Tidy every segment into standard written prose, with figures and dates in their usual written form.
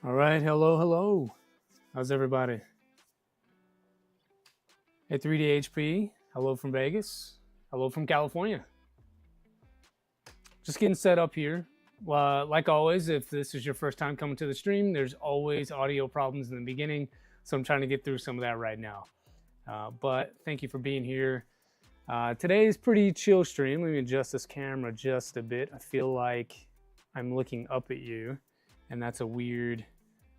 All right, hello. How's everybody? Hey, 3DHP, hello from Vegas, hello from California. Just getting set up here. Like always, if this is your first time coming to the stream, there's always audio problems in the beginning, so I'm trying to get through some of that right now. But thank you for being here. Today's pretty chill stream. Let me adjust this camera just a bit. I feel like I'm looking up at you, and that's a weird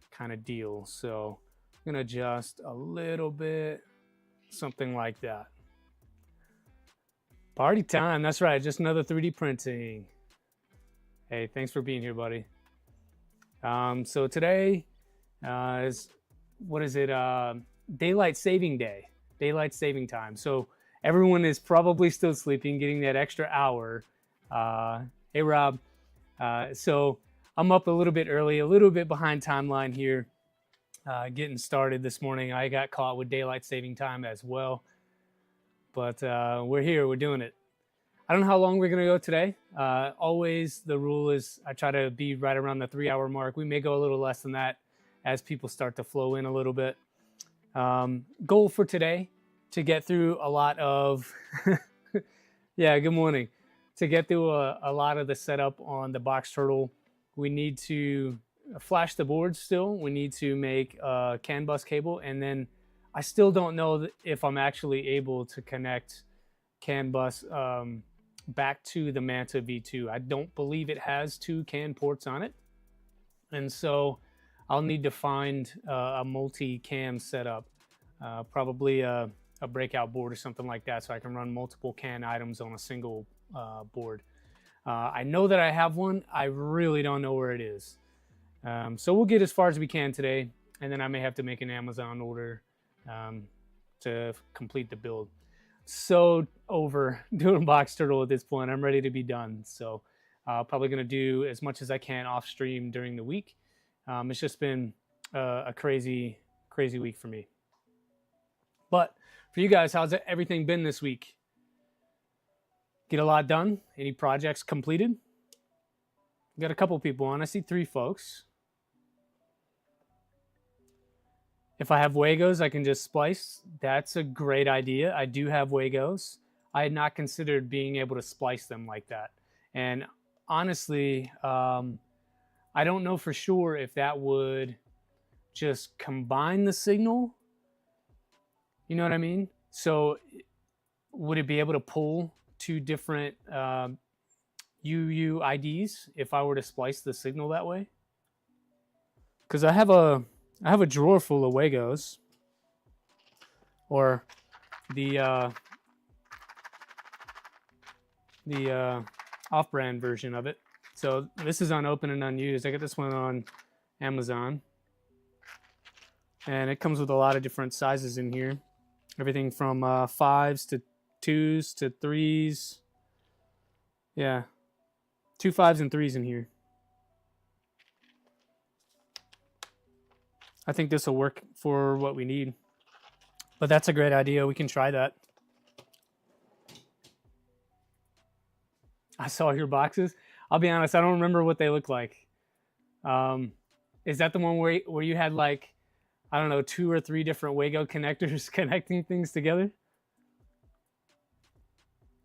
kind of deal. So I'm gonna adjust a little bit, something like that. Party time, that's right, just another 3D printing. Hey, thanks for being here, buddy. So today is, what is it, daylight saving day, daylight saving time. So everyone is probably still sleeping, getting that extra hour. Hey, Rob. So I'm up a little bit early, a little bit behind timeline here, getting started this morning. I got caught with daylight saving time as well, but we're here, we're doing it. I don't know how long we're gonna go today. Always the rule is I try to be right around the 3-hour mark. We may go a little less than that as people start to flow in a little bit. Goal for today, to get through a lot of, yeah, good morning. To get through a lot of the setup on the box turtle, we need to flash the board still. We need to make a CAN bus cable, and then I still don't know if I'm actually able to connect CAN bus back to the Manta V2. I don't believe it has 2 CAN ports on it, and so I'll need to find a multi-cam setup, probably a breakout board or something like that, so I can run multiple CAN items on a single board. I know that I have one. I really don't know where it is. So we'll get as far as we can today, and then I may have to make an Amazon order to complete the build. So over doing box turtle at this point. I'm ready to be done. So probably going to do as much as I can off stream during the week. It's just been a crazy week for me. But for you guys, how's everything been this week? Get a lot done? Any projects completed? Got a couple people on. I see 3 folks. If I have Wagos, I can just splice. That's a great idea. I do have Wagos. I had not considered being able to splice them like that. And honestly, I don't know for sure if that would just combine the signal. You know what I mean? So would it be able to pull 2 different UUIDs if I were to splice the signal that way? Because I have a drawer full of Wagos, or the off-brand version of it. So this is unopened and unused. I got this one on Amazon, and it comes with a lot of different sizes in here. Everything from 5s to 2s to 3s. Yeah, 2 5s and 3s in here. I think this will work for what we need. But that's a great idea. We can try that. I saw your boxes. I'll be honest, I don't remember what they look like. Is that the one where you had, like, I don't know, 2 or 3 different Wago connectors connecting things together?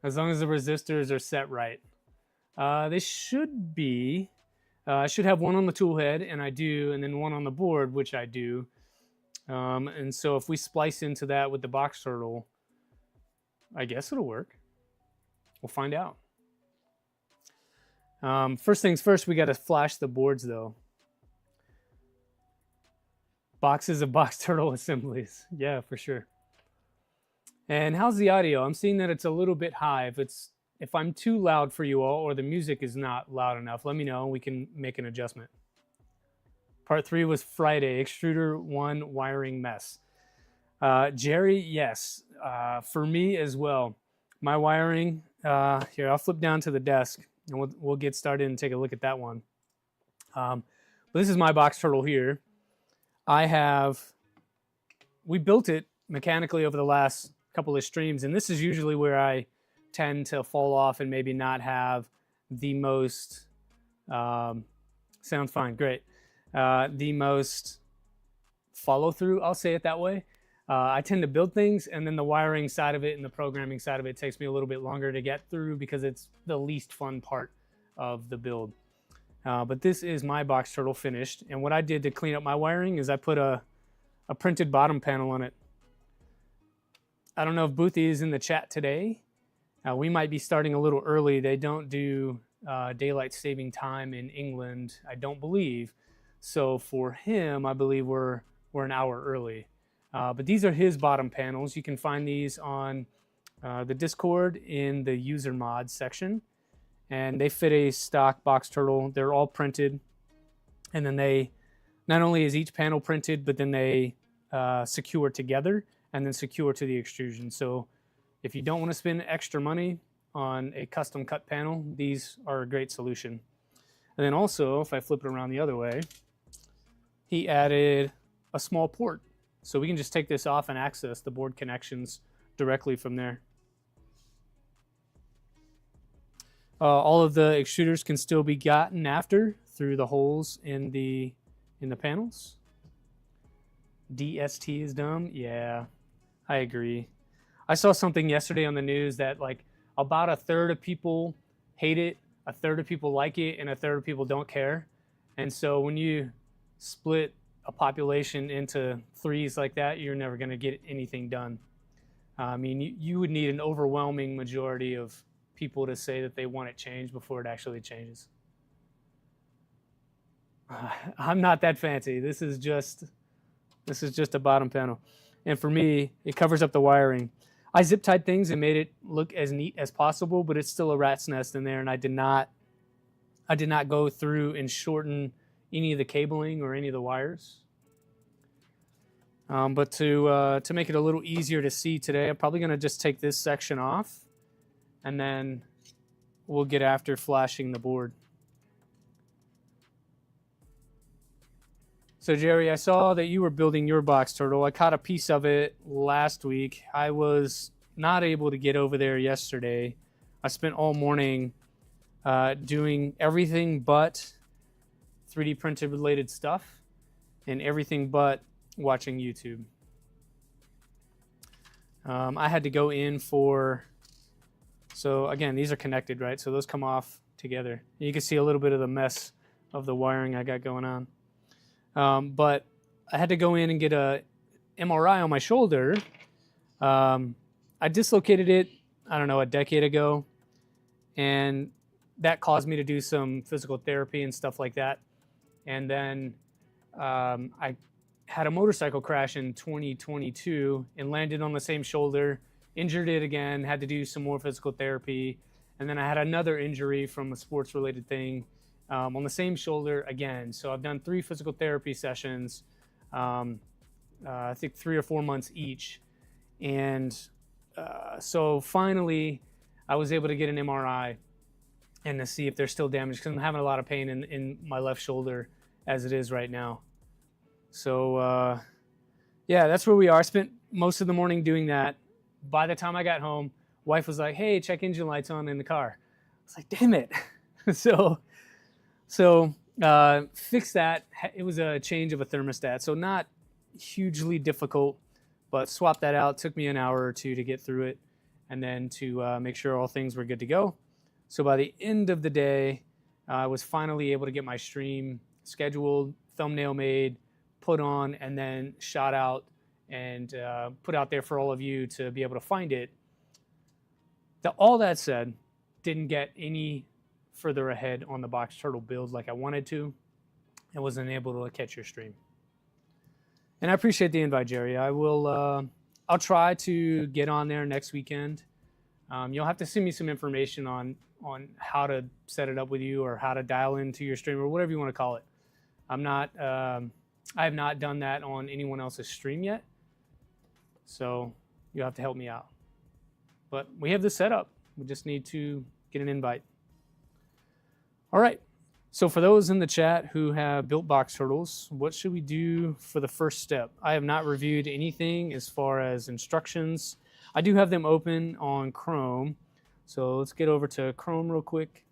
As long as the resistors are set right. They should be. I should have one on the tool head, and I do, and then one on the board, which I do. And so if we splice into that with the box turtle, I guess it'll work. We'll find out. First things first, we got to flash the boards, though. Boxes of box turtle assemblies. Yeah, for sure. And how's the audio? I'm seeing that it's a little bit high. If I'm too loud for you all, or the music is not loud enough, let me know and we can make an adjustment. Part 3 was Friday, extruder 1 wiring mess. Jerry, yes, for me as well. My wiring, here, I'll flip down to the desk and we'll get started and take a look at that one. But this is my box turtle here. We built it mechanically over the last couple of streams, and this is usually where I tend to fall off and maybe not have the most, sounds fine, great. the most follow through, I'll say it that way. I tend to build things, and then the wiring side of it and the programming side of it takes me a little bit longer to get through because it's the least fun part of the build. But this is my box turtle finished, and what I did to clean up my wiring is I put a printed bottom panel on it. I don't know if Boothie is in the chat today. We might be starting a little early. They don't do daylight saving time in England, I don't believe. So for him, I believe we're an hour early. But these are his bottom panels. You can find these on the Discord in the user mods section. And they fit a stock box turtle. They're all printed. And then they, not only is each panel printed, but then they secure together and then secure to the extrusion. So if you don't want to spend extra money on a custom cut panel, these are a great solution. And then also, if I flip it around the other way, he added a small port. So we can just take this off and access the board connections directly from there. All of the extruders can still be gotten after through the holes in the panels. DST is dumb. Yeah, I agree. I saw something yesterday on the news that like about a third of people hate it, a third of people like it, and a third of people don't care. And so when you split a population into threes like that, you're never going to get anything done. I mean, you would need an overwhelming majority of people to say that they want it changed before it actually changes. I'm not that fancy. This is just a bottom panel. And for me, it covers up the wiring. I zip tied things and made it look as neat as possible, but it's still a rat's nest in there, and I did not go through and shorten any of the cabling or any of the wires. But to make it a little easier to see today, I'm probably going to just take this section off, and then we'll get after flashing the board. So Jerry, I saw that you were building your box turtle. I caught a piece of it last week. I was not able to get over there yesterday. I spent all morning doing everything but 3D printed related stuff and everything but watching YouTube. I had to go in for, so again, these are connected, right? So those come off together. You can see a little bit of the mess of the wiring I got going on. But I had to go in and get a MRI on my shoulder. I dislocated it, I don't know, a decade ago. And that caused me to do some physical therapy and stuff like that. And then I had a motorcycle crash in 2022 and landed on the same shoulder, injured it again, had to do some more physical therapy. And then I had another injury from a sports related thing on the same shoulder again. So I've done 3 physical therapy sessions, I think 3 or 4 months each. And so finally I was able to get an MRI and to see if there's still damage, because I'm having a lot of pain in my left shoulder as it is right now. So yeah, that's where we are. I spent most of the morning doing that. By the time I got home, wife was like, hey, check engine lights on in the car. I was like, damn it. So fix that. It was a change of a thermostat, so not hugely difficult, but swap that out. Took me an hour or 2 to get through it, and then to make sure all things were good to go. So by the end of the day, I was finally able to get my stream scheduled, thumbnail made, put on, and then shot out and put out there for all of you to be able to find it. All that said, didn't get any further ahead on the box turtle build like I wanted to, and wasn't able to catch your stream. And I appreciate the invite, Jerry. I'll try to get on there next weekend. You'll have to send me some information on how to set it up with you, or how to dial into your stream, or whatever you want to call it. I have not done that on anyone else's stream yet, so you'll have to help me out. But we have this set up. We just need to get an invite. All right, so for those in the chat who have built box turtles, what should we do for the first step? I have not reviewed anything as far as instructions. I do have them open on Chrome, so let's get over to Chrome real quick.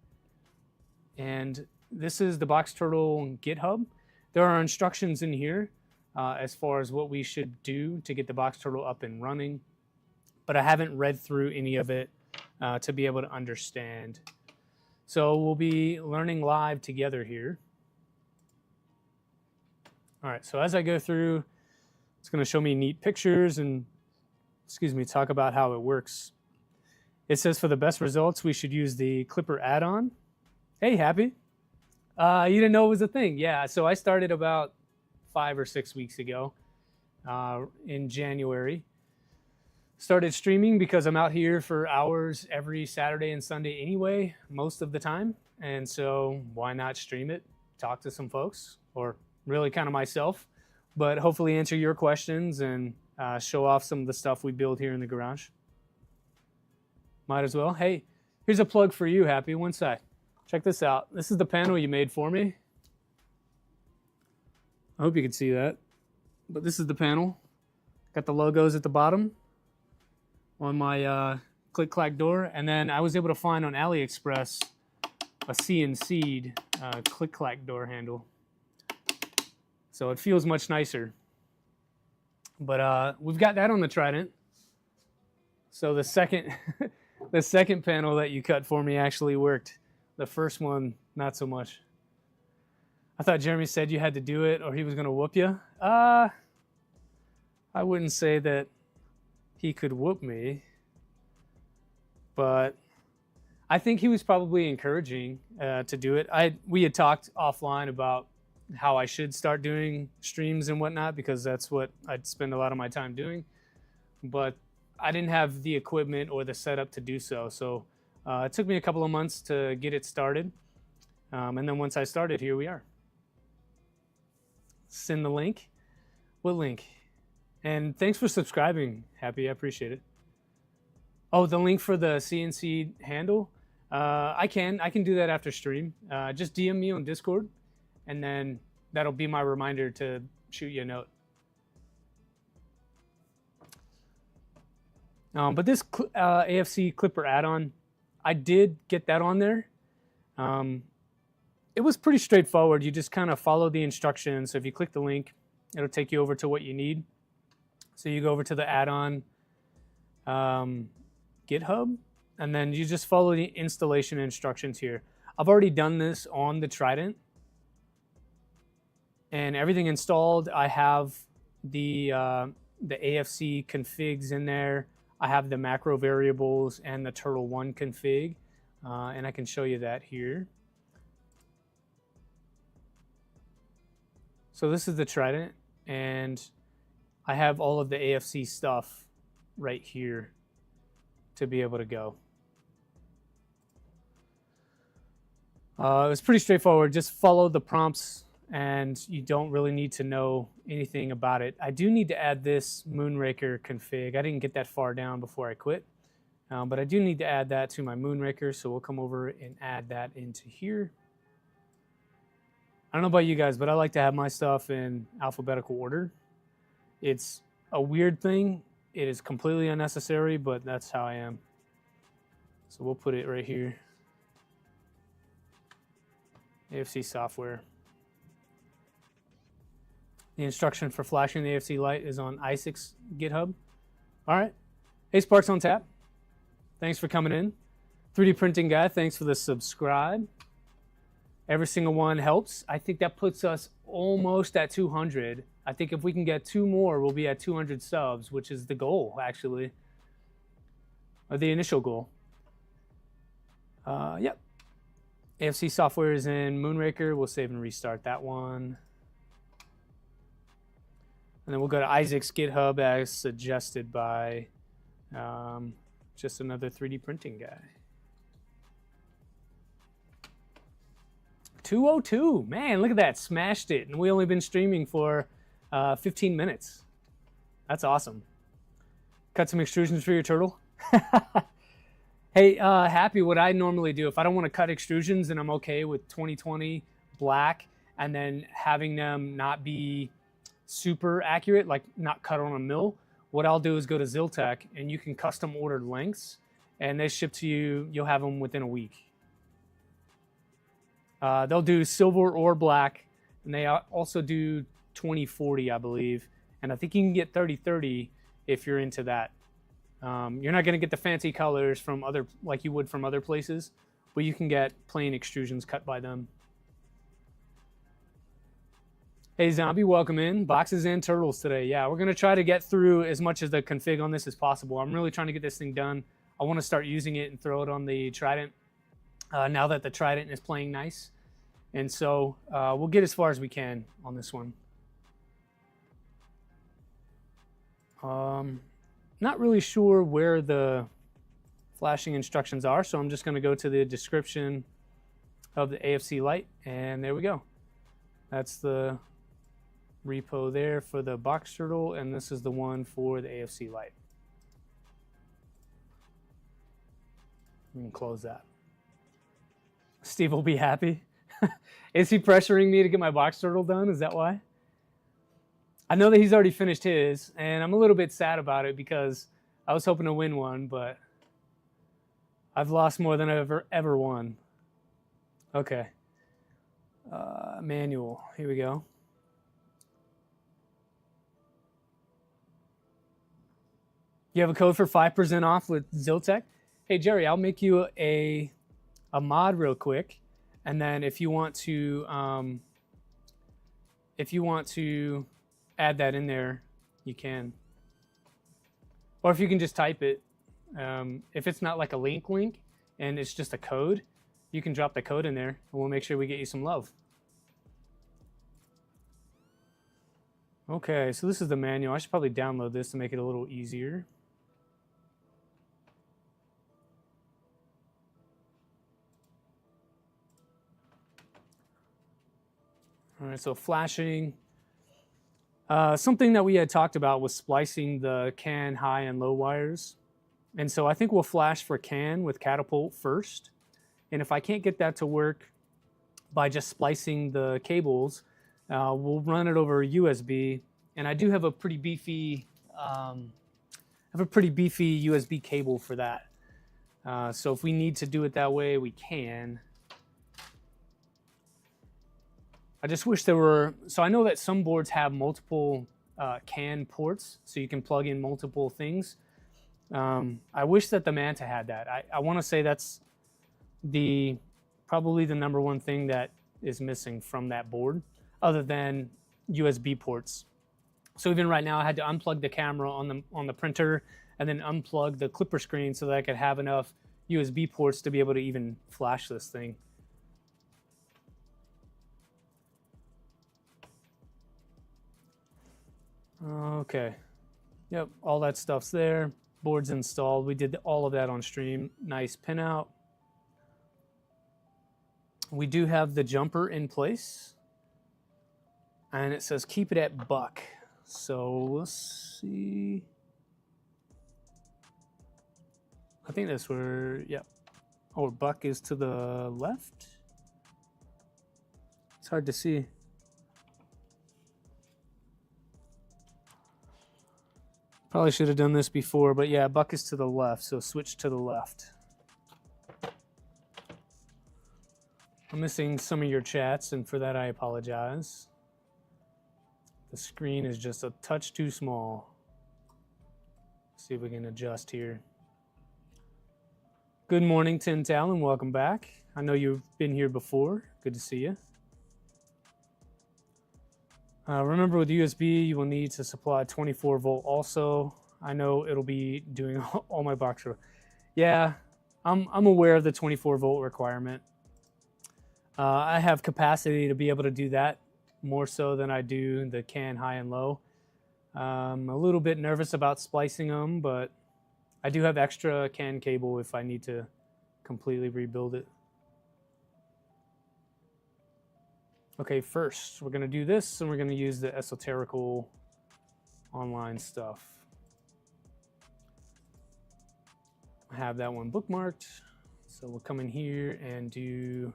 And this is the box turtle GitHub. There are instructions in here as far as what we should do to get the box turtle up and running, but I haven't read through any of it to be able to understand. So we'll be learning live together here. All right, so as I go through, it's going to show me neat pictures and, talk about how it works. It says for the best results, we should use the clipper add-on. Hey, Happy. You didn't know it was a thing. Yeah, so I started about 5 or 6 weeks ago in January. Started streaming because I'm out here for hours every Saturday and Sunday anyway, most of the time. And so why not stream it, talk to some folks, or really kind of myself, but hopefully answer your questions and show off some of the stuff we build here in the garage. Might as well. Hey, here's a plug for you, Happy. One sec. Check this out. This is the panel you made for me. I hope you can see that. But this is the panel. Got the logos at the bottom on my click-clack door. And then I was able to find on AliExpress a CNC'd click-clack door handle. So it feels much nicer. But we've got that on the Trident. So the second, the second panel that you cut for me actually worked. The first one, not so much. I thought Jeremy said you had to do it or he was going to whoop you. I wouldn't say that he could whoop me, but I think he was probably encouraging to do it. We had talked offline about how I should start doing streams and whatnot because that's what I'd spend a lot of my time doing, but I didn't have the equipment or the setup to do so. So it took me a couple of months to get it started. And then once I started, here we are. Send the link. What link? And thanks for subscribing, Happy. I appreciate it. Oh, the link for the CNC handle? I can do that after stream. Just DM me on Discord, and then that'll be my reminder to shoot you a note. But this AFC clipper add-on, I did get that on there. It was pretty straightforward. You just kind of follow the instructions. So if you click the link, it'll take you over to what you need. So you go over to the add-on GitHub, and then you just follow the installation instructions here. I've already done this on the Trident, and everything installed. I have the AFC configs in there. I have the macro variables and the Turtle 1 config, and I can show you that here. So this is the Trident, and I have all of the AFC stuff right here to be able to go. It was pretty straightforward. Just follow the prompts, and you don't really need to know anything about it. I do need to add this Moonraker config. I didn't get that far down before I quit, but I do need to add that to my Moonraker, so we'll come over and add that into here. I don't know about you guys, but I like to have my stuff in alphabetical order. It's a weird thing. It is completely unnecessary, but that's how I am. So we'll put it right here. AFC software. The instruction for flashing the AFC light is on Isaac's GitHub. All right. Hey, Sparks on tap. Thanks for coming in. 3D printing guy, thanks for the subscribe. Every single one helps. I think that puts us almost at 200. I think if we can get 2 more, we'll be at 200 subs, which is the goal, actually, or the initial goal. Yep. AFC software is in Moonraker. We'll save and restart that one. And then we'll go to Isaac's GitHub as suggested by just another 3D printing guy. 202, man, look at that, smashed it. And we only been streaming for 15 minutes. That's awesome. Cut some extrusions for your turtle. Hey, Happy, what I normally do, if I don't want to cut extrusions, then I'm okay with 2020 black and then having them not be super accurate, like not cut on a mill. What I'll do is go to Zyltech, and you can custom order lengths, and they ship to you. You'll have them within a week. They'll do silver or black, and they also do 2040, I believe, and I think you can get 3030 if you're into that. You're not going to get the fancy colors from other, like you would from other places, but you can get plain extrusions cut by them. Hey Zombie, welcome in. Boxes and turtles today. Yeah, we're going to try to get through as much of the config on this as possible. I'm really trying to get this thing done. I want to start using it and throw it on the Trident now that the Trident is playing nice. And so we'll get as far as we can on this one. Not really sure where the flashing instructions are, so I'm just going to go to the description of the AFC light, and there we go. That's the repo there for the box turtle, and this is the one for the AFC light. You can close that. Steve will be happy. Is he pressuring me to get my box turtle done? Is that why? I know that he's already finished his, and I'm a little bit sad about it because I was hoping to win one, but I've lost more than I've ever won. Okay. Manual. Here we go. You have a code for 5% off with Zyltech? Hey, Jerry, I'll make you a mod real quick, and then if you want to add that in there, you can. Or if you can just type it. If it's not like a link and it's just a code, you can drop the code in there and we'll make sure we get you some love. Okay, so this is the manual. I should probably download this to make it a little easier. All right, so flashing. Something that we had talked about was splicing the CAN high and low wires. And so I think we'll flash for CAN with Catapult first. And if I can't get that to work by just splicing the cables, we'll run it over USB. And I do have a pretty beefy, USB cable for that. So if we need to do it that way, we can. I just wish there were, so I know that some boards have multiple CAN ports, so you can plug in multiple things. I wish that the Manta had that. I want to say that's probably the #1 thing that is missing from that board, other than USB ports. So even right now, I had to unplug the camera on the printer and then unplug the clipper screen so that I could have enough USB ports to be able to even flash this thing. Okay, yep, all that stuff's there. Board's installed. We did all of that on stream. Nice pinout. We do have the jumper in place, and it says keep it at buck. So let's see. I think that's where, yep. Oh, buck is to the left. It's hard to see. Probably should have done this before, but yeah, buck is to the left, so switch to the left. I'm missing some of your chats, and for that I apologize. The screen is just a touch too small. Let's see if we can adjust here. Good morning, Tin Talon, welcome back. I know you've been here before. Good to see you. Remember, with USB, you will need to supply 24 volt also. I know it'll be doing all my box. Yeah, I'm aware of the 24 volt requirement. I have capacity to be able to do that more so than I do the CAN high and low. I'm a little bit nervous about splicing them, but I do have extra CAN cable if I need to completely rebuild it. Okay, first we're going to do this, and we're going to use the esoterical online stuff. I have that one bookmarked, so we'll come in here and do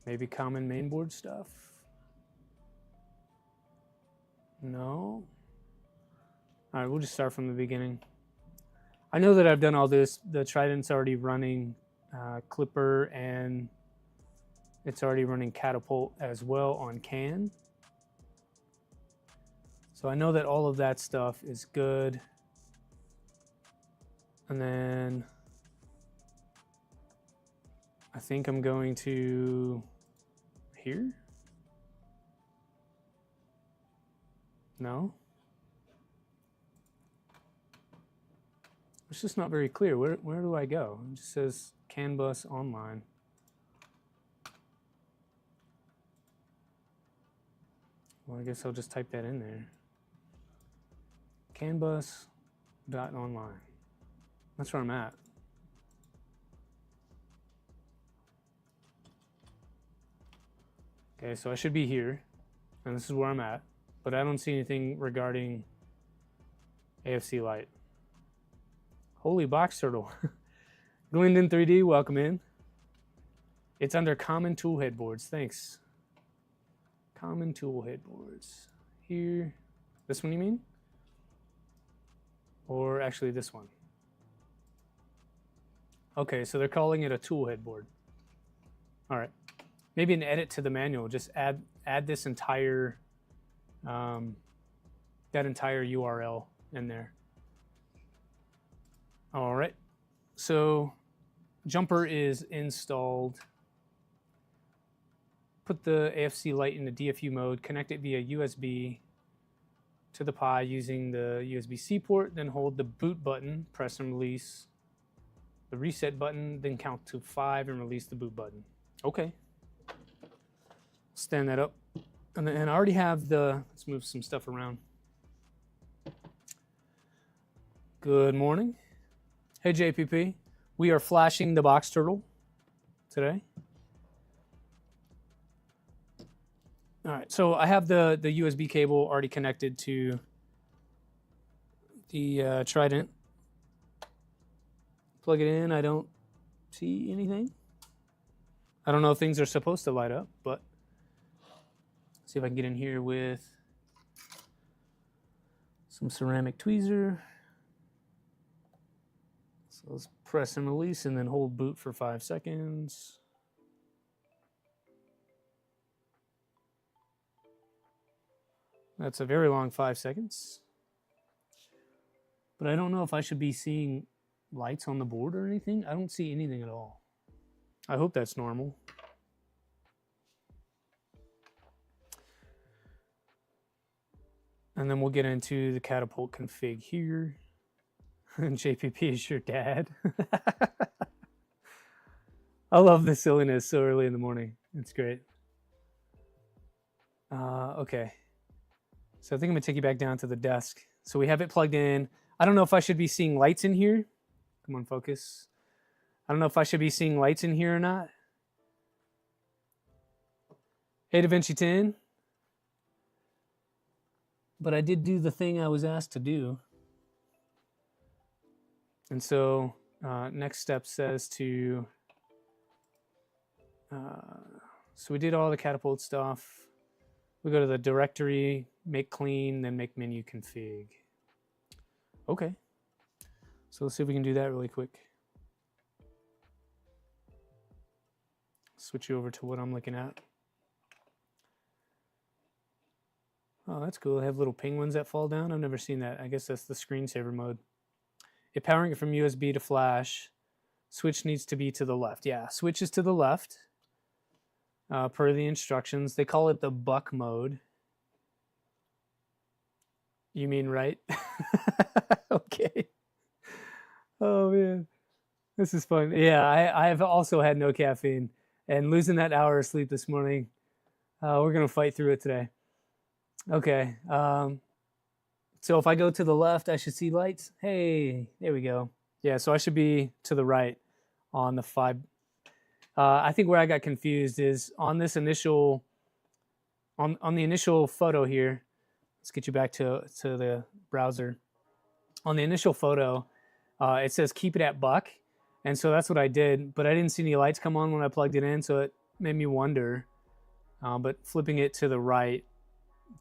maybe common mainboard stuff. No. All right, we'll just start from the beginning. I know that I've done all this. The Trident's already running Clipper, and it's already running Catapult as well on CAN. So I know that all of that stuff is good. And then I think I'm going to here. No. It's just not very clear. Where do I go? It just says CAN bus online. Well, I guess I'll just type that in there. CANbus.online. That's where I'm at. Okay, so I should be here, and this is where I'm at, but I don't see anything regarding AFC light. Holy box turtle. Glendon 3D, welcome in. It's under common tool headboards, thanks. Common tool headboards. Here, this one you mean? Or actually this one. Okay, so they're calling it a tool headboard. All right, maybe an edit to the manual. Just add this entire, that entire URL in there. All right, so jumper is installed. Put the AFC light into DFU mode, connect it via USB to the Pi using the USB-C port, then hold the boot button, press and release the reset button, then count to 5 and release the boot button. Okay. Stand that up. And I already have the, let's move some stuff around. Good morning. Hey JPP, we are flashing the box turtle today. All right, so I have the USB cable already connected to the Trident. Plug it in, I don't see anything. I don't know if things are supposed to light up, but see if I can get in here with some ceramic tweezer. So let's press and release and then hold boot for 5 seconds. That's a very long 5 seconds. But I don't know if I should be seeing lights on the board or anything. I don't see anything at all. I hope that's normal. And then we'll get into the catapult config here. And JPP is your dad. I love the silliness so early in the morning. It's great. Okay. So I think I'm gonna take you back down to the desk. So we have it plugged in. I don't know if I should be seeing lights in here. Come on, focus. I don't know if I should be seeing lights in here or not. Hey, DaVinci 10. But I did do the thing I was asked to do. And so next step says to, so we did all the catapult stuff. We go to the directory, make clean, then make menu config. Okay. So let's see if we can do that really quick. Switch you over to what I'm looking at. Oh, that's cool. They have little penguins that fall down. I've never seen that. I guess that's the screensaver mode. If powering it from USB to flash, switch needs to be to the left. Yeah, switch is to the left per the instructions. They call it the buck mode. You mean right? Okay. Oh, man. This is fun. Yeah, I have also had no caffeine. And losing that hour of sleep this morning, we're going to fight through it today. Okay. So if I go to the left, I should see lights. Hey, there we go. Yeah, so I should be to the right on the 5. I think where I got confused is on this initial, on the initial photo here. Let's get you back to the browser. On the initial photo, it says keep it at buck. And so that's what I did, but I didn't see any lights come on when I plugged it in, so it made me wonder. But flipping it to the right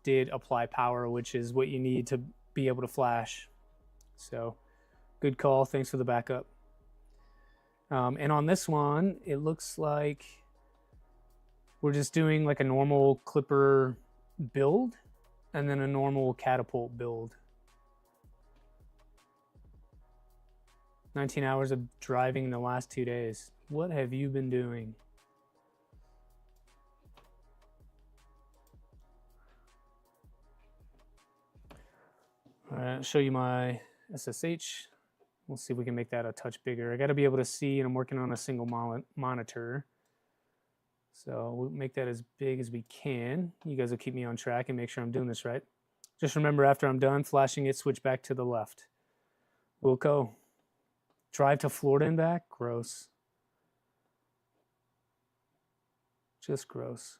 did apply power, which is what you need to be able to flash. So Good call. Thanks for the backup. And on this one, it looks like we're just doing like a normal clipper build and then a normal catapult build. 19 hours of driving in the last 2 days. What have you been doing? All right, I'll show you my SSH. We'll see if we can make that a touch bigger. I got to be able to see, and I'm working on a single monitor. So we'll make that as big as we can. You guys will keep me on track and make sure I'm doing this right. Just remember, after I'm done flashing it, switch back to the left. We'll go. Drive to Florida and back? Gross. Just gross.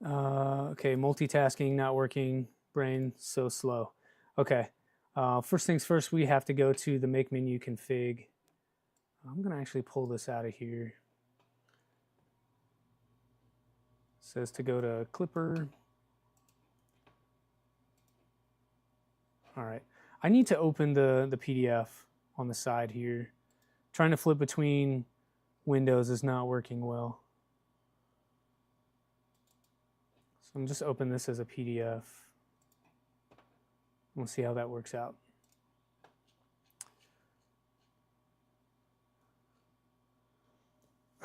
Okay, multitasking not working. Brain so slow. Okay. First things first, we have to go to the make menu config. I'm going to actually pull this out of here. It says to go to Clipper. All right. I need to open the PDF on the side here. Trying to flip between windows is not working well. So I'm just open this as a PDF. We'll see how that works out.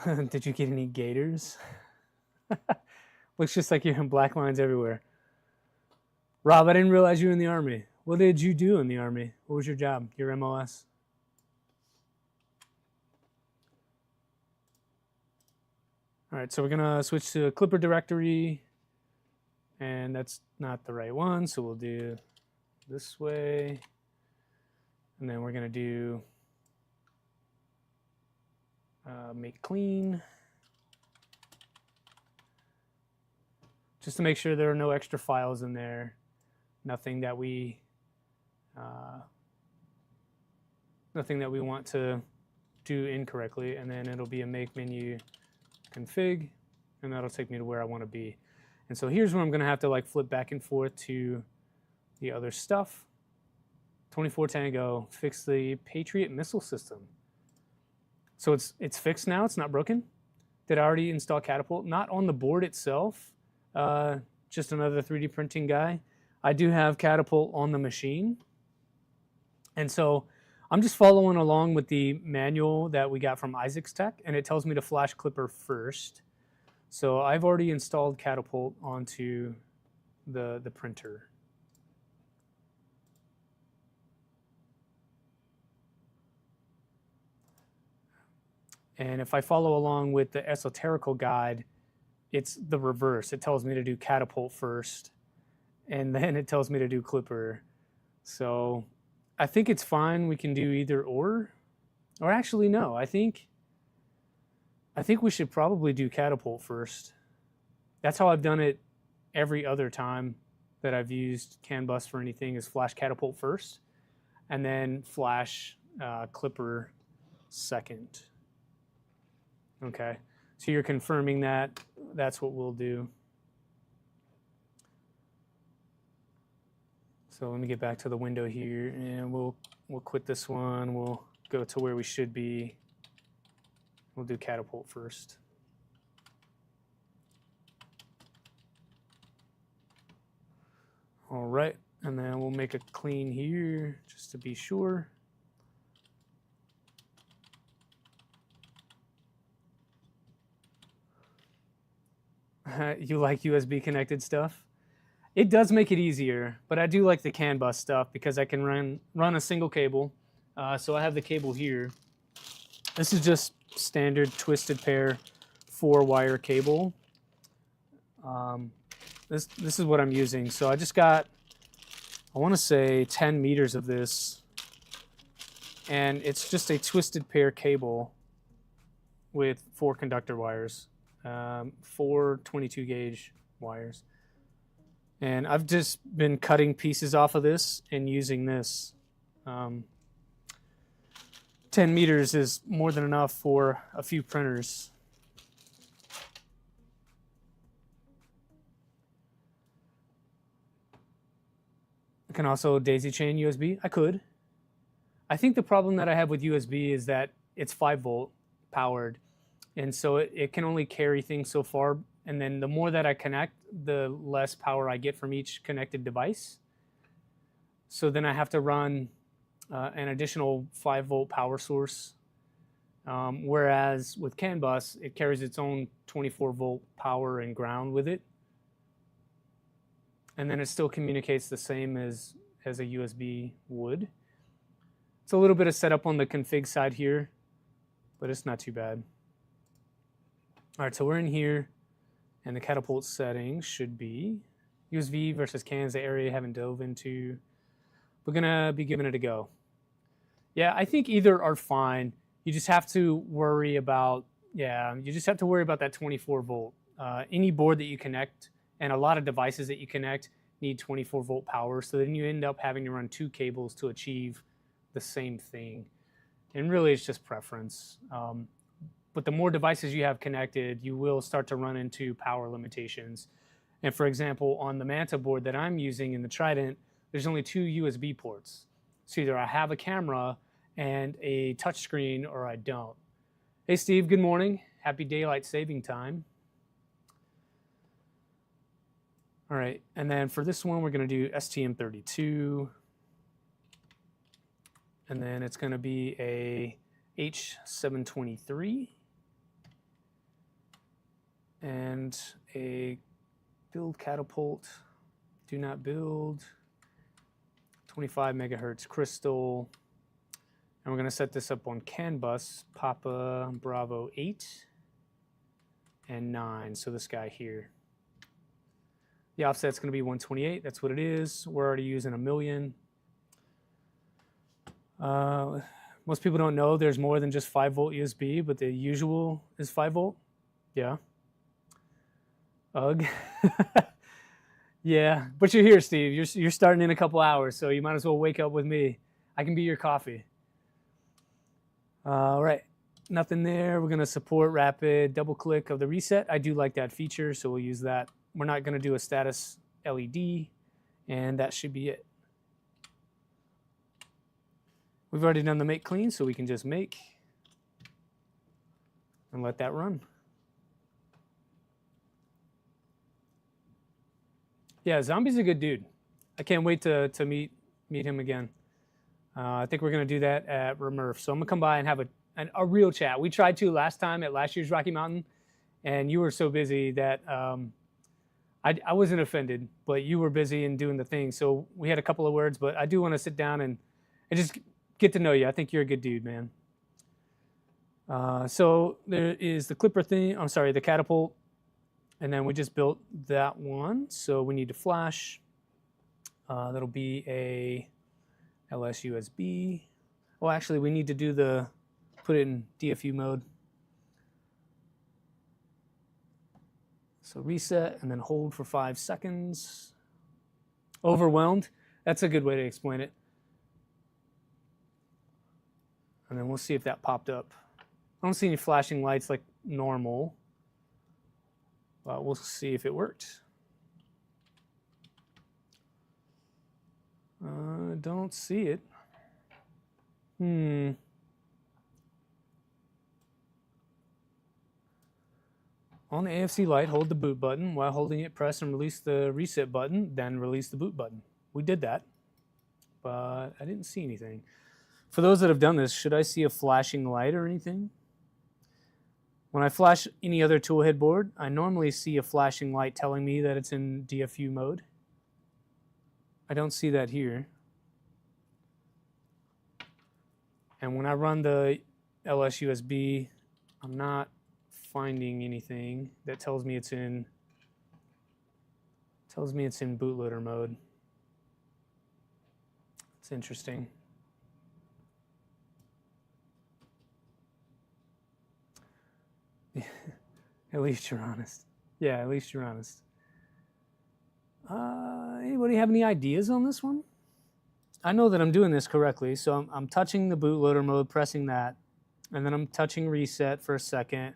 Did you get any gators? Looks just like you're in black lines everywhere. Rob, I didn't realize you were in the Army. What did you do in the Army? What was your job, your MOS? All right, so we're gonna switch to a Clipper directory, and that's not the right one, so we'll do this way, and then we're gonna do make clean, just to make sure there are no extra files in there, nothing that we want to do incorrectly, and then it'll be a make menu config, and that'll take me to where I want to be. And so here's where I'm going to have to like flip back and forth to the other stuff. 24 Tango, fix the Patriot missile system. So it's fixed now, it's not broken. Did I already install Catapult? Not on the board itself, just another 3D printing guy. I do have Catapult on the machine. And so I'm just following along with the manual that we got from Isaac's Tech, and it tells me to flash Clipper first. So I've already installed Catapult onto the printer. And if I follow along with the esoterical guide, it's the reverse. It tells me to do Catapult first, and then it tells me to do Clipper. So I think it's fine. We can do either or actually no. I think we should probably do Catapult first. That's how I've done it every other time that I've used CAN bus for anything, is flash Catapult first, and then flash Clipper second. Okay, so you're confirming that that's what we'll do. So let me get back to the window here, and we'll quit this one. We'll go to where we should be. We'll do Catapult first. All right, and then we'll make a clean here just to be sure. You like USB connected stuff? It does make it easier, but I do like the CAN bus stuff because I can run a single cable. So I have the cable here. This is just standard twisted pair 4-wire cable. This is what I'm using. So I just got, I want to say 10 meters of this, and it's just a twisted pair cable with 4 conductor wires, 4 22 gauge wires. And I've just been cutting pieces off of this and using this. 10 meters is more than enough for a few printers. I can also daisy chain USB. I could. I think the problem that I have with USB is that it's 5-volt powered, and so it can only carry things so far, and then the more that I connect, the less power I get from each connected device. So then I have to run an additional 5-volt power source, whereas with CAN bus, it carries its own 24-volt power and ground with it, and then it still communicates the same as a USB would. It's a little bit of setup on the config side here, but it's not too bad. All right, so we're in here, and the catapult settings should be USB versus CAN is the area I haven't dove into. We're gonna be giving it a go. Yeah, I think either are fine. You just have to worry about, that 24-volt. Any board that you connect, and a lot of devices that you connect, need 24-volt power, so then you end up having to run 2 cables to achieve the same thing. And really, it's just preference. But the more devices you have connected, you will start to run into power limitations. And for example, on the Manta board that I'm using in the Trident, there's only 2 USB ports. So either I have a camera and a touchscreen, or I don't. Hey Steve, good morning. Happy daylight saving time. All right, and then for this one, we're gonna do STM32. And then it's gonna be a H723 and a build catapult, do not build, 25 megahertz crystal. And we're gonna set this up on CAN bus, Papa Bravo 8 and 9, so this guy here. The offset's gonna be 128, that's what it is. We're already using 1,000,000. Most people don't know there's more than just 5-volt USB, but the usual is 5-volt. Yeah. Ugh. Yeah, but you're here, Steve. You're starting in a couple hours, so you might as well wake up with me. I can be your coffee. All right, nothing there. We're gonna support rapid double click of the reset. I do like that feature, so we'll use that. We're not gonna do a status LED, and that should be it. We've already done the make clean, so we can just make and let that run. Yeah, Zombie's a good dude. I can't wait to meet him again. I think we're gonna do that at Remurf. So I'm gonna come by and have a real chat. We tried to last time at last year's Rocky Mountain, and you were so busy that I wasn't offended, but you were busy and doing the thing. So we had a couple of words, but I do want to sit down and just get to know you. I think you're a good dude, man. So there is the clipper thing. I'm sorry, the catapult. And then we just built that one. So we need to flash. That'll be a LS USB. Well, actually, we need to put it in DFU mode. So reset and then hold for 5 seconds. Overwhelmed. That's a good way to explain it. And then we'll see if that popped up. I don't see any flashing lights like normal. But we'll see if it worked. Don't see it. On the AFC light, hold the boot button. While holding it, press and release the reset button, then release the boot button. We did that, but I didn't see anything. For those that have done this, should I see a flashing light or anything? When I flash any other toolhead board, I normally see a flashing light telling me that it's in DFU mode. I don't see that here. And when I run the LS USB, I'm not finding anything that tells me it's in bootloader mode. It's interesting. At least you're honest. Yeah, at least you're honest. Anybody have any ideas on this one? I know that I'm doing this correctly, so I'm touching the bootloader mode, pressing that, and then I'm touching reset for a second,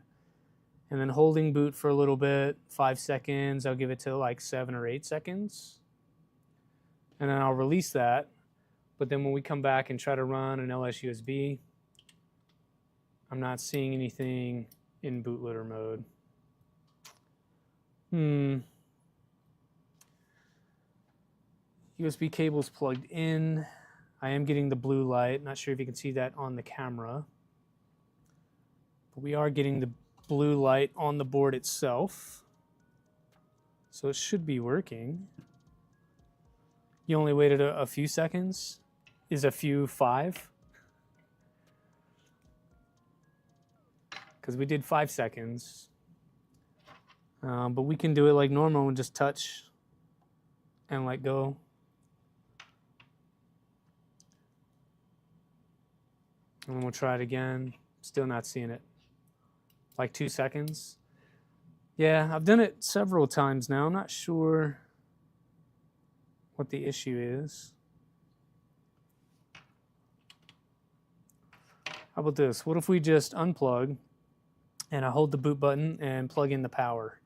and then holding boot for a little bit, 5 seconds. I'll give it to like 7 or 8 seconds, and then I'll release that, but then when we come back and try to run an LS-USB, I'm not seeing anything in bootloader mode. USB cable's plugged in. I am getting the blue light. Not sure if you can see that on the camera. But we are getting the blue light on the board itself. So it should be working. You only waited a few seconds. Is a few 5? Because we did 5 seconds. But we can do it like normal and just touch and let go. And we'll try it again. Still not seeing it. Like 2 seconds. Yeah, I've done it several times now. I'm not sure what the issue is. How about this? What if we just unplug and I hold the boot button and plug in the power?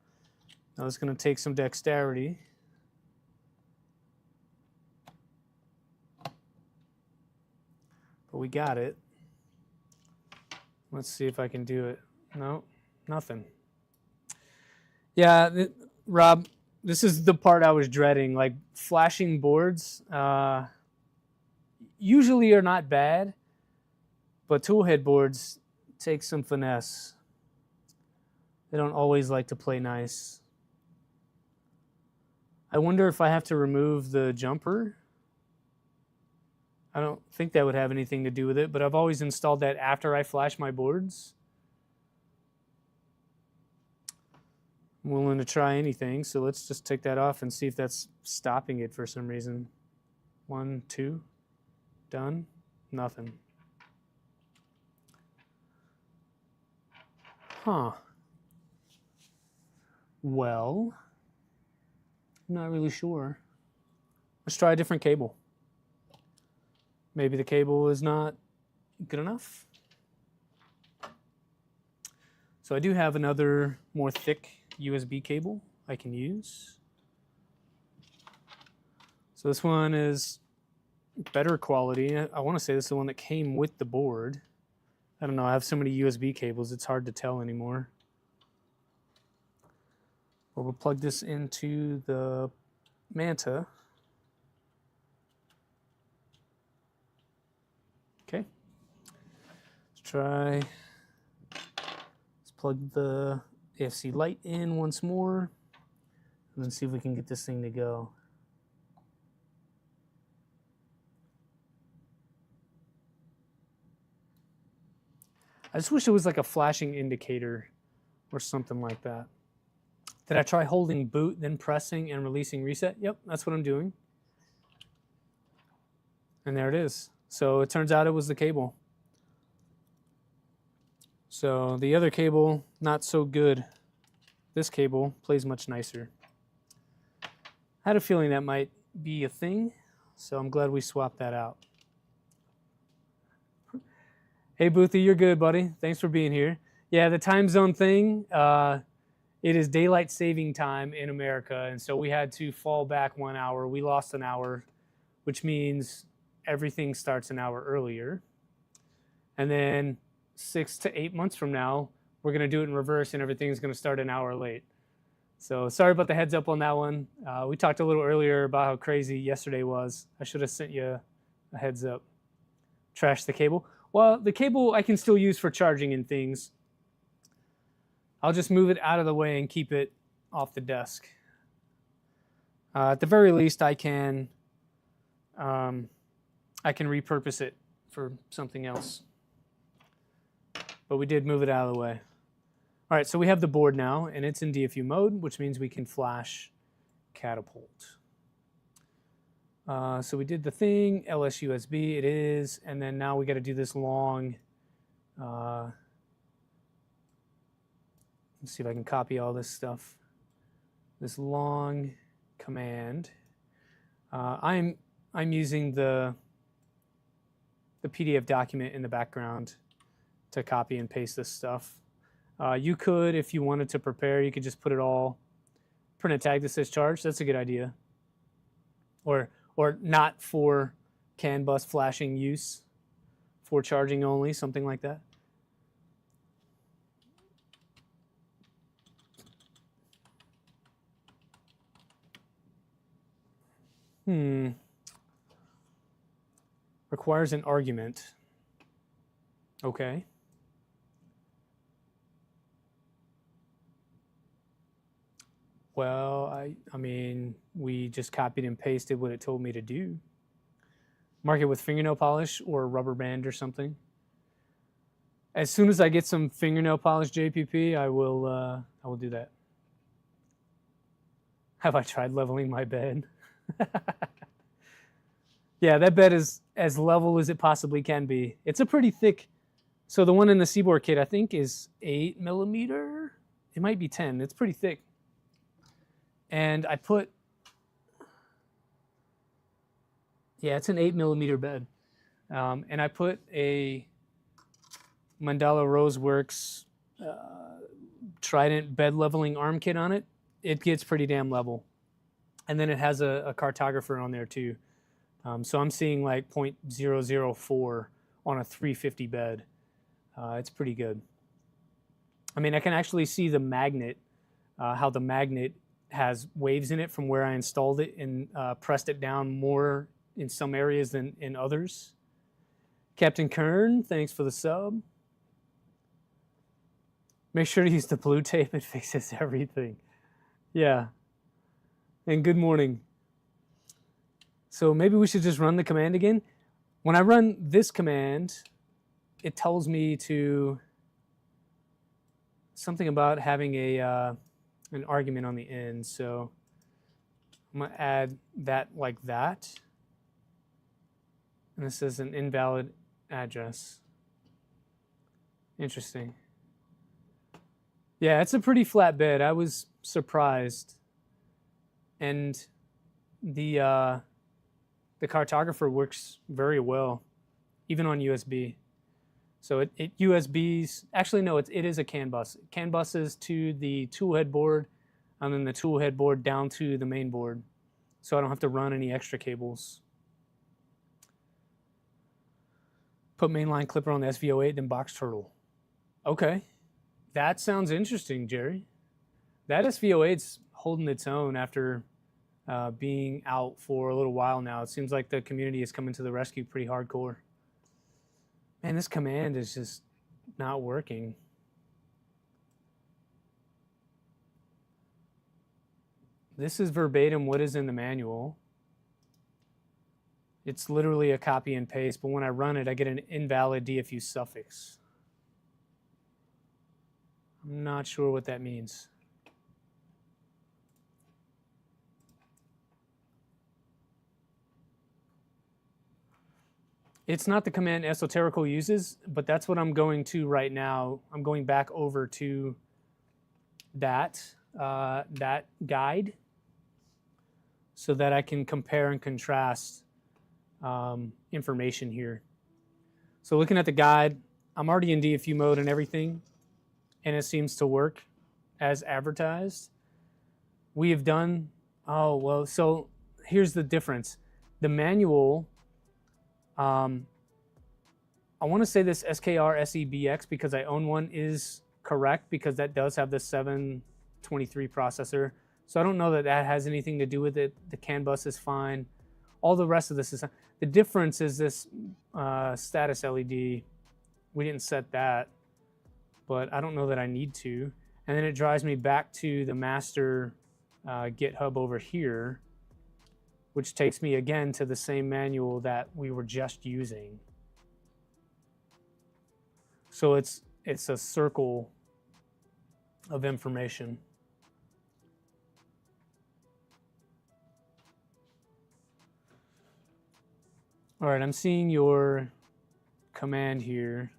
Now it's going to take some dexterity. But we got it. Let's see if I can do it. No, nothing. Yeah, Rob, this is the part I was dreading. Like flashing boards usually are not bad, but toolhead boards take some finesse. They don't always like to play nice. I wonder if I have to remove the jumper. I don't think that would have anything to do with it, but I've always installed that after I flash my boards. I'm willing to try anything, so let's just take that off and see if that's stopping it for some reason. 1, 2, done, nothing. Huh. Well, I'm not really sure. Let's try a different cable. Maybe the cable is not good enough. So I do have another more thick USB cable I can use. So this one is better quality. I want to say this is the one that came with the board. I don't know, I have so many USB cables, it's hard to tell anymore. But we'll plug this into the Manta. Okay. Let's try. Let's plug the AFC light in once more, and then see if we can get this thing to go. I just wish it was like a flashing indicator or something like that. Did I try holding boot, then pressing and releasing reset? Yep, that's what I'm doing. And there it is. So it turns out it was the cable. So the other cable, not so good. This cable plays much nicer. I had a feeling that might be a thing, so I'm glad we swapped that out. Hey Boothie, you're good, buddy. Thanks for being here. Yeah, the time zone thing, it is daylight saving time in America, and so we had to fall back 1 hour. We lost an hour, which means everything starts an hour earlier. And then 6 to 8 months from now, we're going to do it in reverse and everything's going to start an hour late. So sorry about the heads up on that one. We talked a little earlier about how crazy yesterday was. I should have sent you a heads up. Trash the cable. Well, the cable I can still use for charging and things. I'll just move it out of the way and keep it off the desk. At the very least, I can repurpose it for something else. But we did move it out of the way. All right, so we have the board now, and it's in DFU mode, which means we can flash Catapult. So we did the thing, LS-USB it is, and then now we got to do this long, let's see if I can copy all this stuff. This long command. I'm using the PDF document in the background to copy and paste this stuff. You could, if you wanted to prepare, you could just put it all, print a tag that says charge. That's a good idea. Or not for CAN bus flashing use for charging only, something like that. Requires an argument. Okay. Well, I mean, we just copied and pasted what it told me to do. Mark it with fingernail polish or a rubber band or something. As soon as I get some fingernail polish JPP, I will do that. Have I tried leveling my bed? Yeah, that bed is as level as it possibly can be. It's a pretty thick, so the one in the Seaboard kit I think is 8 millimeter. It might be 10, it's pretty thick. And I put, yeah, it's an 8 millimeter bed. And I put a Mandala Roseworks Trident bed leveling arm kit on it. It gets pretty damn level. And then it has a cartographer on there too. So I'm seeing like 0.004 on a 350 bed. It's pretty good. I mean, I can actually see the magnet, how the magnet has waves in it from where I installed it and pressed it down more in some areas than in others. Captain Kern, thanks for the sub. Make sure to use the blue tape, it fixes everything. Yeah. And good morning. So maybe we should just run the command again. When I run this command, it tells me to something about having an argument on the end. So I'm going to add that like that. And this is an invalid address. Interesting. Yeah, it's a pretty flat bed. I was surprised. And the cartographer works very well, even on USB. So it USBs, actually no, it is a CAN bus. CAN buses to the toolhead board, and then the toolhead board down to the main board. So I don't have to run any extra cables. Put mainline clipper on the SV08, then box turtle. Okay, that sounds interesting, Jerry. That SV08's holding its own after being out for a little while now. It seems like the community is coming to the rescue pretty hardcore. Man, this command is just not working. This is verbatim what is in the manual. It's literally a copy and paste, but when I run it, I get an invalid DFU suffix. I'm not sure what that means. It's not the command Esoterical uses, but that's what I'm going to right now. I'm going back over to that guide so that I can compare and contrast information here. So looking at the guide, I'm already in DFU mode and everything, and it seems to work as advertised. We have done, oh, well, so here's the difference. The manual, I want to say this SKR SEBX because I own one is correct because that does have the 723 processor. So I don't know that that has anything to do with it. The CAN bus is fine. All the rest of this is fine. The difference is this status LED. We didn't set that, but I don't know that I need to. And then it drives me back to the master GitHub over here, which takes me again to the same manual that we were just using. So it's a circle of information. All right, I'm seeing your command here.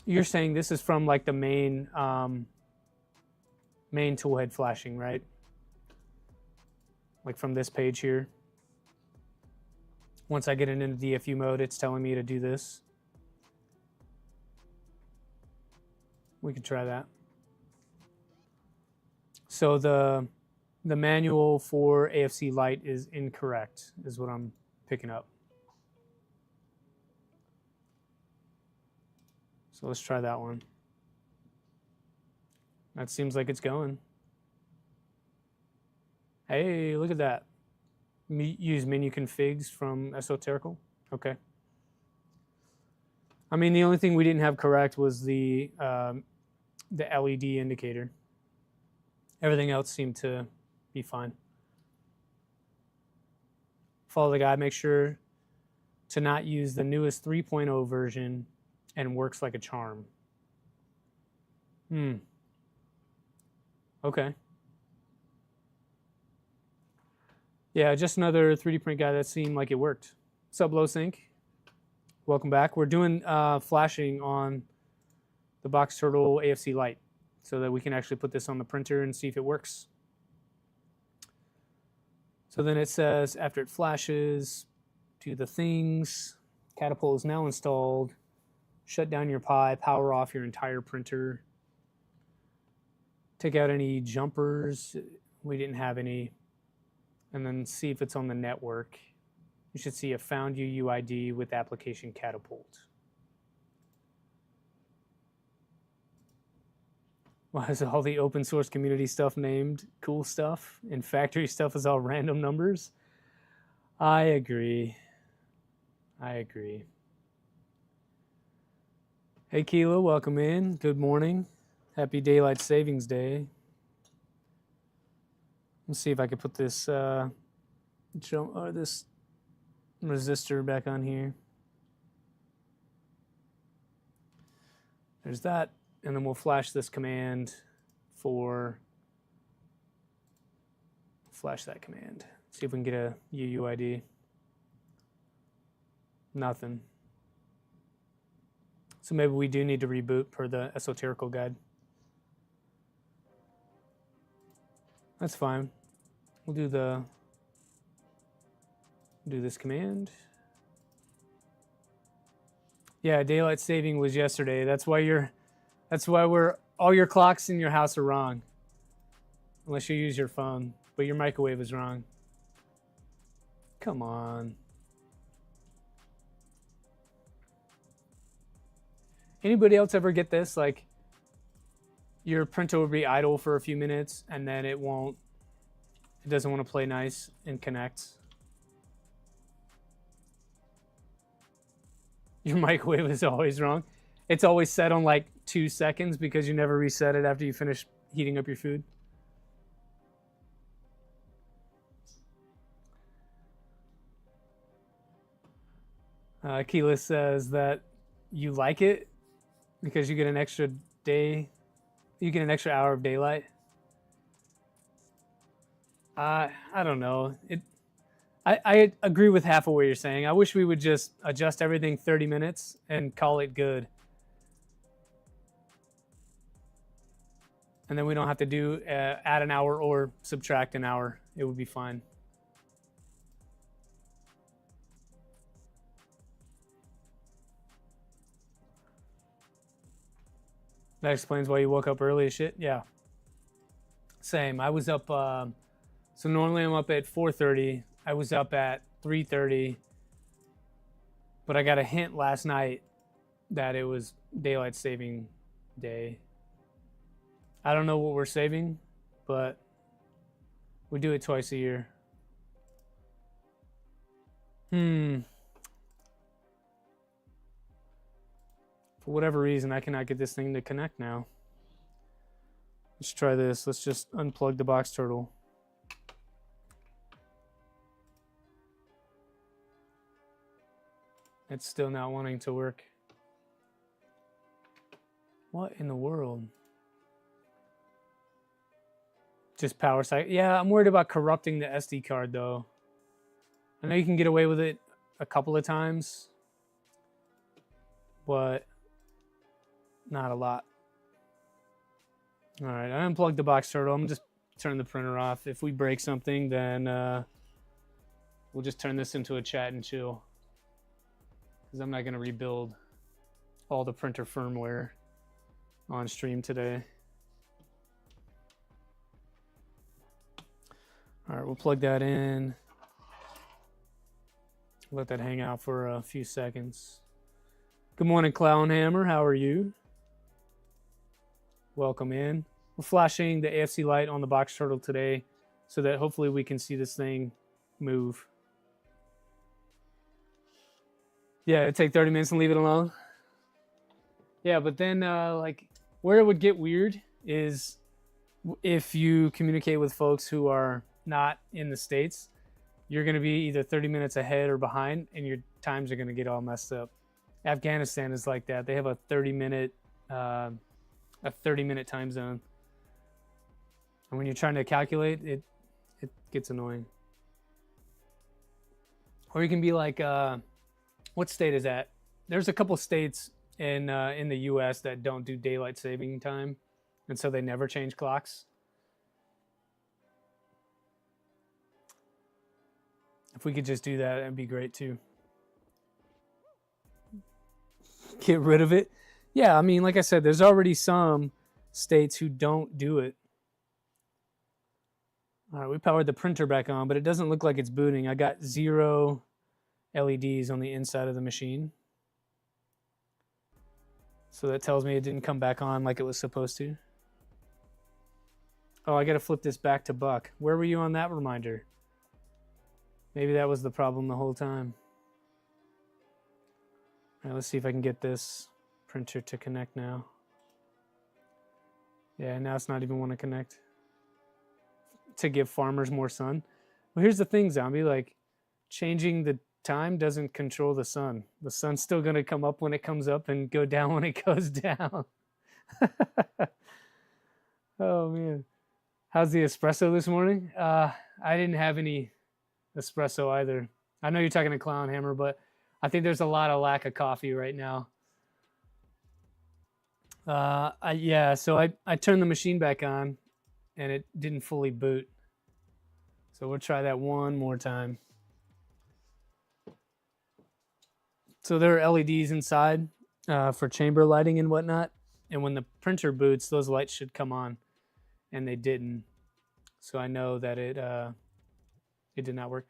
You're saying this is from like the main toolhead flashing, right? Like from this page here. Once I get it into DFU mode, it's telling me to do this. We could try that. So the the manual for AFC Lite is incorrect, is what I'm picking up. So let's try that one. That seems like it's going. Hey, look at that. Use menu configs from Esoterical. Okay. I mean, the only thing we didn't have correct was the LED indicator. Everything else seemed to be fine. Follow the guide. Make sure to not use the newest 3.0 version and works like a charm. Okay. Yeah, just another 3D print guy that seemed like it worked. What's up, Low Sync? Welcome back. We're doing flashing on the Box Turtle AFC Lite so that we can actually put this on the printer and see if it works. So then it says, after it flashes, do the things. Catapult is now installed. Shut down your Pi, power off your entire printer. Take out any jumpers. We didn't have any. And then see if it's on the network. You should see a found UUID with application Catapult. Why is all the open source community stuff named cool stuff and factory stuff is all random numbers? I agree. I agree. Hey Keela, welcome in. Good morning. Happy Daylight Savings Day. Let's see if I can put this this resistor back on here. There's that, and then we'll flash this command for flash that command. See if we can get a UUID. Nothing. So maybe we do need to reboot per the Esoterical guide. That's fine. We'll do this command. Yeah, daylight saving was yesterday. That's why all your clocks in your house are wrong. Unless you use your phone, but your microwave is wrong. Come on. Anybody else ever get this? Like, your printer will be idle for a few minutes and then it doesn't want to play nice and connect. Your microwave is always wrong. It's always set on like 2 seconds because you never reset it after you finish heating up your food. Keyless says that you like it because you get an extra day. You get an extra hour of daylight. I don't know. I agree with half of what you're saying. I wish we would just adjust everything 30 minutes and call it good. And then we don't have to do add an hour or subtract an hour. It would be fine. That explains why you woke up early as shit. Yeah. Same. I was up, so normally I'm up at 4:30. I was up at 3:30. But I got a hint last night that it was daylight saving day. I don't know what we're saving, but we do it twice a year. For whatever reason, I cannot get this thing to connect now. Let's try this. Let's just unplug the Box Turtle. It's still not wanting to work. What in the world? Just power cycle. Yeah, I'm worried about corrupting the SD card though. I know you can get away with it a couple of times, but not a lot. All right, I unplugged the Box Turtle. I'm just turn the printer off. If we break something, then we'll just turn this into a chat and chill. Because I'm not going to rebuild all the printer firmware on stream today. All right, we'll plug that in. Let that hang out for a few seconds. Good morning, Clownhammer. How are you? Welcome in. We're flashing the AFC light on the box turtle today so that hopefully we can see this thing move. Yeah, it'd take 30 minutes and leave it alone. Yeah, but then like where it would get weird is if you communicate with folks who are not in the States, you're going to be either 30 minutes ahead or behind, and your times are going to get all messed up. Afghanistan is like that. They have a 30-minute time zone. And when you're trying to calculate, it gets annoying. Or you can be like, what state is that? There's a couple states in the U.S. that don't do daylight saving time, and so they never change clocks. If we could just do that, that'd be great too. Get rid of it. Yeah, I mean, like I said, there's already some states who don't do it. All right, we powered the printer back on, but it doesn't look like it's booting. I got 0 LEDs on the inside of the machine. So that tells me it didn't come back on like it was supposed to. Oh, I got to flip this back to buck. Where were you on that reminder? Maybe that was the problem the whole time. All right, let's see if I can get this printer to connect now. Yeah, now it's not even want to connect. To give farmers more sun. Well, here's the thing, Zombie. Like, changing the time doesn't control the sun. The sun's still going to come up when it comes up and go down when it goes down. Oh, man. How's the espresso this morning? I didn't have any espresso either. I know you're talking to Clownhammer, but I think there's a lot of lack of coffee right now. Yeah, so I turned the machine back on and it didn't fully boot. So we'll try that one more time. So there are LEDs inside for chamber lighting and whatnot. And when the printer boots, those lights should come on, and they didn't. So I know that it did not work.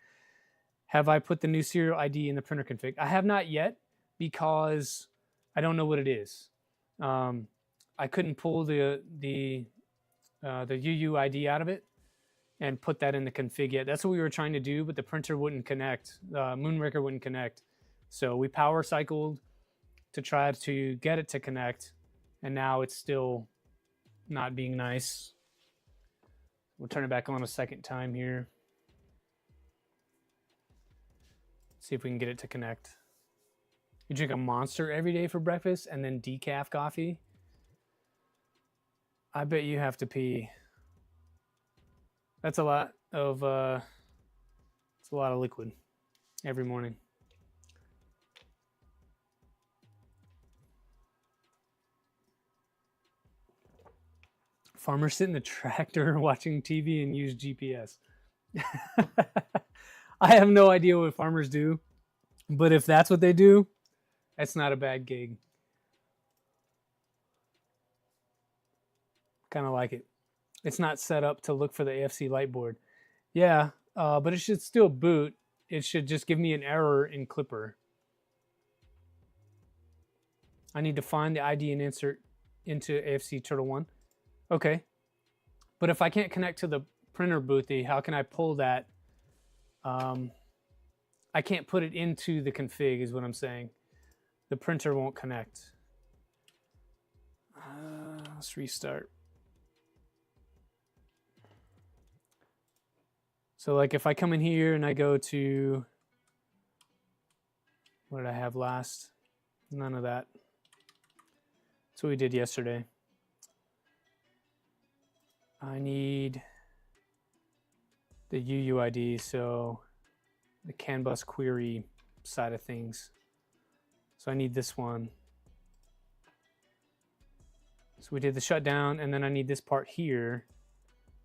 Have I put the new serial ID in the printer config? I have not yet because I don't know what it is. I couldn't pull the UUID out of it and put that in the config yet. That's what we were trying to do, but the printer wouldn't connect. Moonraker wouldn't connect. So we power cycled to try to get it to connect, and now it's still not being nice. We'll turn it back on a second time here. See if we can get it to connect. You drink a Monster every day for breakfast and then decaf coffee? I bet you have to pee. That's a lot of it's a lot of liquid every morning. Farmers sit in the tractor watching TV and use GPS. I have no idea what farmers do, but if that's what they do, that's not a bad gig. Kind of like it. It's not set up to look for the AFC light board. Yeah, but it should still boot. It should just give me an error in Clipper. I need to find the ID and insert into AFC Turtle 1. Okay. But if I can't connect to the printer boothy, how can I pull that? I can't put it into the config is what I'm saying. The printer won't connect. Let's restart. So like if I come in here and I go to, what did I have last? None of that. That's what we did yesterday. I need the UUID, so the CAN bus query side of things. So I need this one. So we did the shutdown, and then I need this part here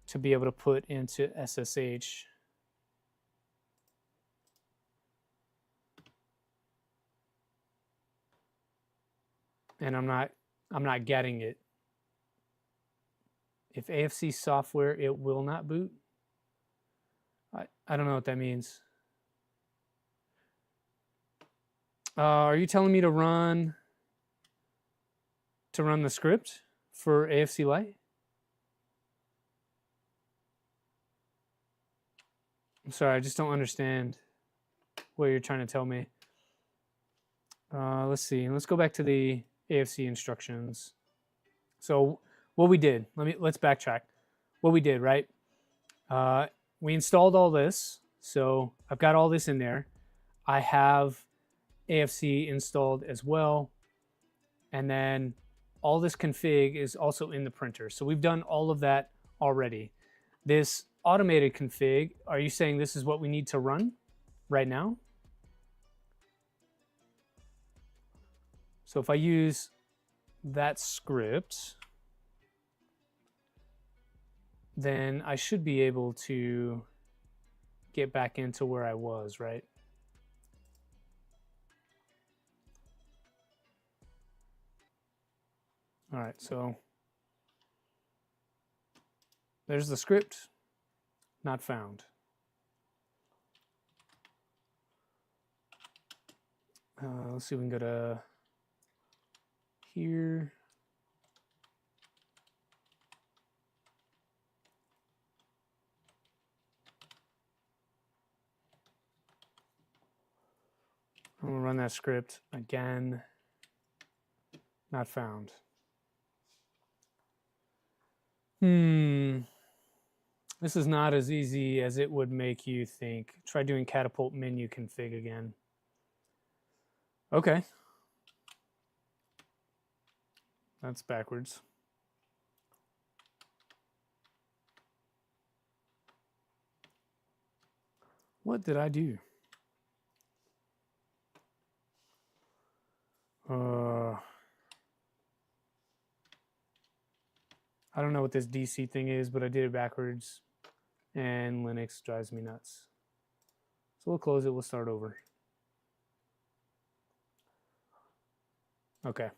to be able to put into SSH. And I'm not getting it. If AFC software, it will not boot. I don't know what that means. Are you telling me to run the script for AFC Lite? I'm sorry, I just don't understand what you're trying to tell me. Let's see. Let's go back to the AFC instructions. So what we did, let's backtrack. What we did, right? We installed all this. So I've got all this in there. I have AFC installed as well. And then all this config is also in the printer. So we've done all of that already. This automated config, are you saying this is what we need to run right now? So if I use that script, then I should be able to get back into where I was, right? All right, so there's the script, not found. Let's see if we can go to here. I'm gonna run that script again. Not found. This is not as easy as it would make you think. Try doing catapult menu config again. Okay. That's backwards. What did I do? I don't know what this DC thing is, but I did it backwards, and Linux drives me nuts. So we'll close it, we'll start over. Okay,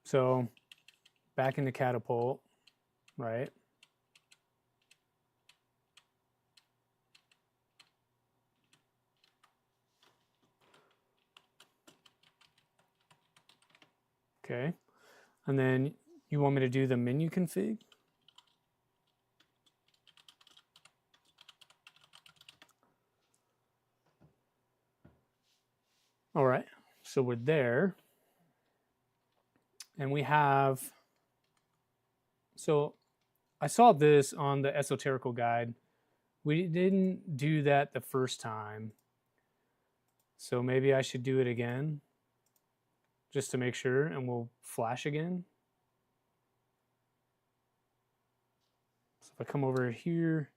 so back into catapult, right? Okay, and then you want me to do the menu config? All right, so we're there. And we have, so I saw this on the esoterical guide. We didn't do that the first time. So maybe I should do it again just to make sure, and we'll flash again. So if I come over here,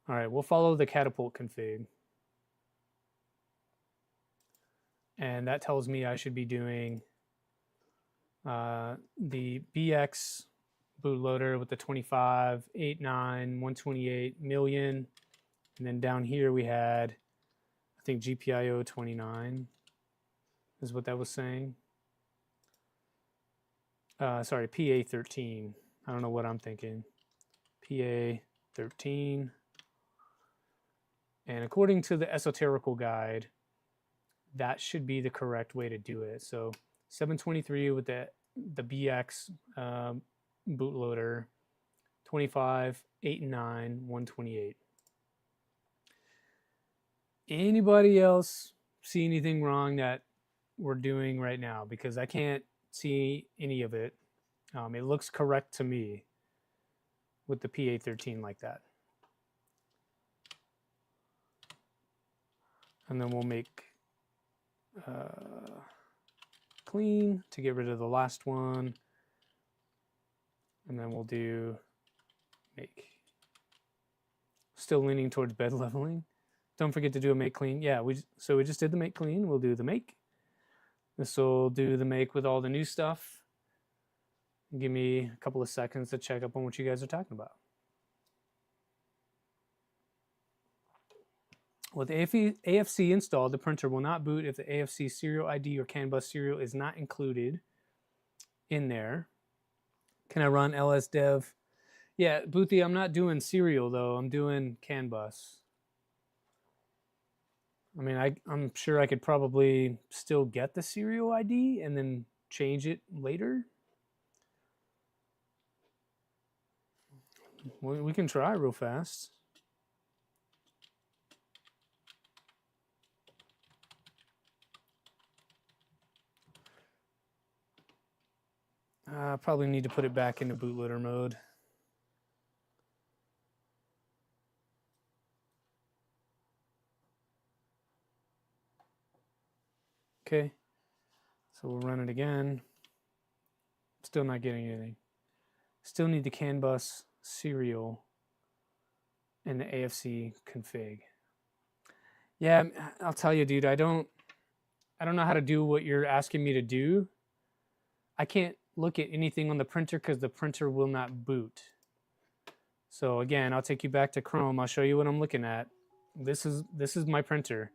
all right, we'll follow the catapult config. And that tells me I should be doing the BX bootloader with the 25, 8, 9, 128 million. And then down here we had, I think GPIO 29 is what that was saying. Sorry, PA 13. I don't know what I'm thinking. PA 13. And according to the esoterical guide, that should be the correct way to do it. So 723 with the BX bootloader, 25, 8 and 9, 128. Anybody else see anything wrong that we're doing right now? Because I can't see any of it. It looks correct to me with the PA13 like that. And then we'll make clean to get rid of the last one. And then we'll do make. Still leaning towards bed leveling. Don't forget to do a make clean. Yeah, so we just did the make clean. We'll do the make. This will do the make with all the new stuff. Give me a couple of seconds to check up on what you guys are talking about. With AFC installed, the printer will not boot if the AFC serial ID or CAN bus serial is not included in there. Can I run ls dev? Yeah, Boothie, I'm not doing serial though. I'm doing CAN bus. I mean, I'm sure I could probably still get the serial ID and then change it later. We can try real fast. I probably need to put it back into bootloader mode. Okay, so we'll run it again. Still not getting anything. Still need the CAN bus serial and the AFC config. Yeah, I'll tell you, dude, I don't know how to do what you're asking me to do. I can't look at anything on the printer because the printer will not boot. So again, I'll take you back to Chrome. I'll show you what I'm looking at. This is my printer.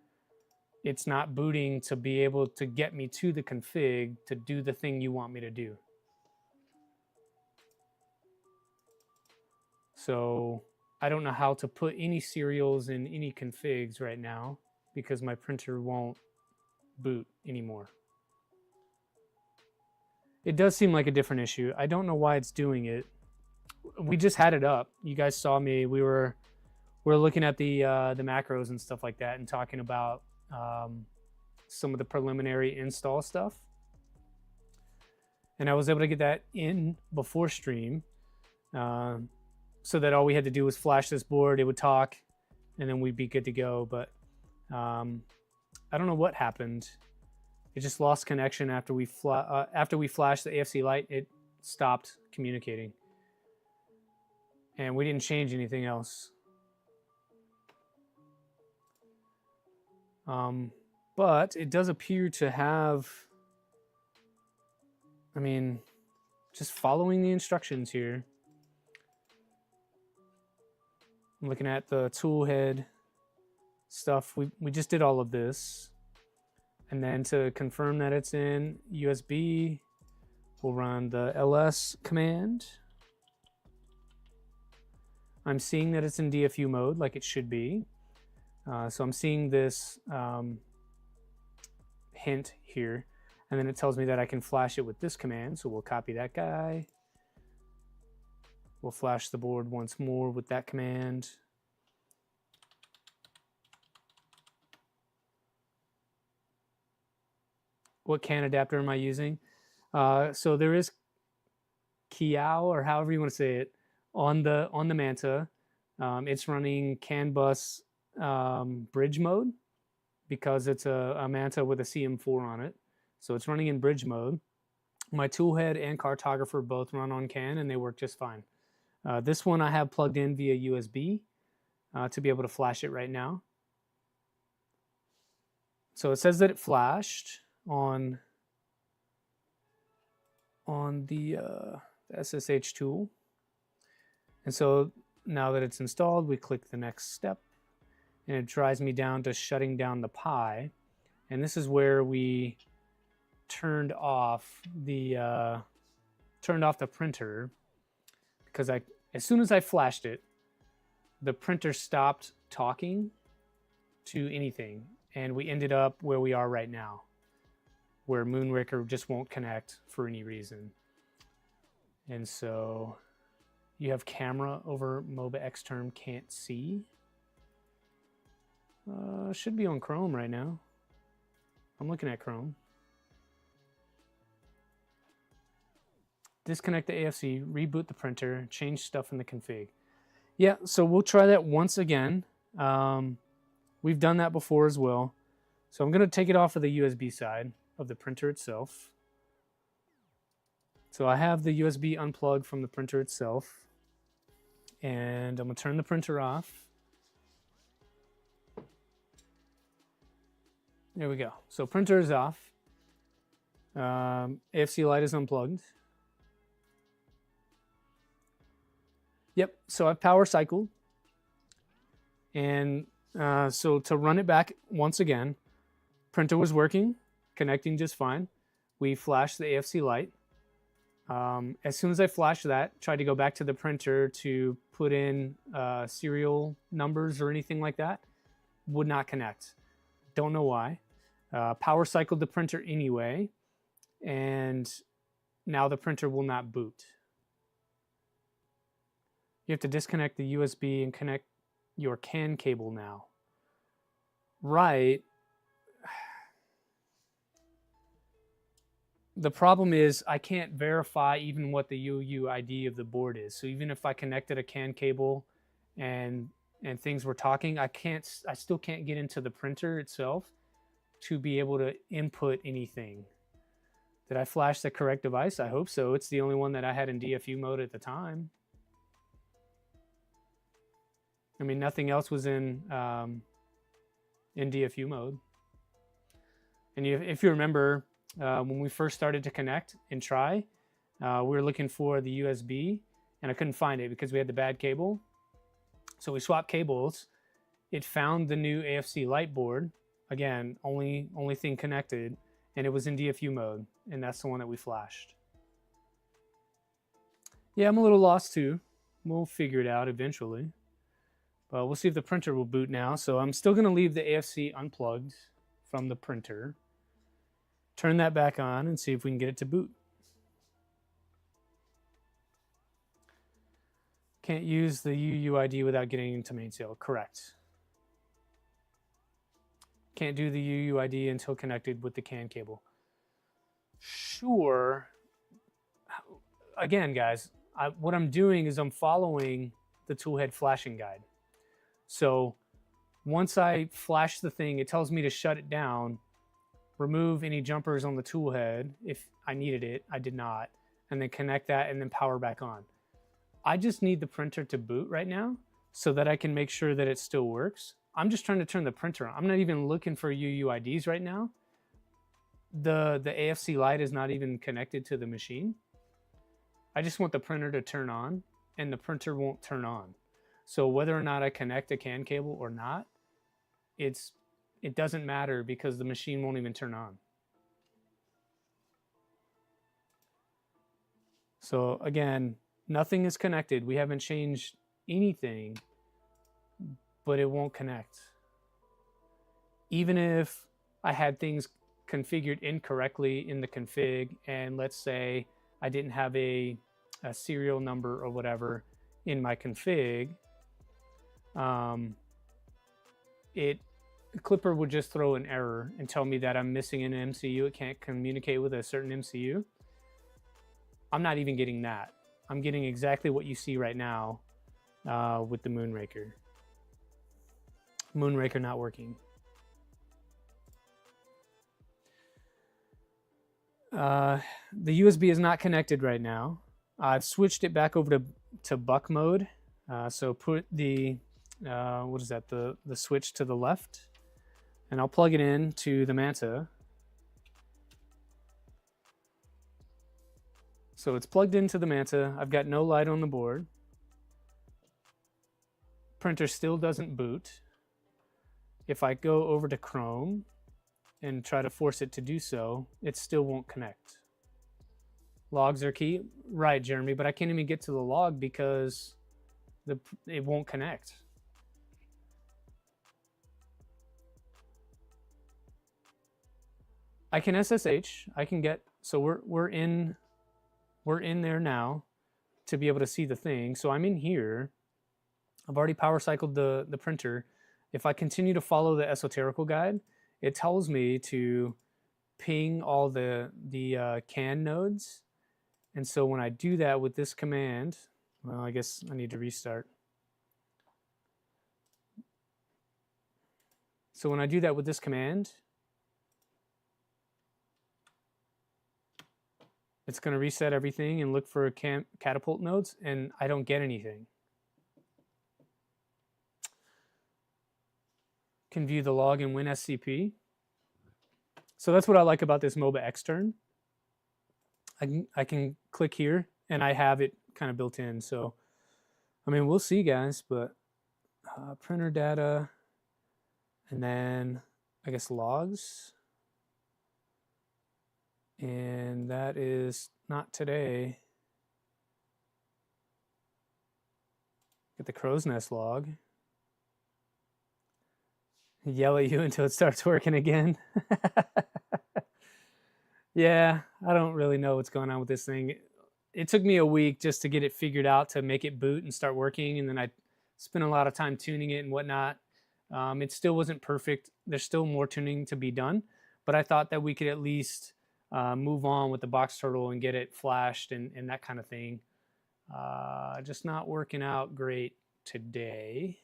It's not booting to be able to get me to the config to do the thing you want me to do. So I don't know how to put any serials in any configs right now because my printer won't boot anymore. It does seem like a different issue. I don't know why it's doing it. We just had it up. You guys saw me. We were looking at the macros and stuff like that and talking about some of the preliminary install stuff. And I was able to get that in before stream so that all we had to do was flash this board, it would talk, and then we'd be good to go. But I don't know what happened. It just lost connection after we flashed the AFC light. It stopped communicating. And we didn't change anything else. But it does appear to have, I mean, just following the instructions here. I'm looking at the tool head stuff. We just did all of this. And then to confirm that it's in USB, we'll run the ls command. I'm seeing that it's in DFU mode like it should be. So I'm seeing this hint here, and then it tells me that I can flash it with this command. So we'll copy that guy. We'll flash the board once more with that command. What CAN adapter am I using? So there is Kiao, or however you want to say it, on the Manta. It's running CAN bus bridge mode because it's a Manta with a CM4 on it. So it's running in bridge mode. My toolhead and cartographer both run on CAN and they work just fine. This one I have plugged in via USB to be able to flash it right now. So it says that it flashed on the SSH tool. And so now that it's installed, we click the next step and it drives me down to shutting down the Pi. And this is where we turned off the printer because as soon as I flashed it, the printer stopped talking to anything. And we ended up where we are right now, where Moonraker just won't connect for any reason. And so you have camera over MOBA Xterm can't see. Should be on Chrome right now. I'm looking at Chrome. Disconnect the AFC, reboot the printer, change stuff in the config. Yeah, so we'll try that once again. We've done that before as well. So I'm going to take it off of the USB side of the printer itself. So I have the USB unplugged from the printer itself. And I'm going to turn the printer off. There we go. So printer is off. AFC light is unplugged. Yep, so I've power cycled. And so to run it back once again, printer was working, connecting just fine. We flashed the AFC light. As soon as I flashed that, tried to go back to the printer to put in serial numbers or anything like that, would not connect. Don't know why. Power cycled the printer anyway, and now the printer will not boot. You have to disconnect the USB and connect your CAN cable now. Right. The problem is I can't verify even what the UUID of the board is. So even if I connected a CAN cable and things were talking, I still can't get into the printer itself to be able to input anything. Did I flash the correct device? I hope so. It's the only one that I had in DFU mode at the time. I mean, nothing else was in DFU mode. And if you remember, when we first started to connect and try, we were looking for the USB, and I couldn't find it because we had the bad cable. So we swapped cables. It found the new AFC light board. Again, only thing connected, and it was in DFU mode, and that's the one that we flashed. Yeah, I'm a little lost too. We'll figure it out eventually. But we'll see if the printer will boot now. So I'm still going to leave the AFC unplugged from the printer. Turn that back on and see if we can get it to boot. Can't use the UUID without getting into main sale. Correct. Can't do the UUID until connected with the CAN cable. Sure. Again, guys, what I'm doing is I'm following the toolhead flashing guide. So once I flash the thing, it tells me to shut it down, remove any jumpers on the tool head if I needed it. I did not. And then connect that and then power back on. I just need the printer to boot right now so that I can make sure that it still works. I'm just trying to turn the printer on. I'm not even looking for UUIDs right now. The AFC light is not even connected to the machine. I just want the printer to turn on, and the printer won't turn on. So whether or not I connect a CAN cable or not, it doesn't matter because the machine won't even turn on. So again, nothing is connected. We haven't changed anything, but it won't connect. Even if I had things configured incorrectly in the config, and let's say I didn't have a serial number or whatever in my config, Clipper would just throw an error and tell me that I'm missing an MCU. It can't communicate with a certain MCU. I'm not even getting that. I'm getting exactly what you see right now with the Moonraker. Moonraker not working. The USB is not connected right now. I've switched it back over to buck mode. So put the what is that? The switch to the left, and I'll plug it in to the Manta. So it's plugged into the Manta. I've got no light on the board. Printer still doesn't boot. If I go over to Chrome and try to force it to do so, it still won't connect. Logs are key. Right, Jeremy, but I can't even get to the log because it won't connect. I can SSH. I can get, so we're in there now to be able to see the thing. So I'm in here. I've already power cycled the printer. If I continue to follow the esoterical guide, it tells me to ping all the CAN nodes. And so when I do that with this command, well, I guess I need to restart. So when I do that with this command, it's going to reset everything and look for catapult nodes, and I don't get anything. Can view the log in WinSCP. So that's what I like about this MOBA extern. I can click here and I have it kind of built in. So, I mean, we'll see, guys, but printer data, and then I guess logs. And that is not today. Get the crow's nest log. Yell at you until it starts working again. Yeah, I don't really know what's going on with this thing. It took me a week just to get it figured out to make it boot and start working, and then I spent a lot of time tuning it and whatnot. It still wasn't perfect. There's still more tuning to be done, but I thought that we could at least move on with the box turtle and get it flashed and that kind of thing. Just not working out great today.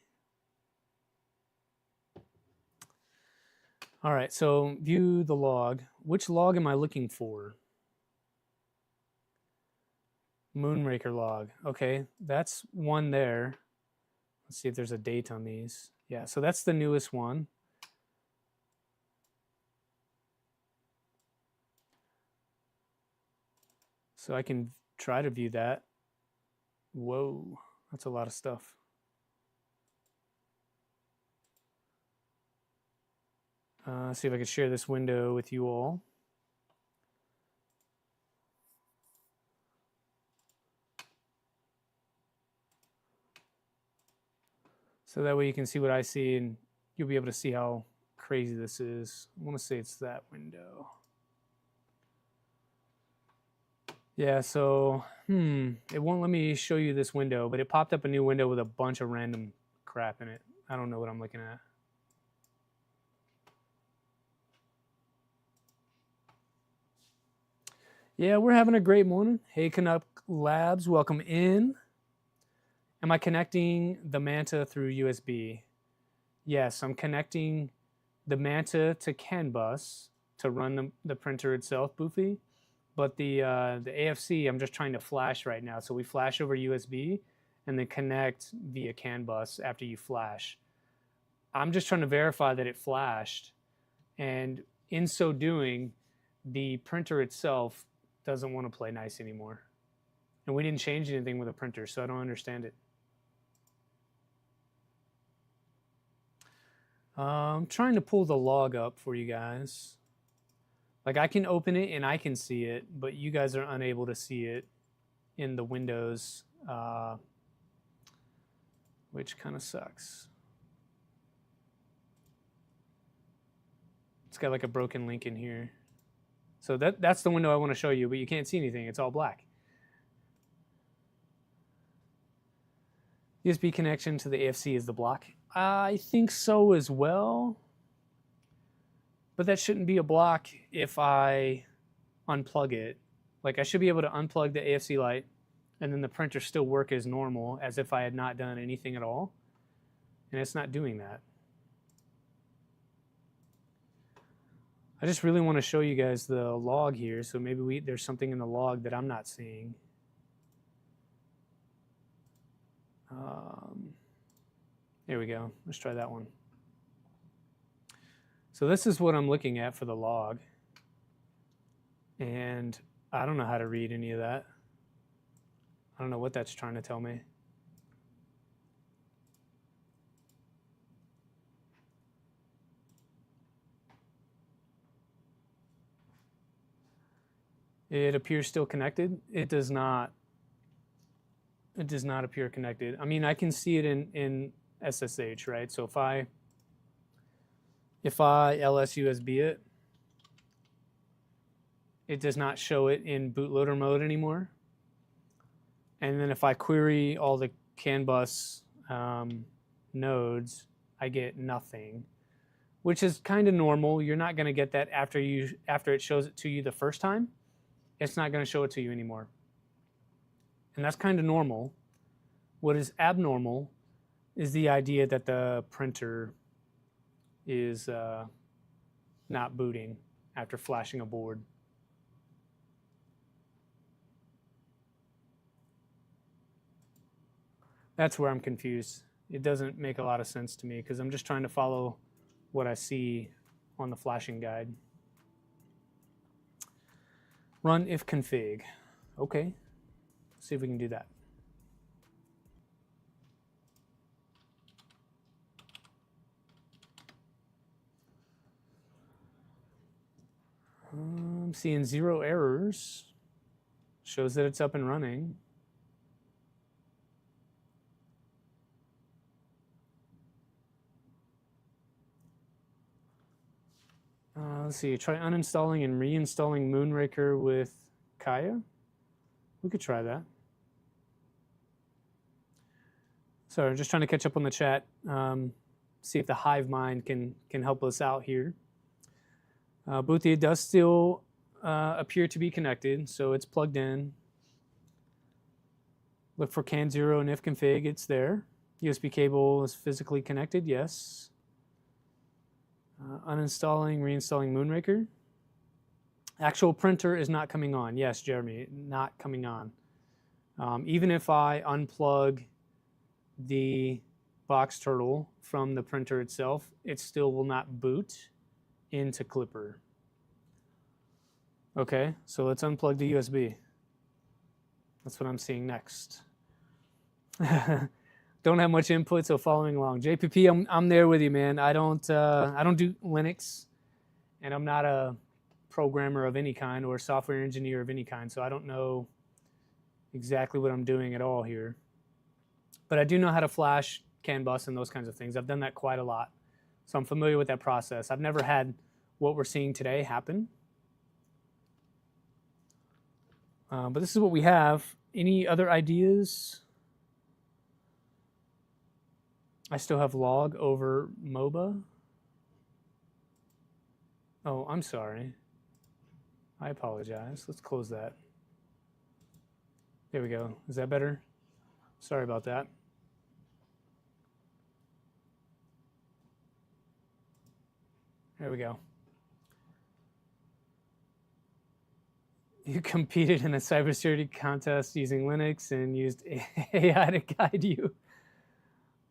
All right, so view the log. Which log am I looking for? Moonraker log. Okay, that's one there. Let's see if there's a date on these. Yeah, so that's the newest one. So I can try to view that. Whoa, that's a lot of stuff. See if I can share this window with you all. So that way you can see what I see and you'll be able to see how crazy this is. I want to say it's that window. Yeah, so, it won't let me show you this window, but it popped up a new window with a bunch of random crap in it. I don't know what I'm looking at. Yeah, we're having a great morning. Hey, Canuck Labs, welcome in. Am I connecting the Manta through USB? Yes, I'm connecting the Manta to CAN bus to run the printer itself, Boofy. But the AFC, I'm just trying to flash right now. So we flash over USB and then connect via CAN bus after you flash. I'm just trying to verify that it flashed. And in so doing, the printer itself doesn't want to play nice anymore. And we didn't change anything with the printer, so I don't understand it. I'm trying to pull the log up for you guys. Like I can open it and I can see it, but you guys are unable to see it in the windows, which kind of sucks. It's got like a broken link in here. So that's the window I want to show you, but you can't see anything. It's all black. USB connection to the AFC is the block. I think so as well. But that shouldn't be a block if I unplug it. Like I should be able to unplug the AFC light and then the printer still work as normal as if I had not done anything at all. And it's not doing that. I just really want to show you guys the log here, so maybe there's something in the log that I'm not seeing. There we go. Let's try that one. So this is what I'm looking at for the log. And I don't know how to read any of that. I don't know what that's trying to tell me. It appears still connected. It does not. It does not appear connected. I mean, I can see it in SSH, right? So if I LS USB it, it does not show it in bootloader mode anymore. And then if I query all the CAN bus nodes, I get nothing, which is kind of normal. You're not going to get that after it shows it to you the first time. It's not going to show it to you anymore. And that's kind of normal. What is abnormal is the idea that the printer is not booting after flashing a board. That's where I'm confused. It doesn't make a lot of sense to me because I'm just trying to follow what I see on the flashing guide. Run if config. Okay, let's see if we can do that. I'm seeing 0 errors. Shows that it's up and running. Let's see, try uninstalling and reinstalling Moonraker with Kaya. We could try that. Sorry, just trying to catch up on the chat. See if the hive mind can help us out here. Boothia does still appear to be connected, so it's plugged in. Look for CAN 0 and if config, it's there. USB cable is physically connected, yes. Uninstalling, reinstalling Moonraker. Actual printer is not coming on. Yes, Jeremy, not coming on. Even if I unplug the box turtle from the printer itself, it still will not boot into Clipper. Okay, so let's unplug the USB. That's what I'm seeing next. Don't have much input, so following along. JPP, I'm there with you, man. I don't do Linux, and I'm not a programmer of any kind or a software engineer of any kind, so I don't know exactly what I'm doing at all here. But I do know how to flash CAN bus and those kinds of things. I've done that quite a lot, so I'm familiar with that process. I've never had what we're seeing today happen. But this is what we have. Any other ideas? I still have log over MOBA. Oh, I'm sorry. I apologize. Let's close that. There we go. Is that better? Sorry about that. There we go. You competed in a cybersecurity contest using Linux and used AI to guide you.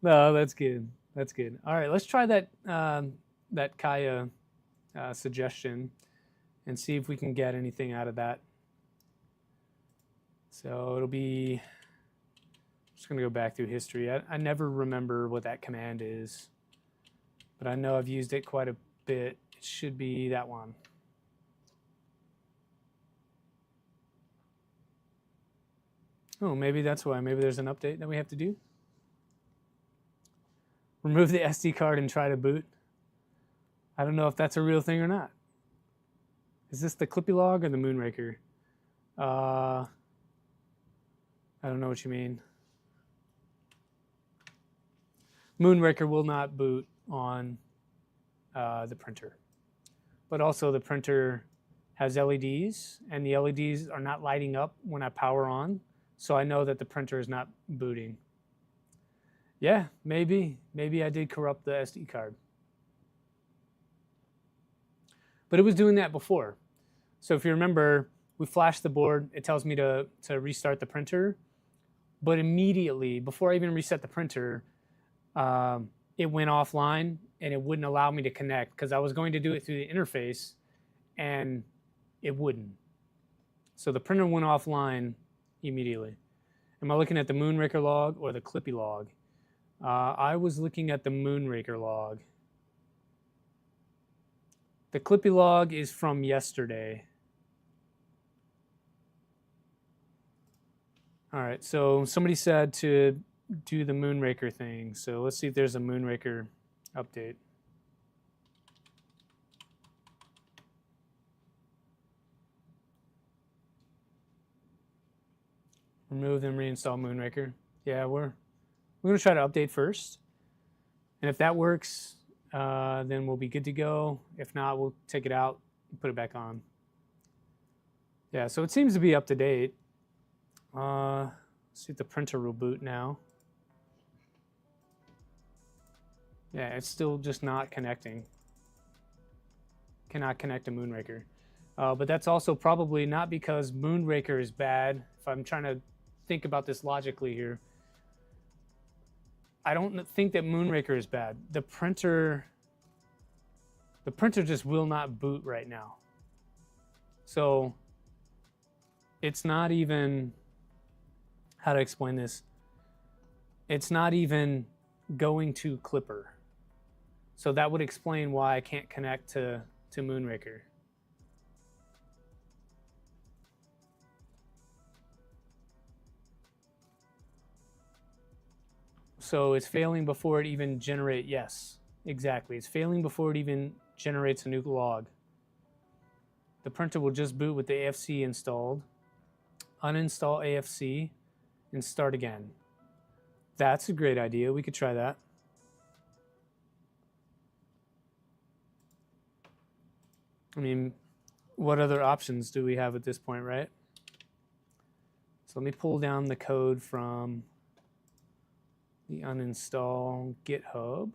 No, that's good. That's good. All right, let's try that that Kaya suggestion and see if we can get anything out of that. So it'll be, I'm just going to go back through history. I never remember what that command is, but I know I've used it quite a bit. It should be that one. Oh, maybe that's why. Maybe there's an update that we have to do. Remove the SD card and try to boot. I don't know if that's a real thing or not. Is this the Clippy log or the Moonraker? I don't know what you mean. Moonraker will not boot on the printer. But also the printer has LEDs, and the LEDs are not lighting up when I power on, so I know that the printer is not booting. Yeah, maybe. Maybe I did corrupt the SD card. But it was doing that before. So if you remember, we flashed the board. It tells me to restart the printer. But immediately, before I even reset the printer, it went offline and it wouldn't allow me to connect because I was going to do it through the interface and it wouldn't. So the printer went offline immediately. Am I looking at the Moonraker log or the Clippy log? I was looking at the Moonraker log. The Clippy log is from yesterday. All right, so somebody said to do the Moonraker thing. So let's see if there's a Moonraker update. Remove and reinstall Moonraker. Yeah, we're going to try to update first. And if that works, then we'll be good to go. If not, we'll take it out and put it back on. Yeah, so it seems to be up to date. Let's see if the printer will boot now. Yeah, it's still just not connecting. Cannot connect to Moonraker. But that's also probably not because Moonraker is bad. If I'm trying to think about this logically here, I don't think that Moonraker is bad. The printer just will not boot right now. So it's not even, how to explain this? It's not even going to Clipper. So that would explain why I can't connect to Moonraker. So it's failing before it even generates, yes, exactly. It's failing before it even generates a new log. The printer will just boot with the AFC installed, uninstall AFC, and start again. That's a great idea. We could try that. I mean, what other options do we have at this point, right? So let me pull down the code from the uninstall GitHub.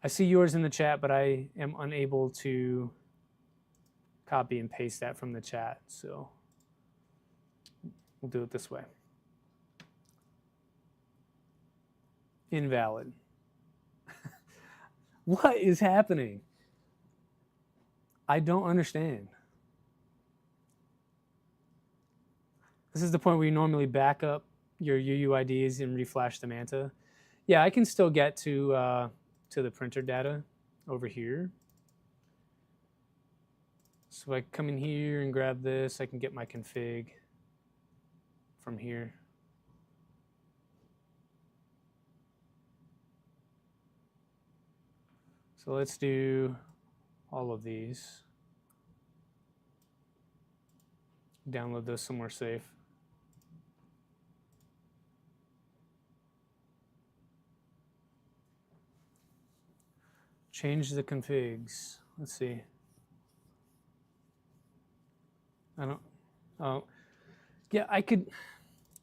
I see yours in the chat, but I am unable to copy and paste that from the chat. So we'll do it this way. Invalid. What is happening? I don't understand. This is the point where you normally back up your UUIDs and reflash the Manta. Yeah, I can still get to the printer data over here. So I come in here and grab this. I can get my config from here. So let's do all of these. Download those somewhere safe. Change the configs. Let's see. I don't, oh, yeah, I could,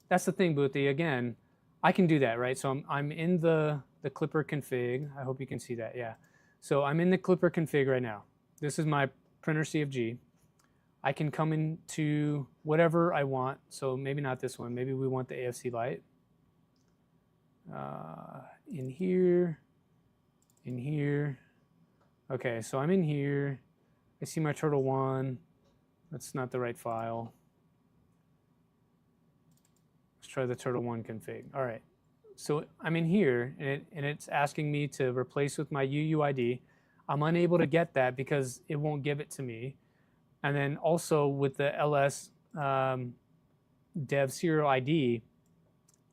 that's the thing, Boothie, again, I can do that, right? So I'm in the Clipper config. I hope you can see that, yeah. So I'm in the Clipper config right now. This is my printer CFG. I can come into whatever I want. So maybe not this one. Maybe we want the AFC light. In here, in here. Okay, so I'm in here. I see my Turtle 1. That's not the right file. Let's try the Turtle 1 config. All right. So I'm in here, and it's asking me to replace with my UUID. I'm unable to get that because it won't give it to me. And then also with the ls dev serial ID,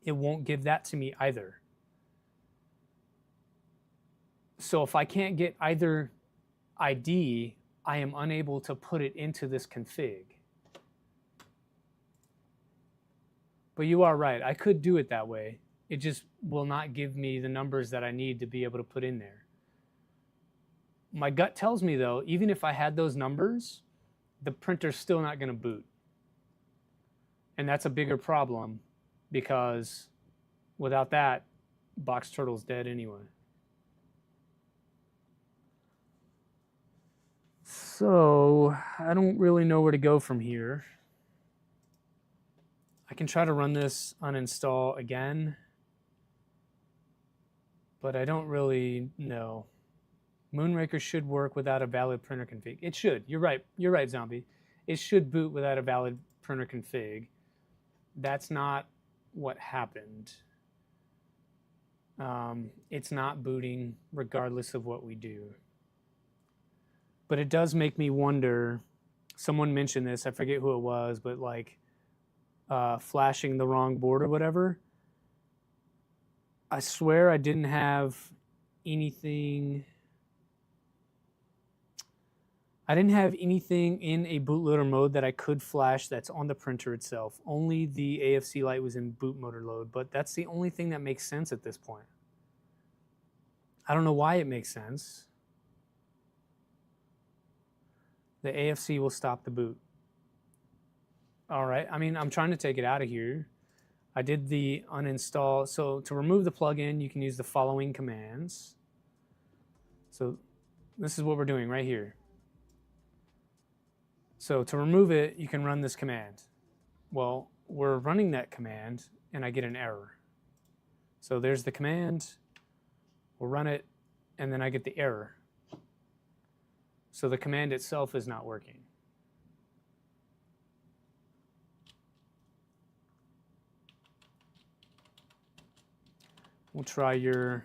it won't give that to me either. So if I can't get either ID, I am unable to put it into this config. But you are right, I could do it that way. It just will not give me the numbers that I need to be able to put in there. My gut tells me though, even if I had those numbers, the printer's still not gonna boot. And that's a bigger problem because without that, Box Turtle's dead anyway. So I don't really know where to go from here. I can try to run this uninstall again, but I don't really know. Moonraker should work without a valid printer config. It should. You're right, Zombie. It should boot without a valid printer config. That's not what happened. It's not booting regardless of what we do. But it does make me wonder, someone mentioned this, I forget who it was, but like flashing the wrong board or whatever. I swear I didn't have anything. I didn't have anything in a bootloader mode that I could flash that's on the printer itself. Only the AFC light was in boot motor load, but that's the only thing that makes sense at this point. I don't know why it makes sense. The AFC will stop the boot. All right, I mean, I'm trying to take it out of here. I did the uninstall. So to remove the plugin, you can use the following commands. So this is what we're doing right here. So to remove it, you can run this command. Well, we're running that command and I get an error. So there's the command, we'll run it, and then I get the error. So the command itself is not working. We'll try your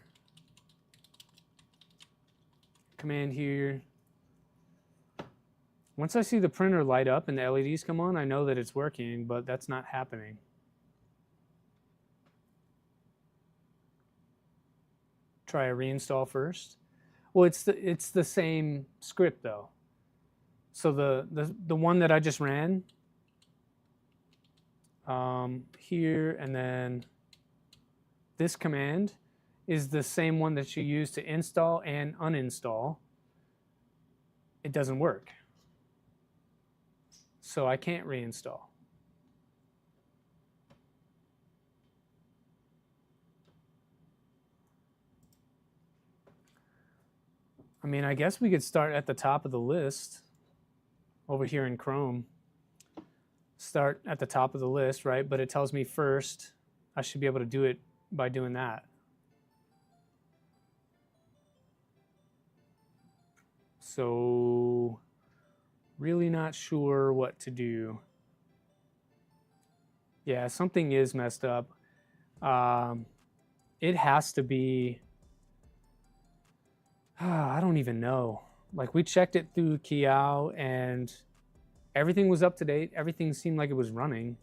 command here. Once I see the printer light up and the LEDs come on, I know that it's working, but that's not happening. try a reinstall first. Well, it's the same script though. So the one that I just ran here, and then this command is the same one that you use to install and uninstall. It doesn't work. So I can't reinstall. I mean, I guess we could start at the top of the list over here in Chrome. Start at the top of the list, right? But it tells me first I should be able to do it by doing that. So really not sure what to do. Yeah, something is messed up. It has to be, I don't even know. Like, we checked it through Kiao and everything was up to date. Everything seemed like it was running.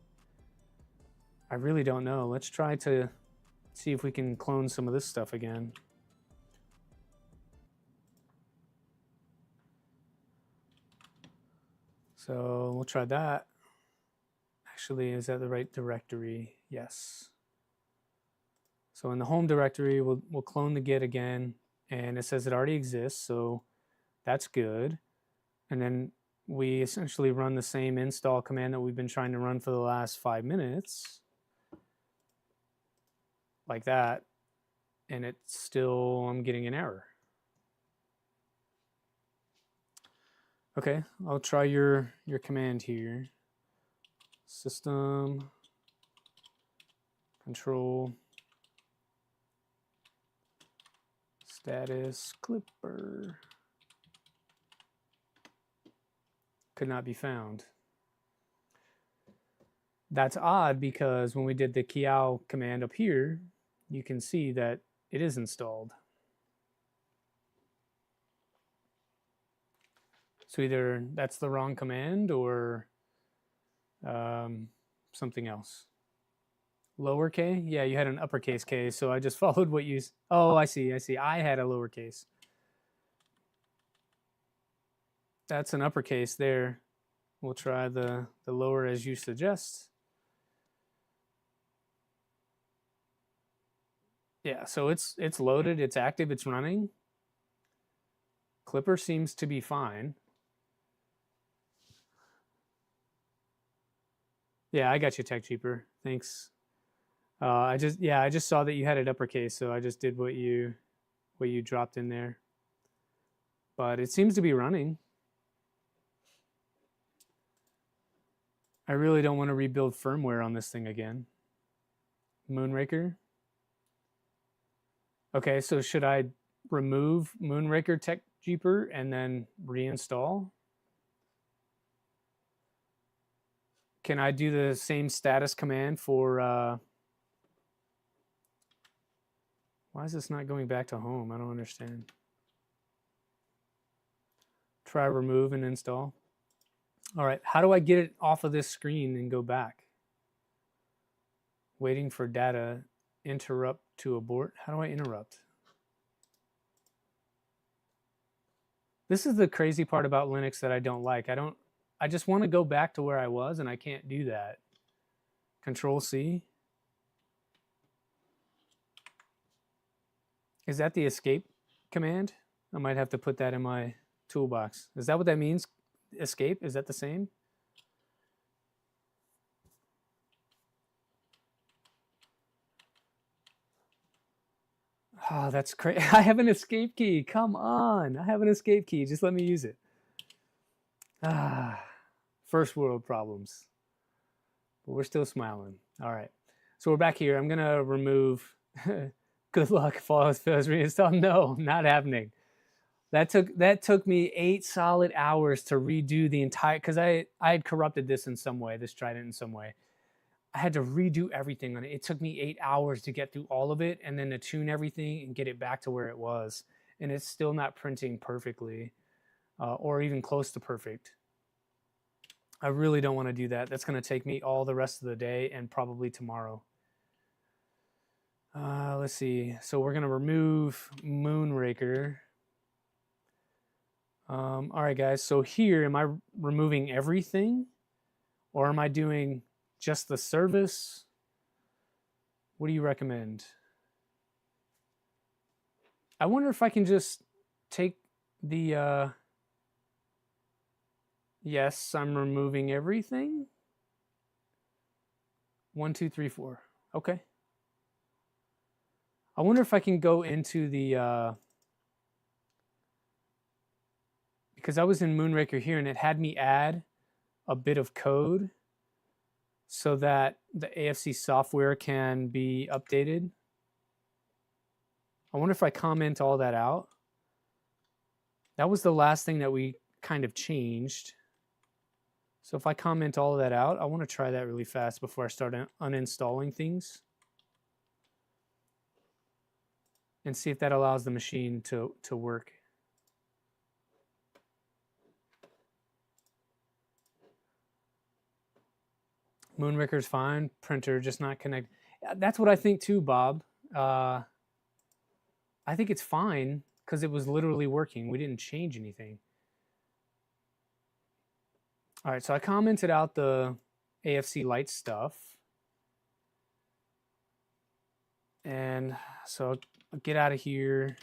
I really don't know. Let's try to see if we can clone some of this stuff again. So we'll try that. Actually, is that the right directory? Yes. So in the home directory, we'll clone the Git again, and it says it already exists, so that's good. And then we essentially run the same install command that we've been trying to run for the last 5 minutes, like that, and it's still, I'm getting an error. Okay, I'll try your command here. System control status clipper. Could not be found. That's odd because when we did the Kiao command up here, you can see that it is installed. So either that's the wrong command or something else. Lower K? Yeah, you had an uppercase K, so I just followed what you... Oh, I see. I had a lowercase. That's an uppercase there. We'll try the lower as you suggest. Yeah, so it's loaded, it's active, it's running. Clipper seems to be fine. Yeah, I got you, Tech Cheaper. Thanks. I just saw that you had it uppercase, so I just did what you dropped in there. But it seems to be running. I really don't want to rebuild firmware on this thing again. Moonraker. Okay, so should I remove Moonraker Tech Cheaper and then reinstall? Can I do the same status command for... Why is this not going back to home? I don't understand. Try remove and install. All right, how do I get it off of this screen and go back? Waiting for data, interrupt to abort. How do I interrupt? This is the crazy part about Linux that I don't like. I just want to go back to where I was and I can't do that. Control C. Is that the escape command? I might have to put that in my toolbox. Is that what that means? Escape? Is that the same? Oh, that's crazy. I have an escape key. Come on. I have an escape key. Just let me use it. First world problems. But we're still smiling. All right. So we're back here. I'm going to remove... Good luck, fails reinstall. No, not happening. That took me 8 solid hours to redo the entire, because I had corrupted this in some way, this Trident in some way. I had to redo everything on it. It took me 8 hours to get through all of it and then to tune everything and get it back to where it was. And it's still not printing perfectly or even close to perfect. I really don't want to do that. That's going to take me all the rest of the day and probably tomorrow. Let's see. So we're gonna remove Moonraker. All right, guys. So here, am I removing everything, or am I doing just the service? What do you recommend? I wonder if I can just take the. Yes, I'm removing everything. 1, 2, 3, 4. Okay. I wonder if I can go into the. Because I was in Moonraker here and it had me add a bit of code so that the AFC software can be updated. I wonder if I comment all that out. That was the last thing that we kind of changed. So if I comment all of that out, I want to try that really fast before I start uninstalling things and see if that allows the machine to work. Moonraker's fine, printer just not connected. That's what I think too, Bob. I think it's fine because it was literally working. We didn't change anything. All right, so I commented out the AFC light stuff. And so I'll get out of here.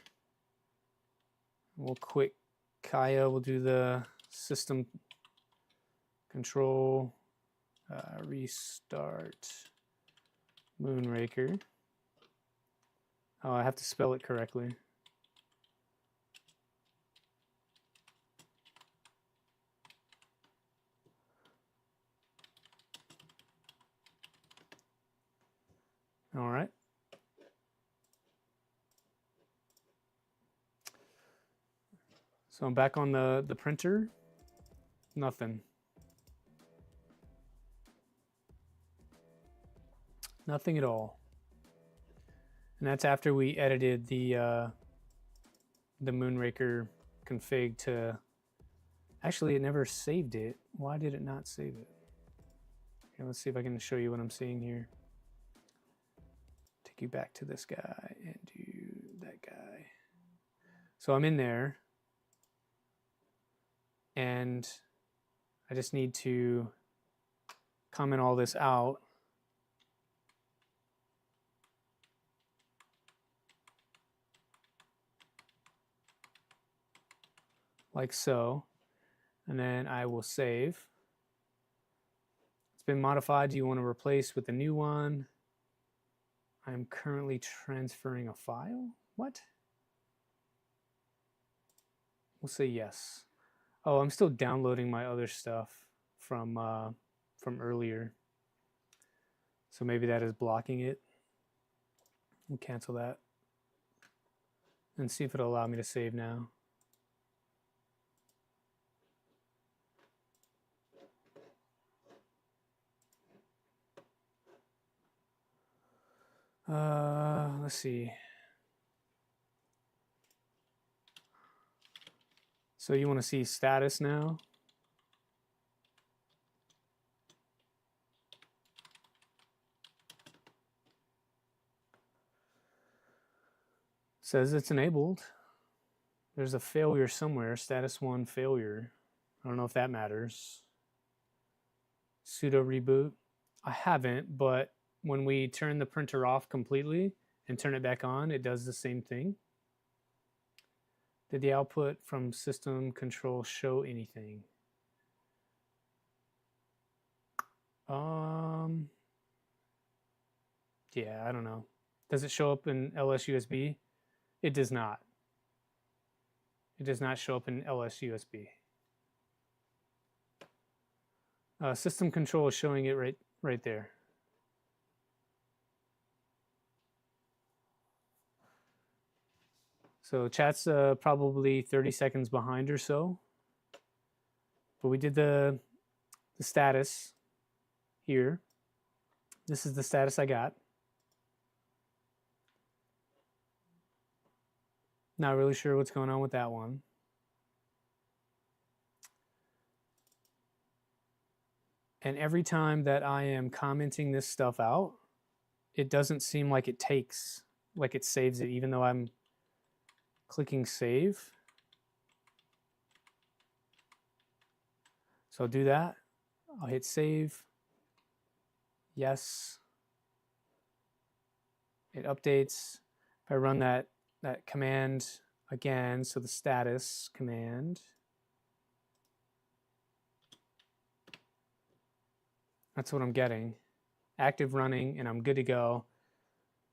We'll quit Kaya. We'll do the system control, restart Moonraker. Oh, I have to spell it correctly. All right. So I'm back on the printer. Nothing. Nothing at all. And that's after we edited the Moonraker config to. Actually, it never saved it. Why did it not save it? Okay, let's see if I can show you what I'm seeing here. Take you back to this guy and do that guy. So I'm in there. And I just need to comment all this out. Like so. And then I will save. It's been modified. Do you want to replace with a new one? I'm currently transferring a file. What? We'll say yes. Oh, I'm still downloading my other stuff from earlier. So maybe that is blocking it. We'll cancel that. And see if it'll allow me to save now. Let's see. So you want to see status now? Says it's enabled. There's a failure somewhere, status 1 failure. I don't know if that matters. Sudo reboot. I haven't, but when we turn the printer off completely and turn it back on, it does the same thing. Did the output from system control show anything? Yeah, I don't know. Does it show up in LSUSB? It does not. It does not show up in LSUSB. System control is showing it right there. So chat's probably 30 seconds behind or so. But we did the status here. This is the status I got. Not really sure what's going on with that one. And every time that I am commenting this stuff out, it doesn't seem like it takes, like it saves it, even though I'm clicking save. So I'll do that. I'll hit save. Yes. It updates. If I run that command again, so the status command, that's what I'm getting. Active running, and I'm good to go.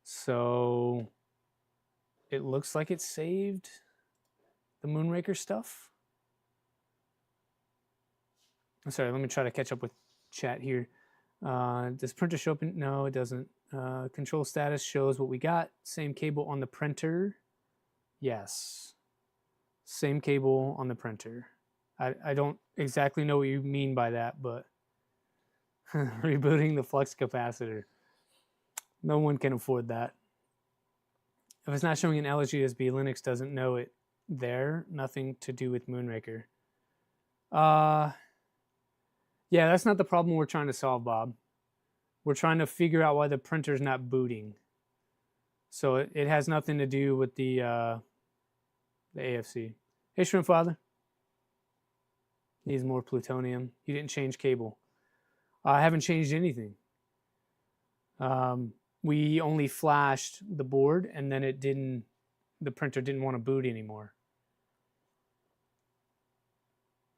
So it looks like it saved the Moonraker stuff. I'm sorry, let me try to catch up with chat here. Does printer show up? No, it doesn't. Control status shows what we got. Same cable on the printer. Yes. Same cable on the printer. I don't exactly know what you mean by that, but rebooting the flux capacitor. No one can afford that. If it's not showing an LSUSB, Linux doesn't know it there. Nothing to do with Moonraker. Yeah, that's not the problem we're trying to solve, Bob. We're trying to figure out why the printer's not booting. So it has nothing to do with the AFC. Hey, Shrimp Father. Needs more plutonium. You didn't change cable. I haven't changed anything. We only flashed the board, and then the printer didn't want to boot anymore.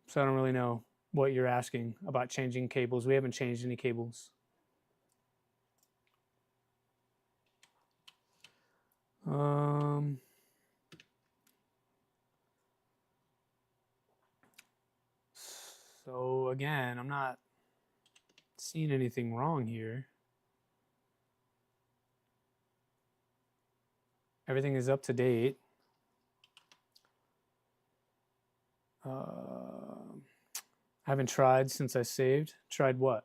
So I don't really know what you're asking about changing cables. We haven't changed any cables. So again, I'm not seeing anything wrong here. Everything is up to date. I haven't tried since I saved. Tried what?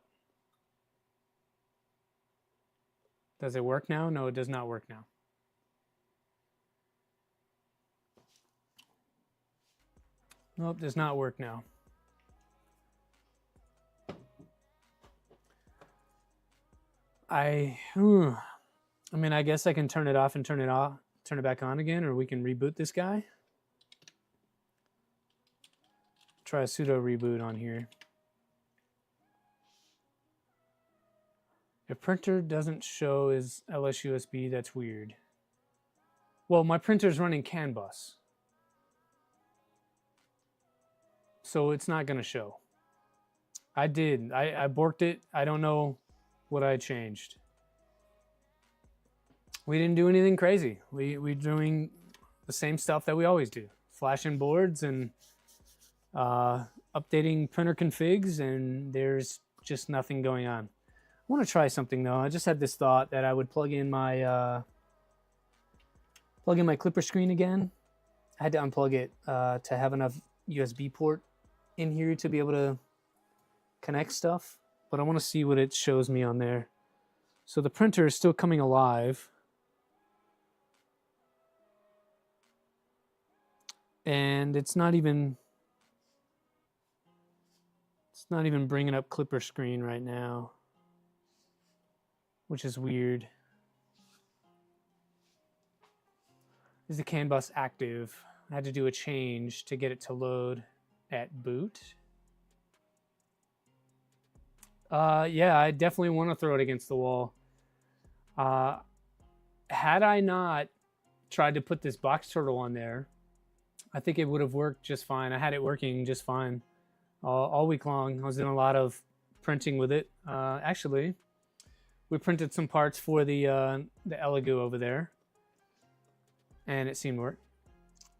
Does it work now? No, it does not work now. Nope, does not work now. I mean, I guess I can turn it off and turn it back on again, or we can reboot this guy. Try a sudo reboot on here. If printer doesn't show as LSUSB, that's weird. Well, my printer's running CAN bus, so it's not gonna show. I borked it. I don't know what I changed. We didn't do anything crazy. We're doing the same stuff that we always do. Flashing boards and updating printer configs, and there's just nothing going on. I want to try something though. I just had this thought that I would plug in my clipper screen again. I had to unplug it to have enough USB port in here to be able to connect stuff, but I want to see what it shows me on there. So the printer is still coming alive. And it's not even bringing up clipper screen right now, which is weird. Is the CAN bus active? I had to do a change to get it to load at boot. Yeah, I definitely want to throw it against the wall. Had I not tried to put this box turtle on there, I think it would have worked just fine. I had it working just fine all week long. I was doing a lot of printing with it. Actually, we printed some parts for the Elegoo over there, and it seemed to work.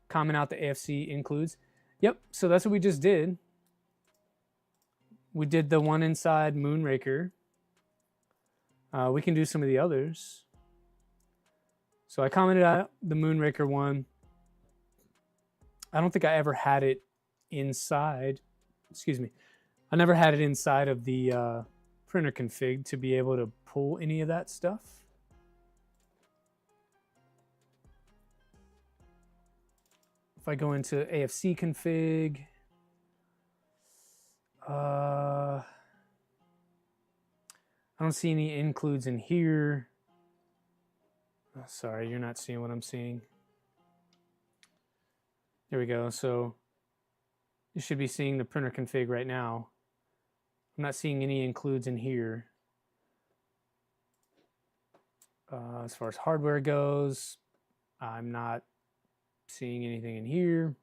Comment out the AFC includes. Yep, so that's what we just did. We did the one inside Moonraker. We can do some of the others. So I commented out the Moonraker one. I don't think I ever had it inside. Excuse me. I never had it inside of the printer config to be able to pull any of that stuff. If I go into AFC config, I don't see any includes in here. Sorry, you're not seeing what I'm seeing. There we go. So you should be seeing the printer config right now. I'm not seeing any includes in here. As far as hardware goes, I'm not seeing anything in here.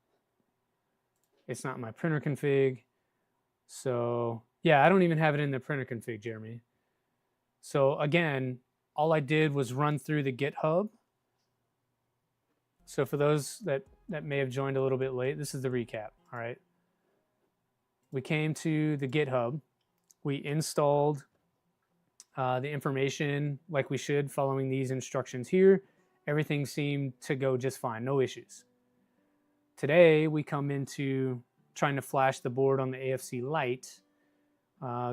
It's not my printer config. So yeah, I don't even have it in the printer config, Jeremy. So again, all I did was run through the GitHub. So for those that may have joined a little bit late, this is the recap, all right? We came to the GitHub. We installed the information like we should following these instructions here. Everything seemed to go just fine, no issues. Today, we come into trying to flash the board on the AFC Lite,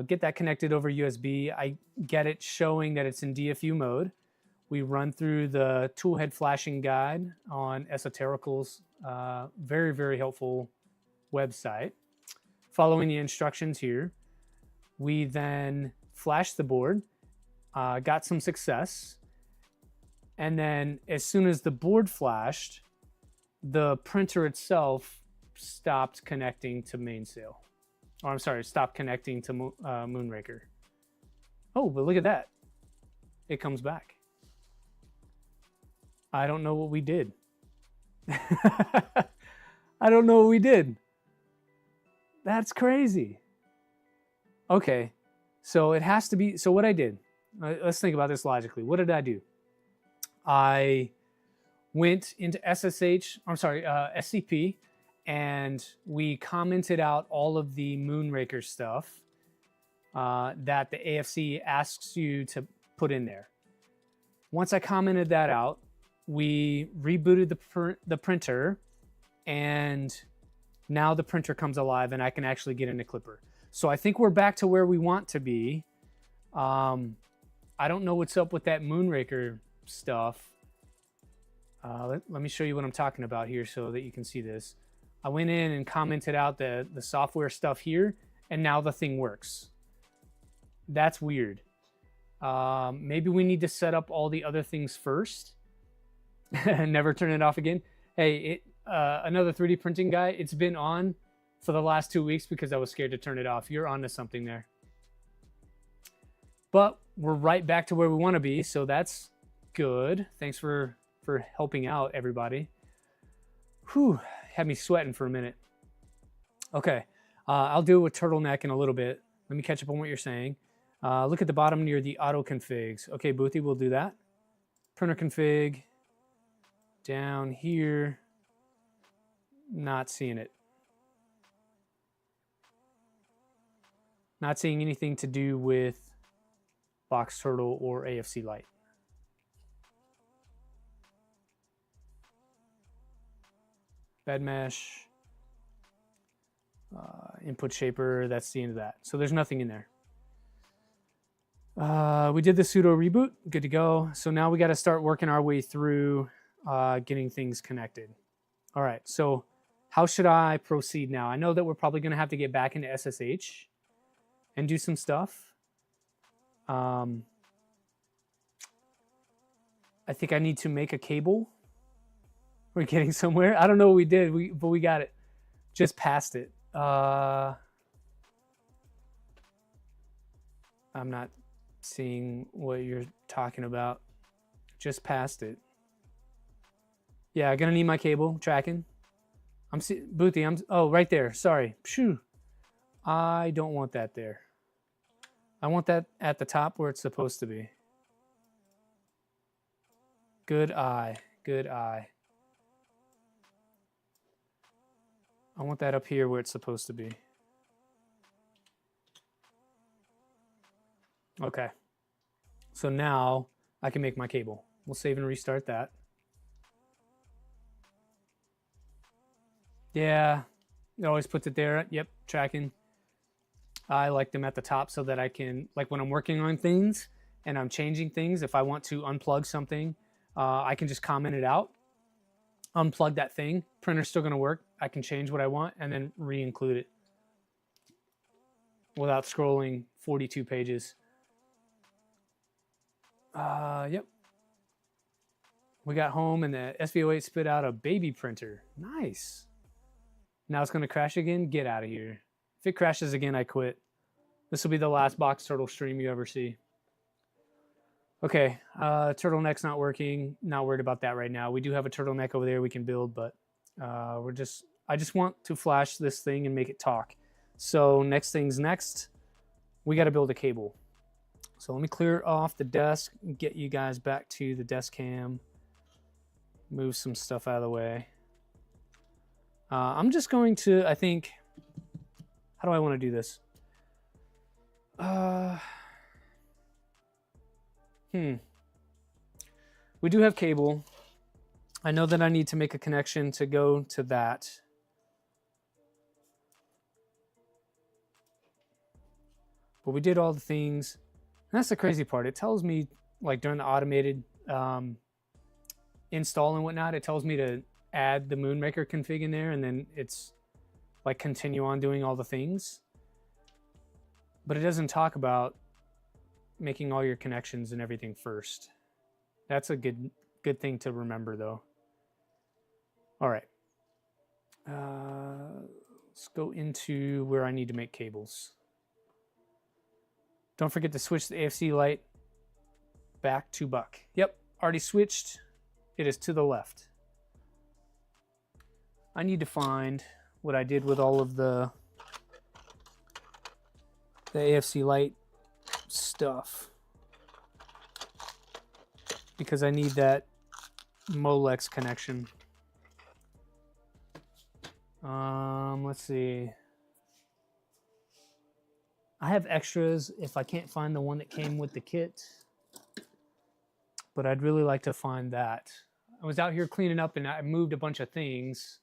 get that connected over USB. I get it showing that it's in DFU mode. We run through the toolhead flashing guide on Esoterical's very, very helpful website. Following the instructions here, we then flashed the board, got some success, and then as soon as the board flashed, the printer itself stopped connecting to mainsail. Or I'm sorry, stopped connecting to Moonraker. Oh, but look at that. It comes back. I don't know what we did. I don't know what we did. That's crazy. Okay, so it has to be, so what I did, let's think about this logically. What did I do? I went into SCP, and we commented out all of the Moonraker stuff that the AFC asks you to put in there. Once I commented that out, we rebooted the printer, and now the printer comes alive and I can actually get into Clipper. So I think we're back to where we want to be. I don't know what's up with that Moonraker stuff. Let me show you what I'm talking about here so that you can see this. I went in and commented out the software stuff here, and now the thing works. That's weird. Maybe we need to set up all the other things first and never turn it off again. Hey, another 3D printing guy, it's been on for the last 2 weeks because I was scared to turn it off. You're onto something there. But we're right back to where we want to be, so that's good. Thanks for helping out, everybody. Whew, had me sweating for a minute. Okay, I'll do it with turtleneck in a little bit. Let me catch up on what you're saying. Look at the bottom near the auto configs. Okay, Boothie, we'll do that. Printer config. Down here. Not seeing it. Not seeing anything to do with Box Turtle or AFC Lite. Bed mesh, input shaper, that's the end of that. So there's nothing in there. We did the sudo reboot, good to go. So now we got to start working our way through getting things connected. All right, so how should I proceed now? I know that we're probably going to have to get back into SSH and do some stuff. I think I need to make a cable. We're getting somewhere. I don't know what we did, but we got it. Just passed it. I'm not seeing what you're talking about. Just passed it. Yeah, I'm gonna need my cable tracking. Boothie, oh, right there. Sorry. Phew. I don't want that there. I want that at the top where it's supposed to be. Good eye. Good eye. I want that up here where it's supposed to be. Okay. So now I can make my cable. We'll save and restart that. Yeah, it always puts it there. Yep, tracking. I like them at the top so that I can, like when I'm working on things and I'm changing things, if I want to unplug something, I can just comment it out, unplug that thing. Printer's still gonna work. I can change what I want and then re-include it without scrolling 42 pages. Yep. We got home and the SVO8 spit out a baby printer. Nice. Now it's going to crash again. Get out of here. If it crashes again, I quit. This will be the last box turtle stream you ever see. Okay, turtleneck's not working. Not worried about that right now. We do have a turtleneck over there we can build, but I just want to flash this thing and make it talk. So next thing's next. We got to build a cable. So let me clear off the desk and get you guys back to the desk cam. Move some stuff out of the way. I'm just going to, I think, how do I want to do this? We do have cable. I know that I need to make a connection to go to that. But we did all the things. And that's the crazy part. It tells me, like during the automated install and whatnot, it tells me to add the Moonmaker config in there, and then it's like continue on doing all the things. But it doesn't talk about making all your connections and everything first. That's a good thing to remember though. All right. Let's go into where I need to make cables. Don't forget to switch the AFC light back to buck. Yep, already switched. It is to the left. I need to find what I did with all of the AFC light stuff, because I need that Molex connection. Let's see. I have extras if I can't find the one that came with the kit, but I'd really like to find that. I was out here cleaning up and I moved a bunch of things,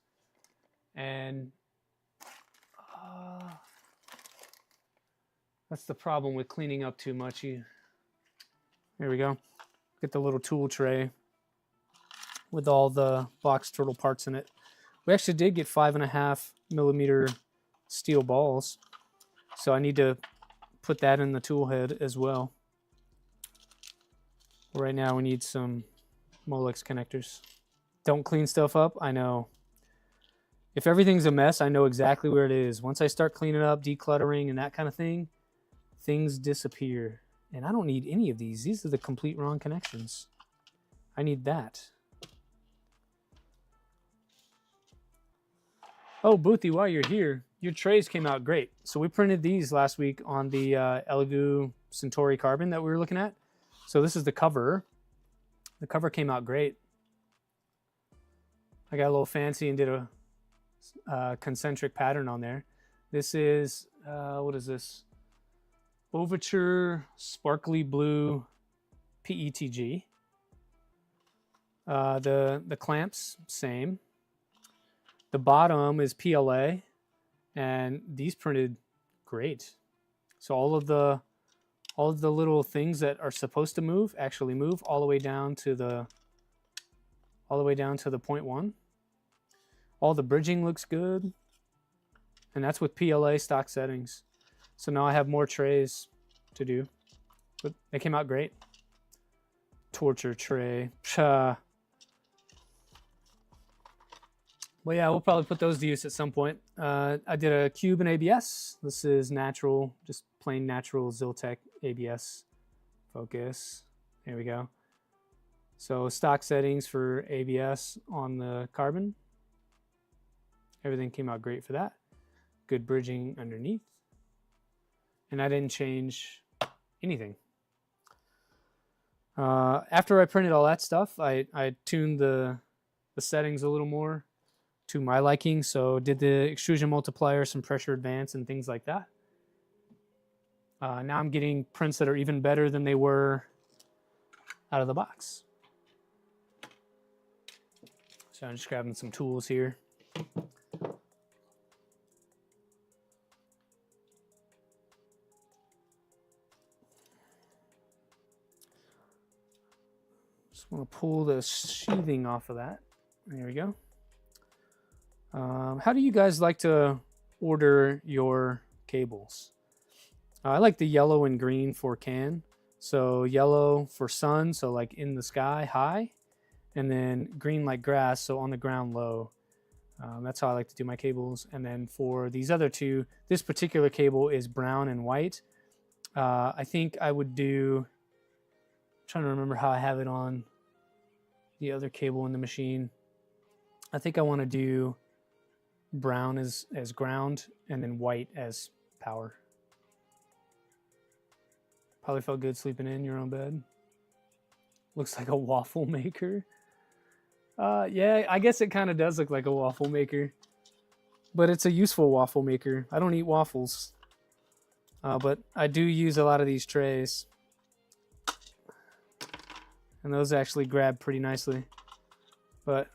and that's the problem with cleaning up too much. Here we go. Get the little tool tray with all the box turtle parts in it. We actually did get 5.5mm steel balls, so I need to put that in the tool head as well. Right now we need some Molex connectors. Don't clean stuff up, I know. If everything's a mess, I know exactly where it is. Once I start cleaning up, decluttering, and that kind of thing, things disappear. And I don't need any of these. These are the complete wrong connections. I need that. Oh, Boothie, while you're here, your trays came out great. So we printed these last week on the Elegoo Centauri carbon that we were looking at. So this is the cover. The cover came out great. I got a little fancy and did a concentric pattern on there. This is, what is this? Overture Sparkly Blue PETG. The clamps, same. The bottom is PLA, and these printed great. So all of the little things that are supposed to move actually move all the way down to the 0.1. All the bridging looks good, and that's with PLA stock settings. So now I have more trays to do, but they came out great. Torture tray. Psha. Well, yeah, we'll probably put those to use at some point. I did a cube in ABS. This is natural, just plain natural Zyltech ABS. Focus. There we go. So stock settings for ABS on the carbon. Everything came out great for that. Good bridging underneath. And I didn't change anything. After I printed all that stuff, I tuned the settings a little more to my liking. So did the extrusion multiplier, some pressure advance, and things like that. Now I'm getting prints that are even better than they were out of the box. So I'm just grabbing some tools here. Just want to pull the sheathing off of that. There we go. How do you guys like to order your cables? I like the yellow and green for CAN. So yellow for sun, so like in the sky, high, and then green like grass, so on the ground low. That's how I like to do my cables. And then for these other two, this particular cable is brown and white. I think I would do, I'm trying to remember how I have it on the other cable in the machine. I think I want to do brown as ground and then white as power. Probably felt good sleeping in your own bed. Looks like a waffle maker. Yeah, I guess it kind of does look like a waffle maker, but it's a useful waffle maker. I don't eat waffles, but I do use a lot of these trays, and those actually grab pretty nicely. But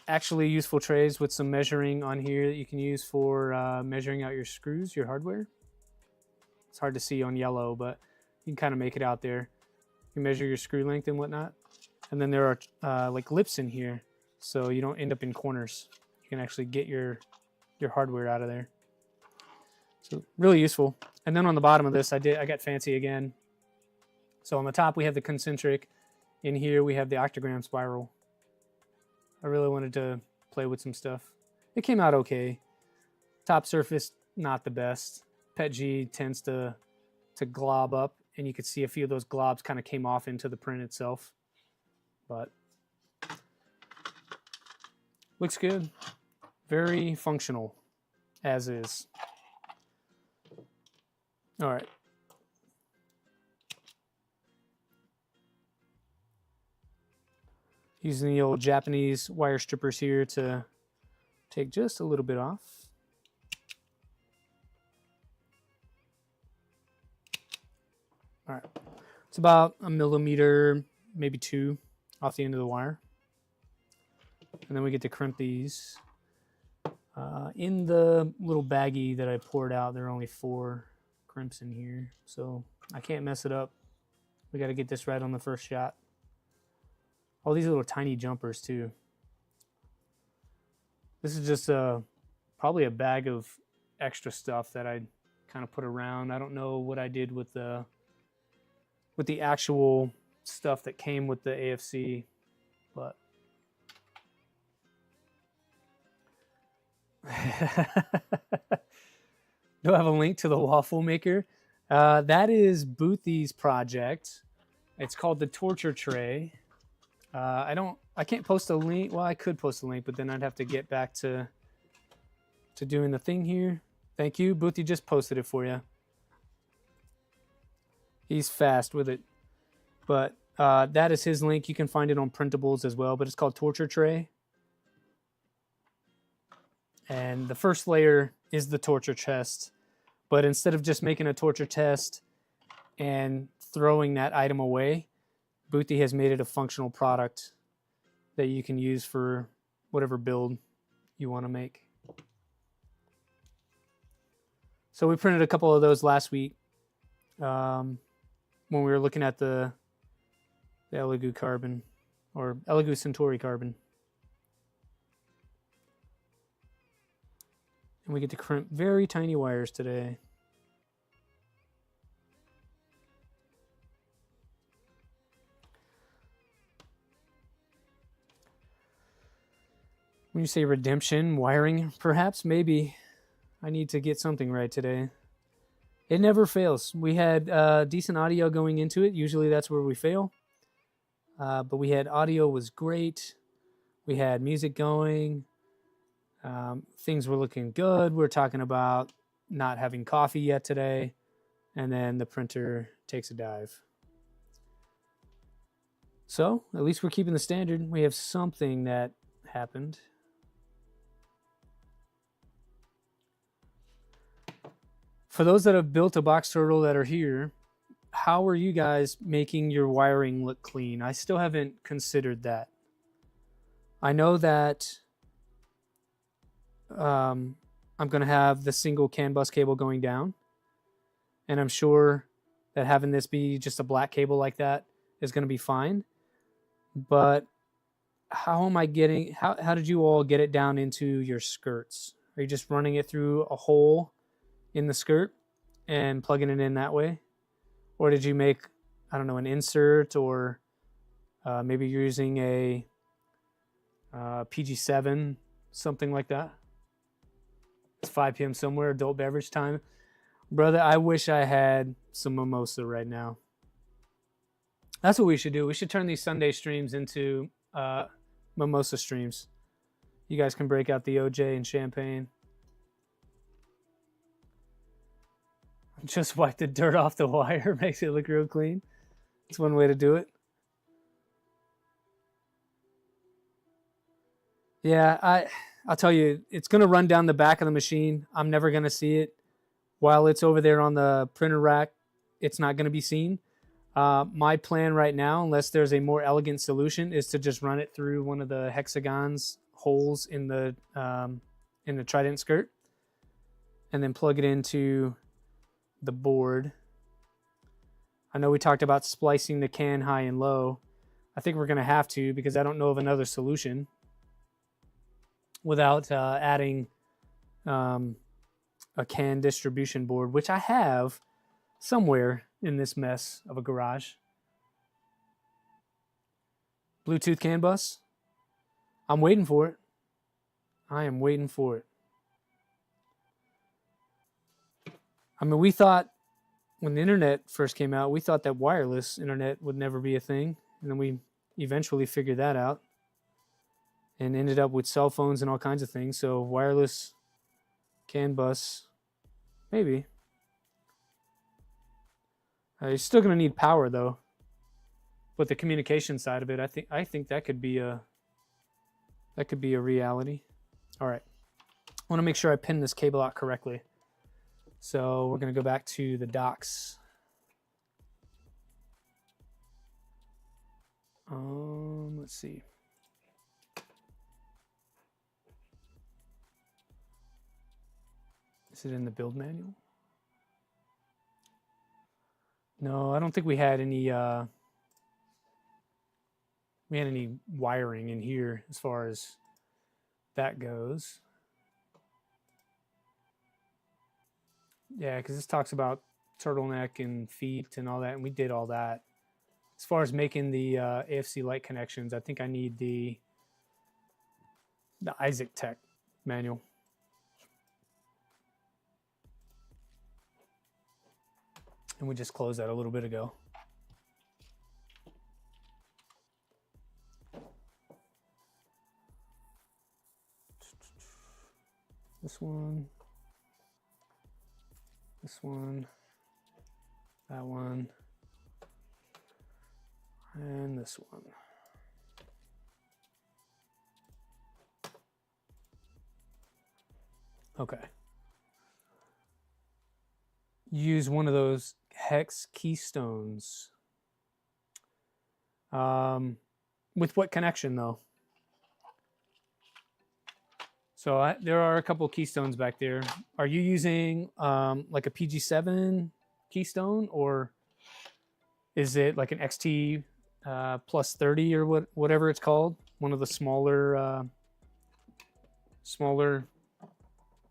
actually useful trays with some measuring on here that you can use for measuring out your screws, your hardware. It's hard to see on yellow, but you can kind of make it out there. You measure your screw length and whatnot. And then there are like lips in here, so you don't end up in corners. You can actually get your hardware out of there. So really useful. And then on the bottom of this, I got fancy again. So on the top we have the concentric. In here we have the octagram spiral. I really wanted to play with some stuff. It came out okay. Top surface, not the best. PETG tends to glob up, and you could see a few of those globs kind of came off into the print itself. But looks good. Very functional, as is. All right. Using the old Japanese wire strippers here to take just a little bit off. All right. It's about 1 millimeter, maybe 2 off the end of the wire. And then we get to crimp these. In the little baggie that I poured out, there are only 4 crimps in here, so I can't mess it up. We got to get this right on the first shot. All these little tiny jumpers too. This is just probably a bag of extra stuff that I kind of put around. I don't know what I did with the actual stuff that came with the AFC, but do I have a link to the waffle maker? That is Boothy's project. It's called the Torture Tray. I can't post a link. Well, I could post a link, but then I'd have to get back to doing the thing here. Thank you. Boothy just posted it for you. He's fast with it. But that is his link. You can find it on printables as well, but it's called Torture Tray. And the first layer is the torture chest. But instead of just making a torture test and throwing that item away, Boothy has made it a functional product that you can use for whatever build you want to make. So we printed a couple of those last week when we were looking at the Elegoo carbon, or Elegoo Centauri carbon. And we get to crimp very tiny wires today. When you say redemption, wiring, perhaps, maybe. I need to get something right today. It never fails. We had decent audio going into it. Usually that's where we fail. But we had audio was great. We had music going. Things were looking good. We're talking about not having coffee yet today. And then the printer takes a dive. So at least we're keeping the standard. We have something that happened. For those that have built a box turtle that are here, how are you guys making your wiring look clean? I still haven't considered that. I know that I'm going to have the single CAN bus cable going down. And I'm sure that having this be just a black cable like that is going to be fine. But how am I getting, how did you all get it down into your skirts? Are you just running it through a hole in the skirt and plugging it in that way? Or did you make, I don't know, an insert or Maybe you're using a PG7, something like that. It's 5 p.m. somewhere, adult beverage time. Brother, I wish I had some mimosa right now. That's what we should do. We should turn these Sunday streams into mimosa streams. You guys can break out the OJ and champagne. Just wipe the dirt off the wire. Makes it look real clean. It's one way to do it. Yeah, I'll tell you, it's going to run down the back of the machine. I'm never going to see it. While it's over there on the printer rack, it's not going to be seen. My plan right now, unless there's a more elegant solution, is to just run it through one of the hexagons holes in the Trident skirt, and then plug it into the board. I know we talked about splicing the can high and low. I think we're going to have to, because I don't know of another solution without adding a can distribution board, which I have somewhere in this mess of a garage. Bluetooth CAN bus. I'm waiting for it. I am waiting for it. I mean, we thought when the internet first came out, we thought that wireless internet would never be a thing. And then we eventually figured that out and ended up with cell phones and all kinds of things. So wireless CAN bus, maybe. You're still going to need power though. But the communication side of it, I think that could be a reality. All right. I want to make sure I pin this cable out correctly. So we're going to go back to the docks. Let's see. Is it in the build manual? No, I don't think we had any wiring in here as far as that goes. Yeah, because this talks about turtleneck and feet and all that, and we did all that. As far as making the AFC light connections, I think I need the Zyltech manual. And we just closed that a little bit ago. This one, that one, and this one. Okay. Use one of those hex keystones. With what connection though? So there are a couple keystones back there. Are you using like a PG7 keystone, or is it like an XT plus 30 or whatever it's called? One of the smaller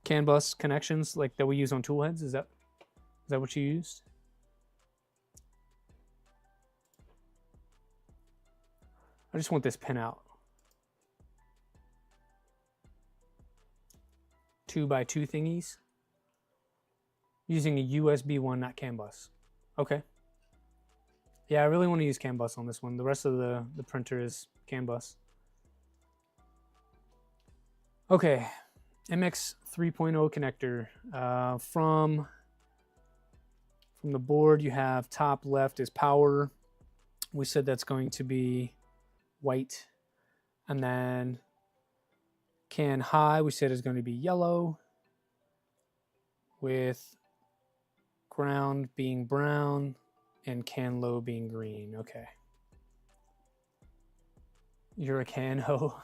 CAN bus connections like that we use on tool heads. Is that what you used? I just want this pin out. 2x2 thingies. Using a USB one, not CAN bus. Okay. Yeah, I really want to use CAN bus on this one. The rest of the printer is CAN bus. Okay, MX 3.0 connector. From the board, you have top left is power. We said that's going to be white. And then CAN high, we said is going to be yellow, with ground being brown and CAN low being green. Okay. You're a CAN ho.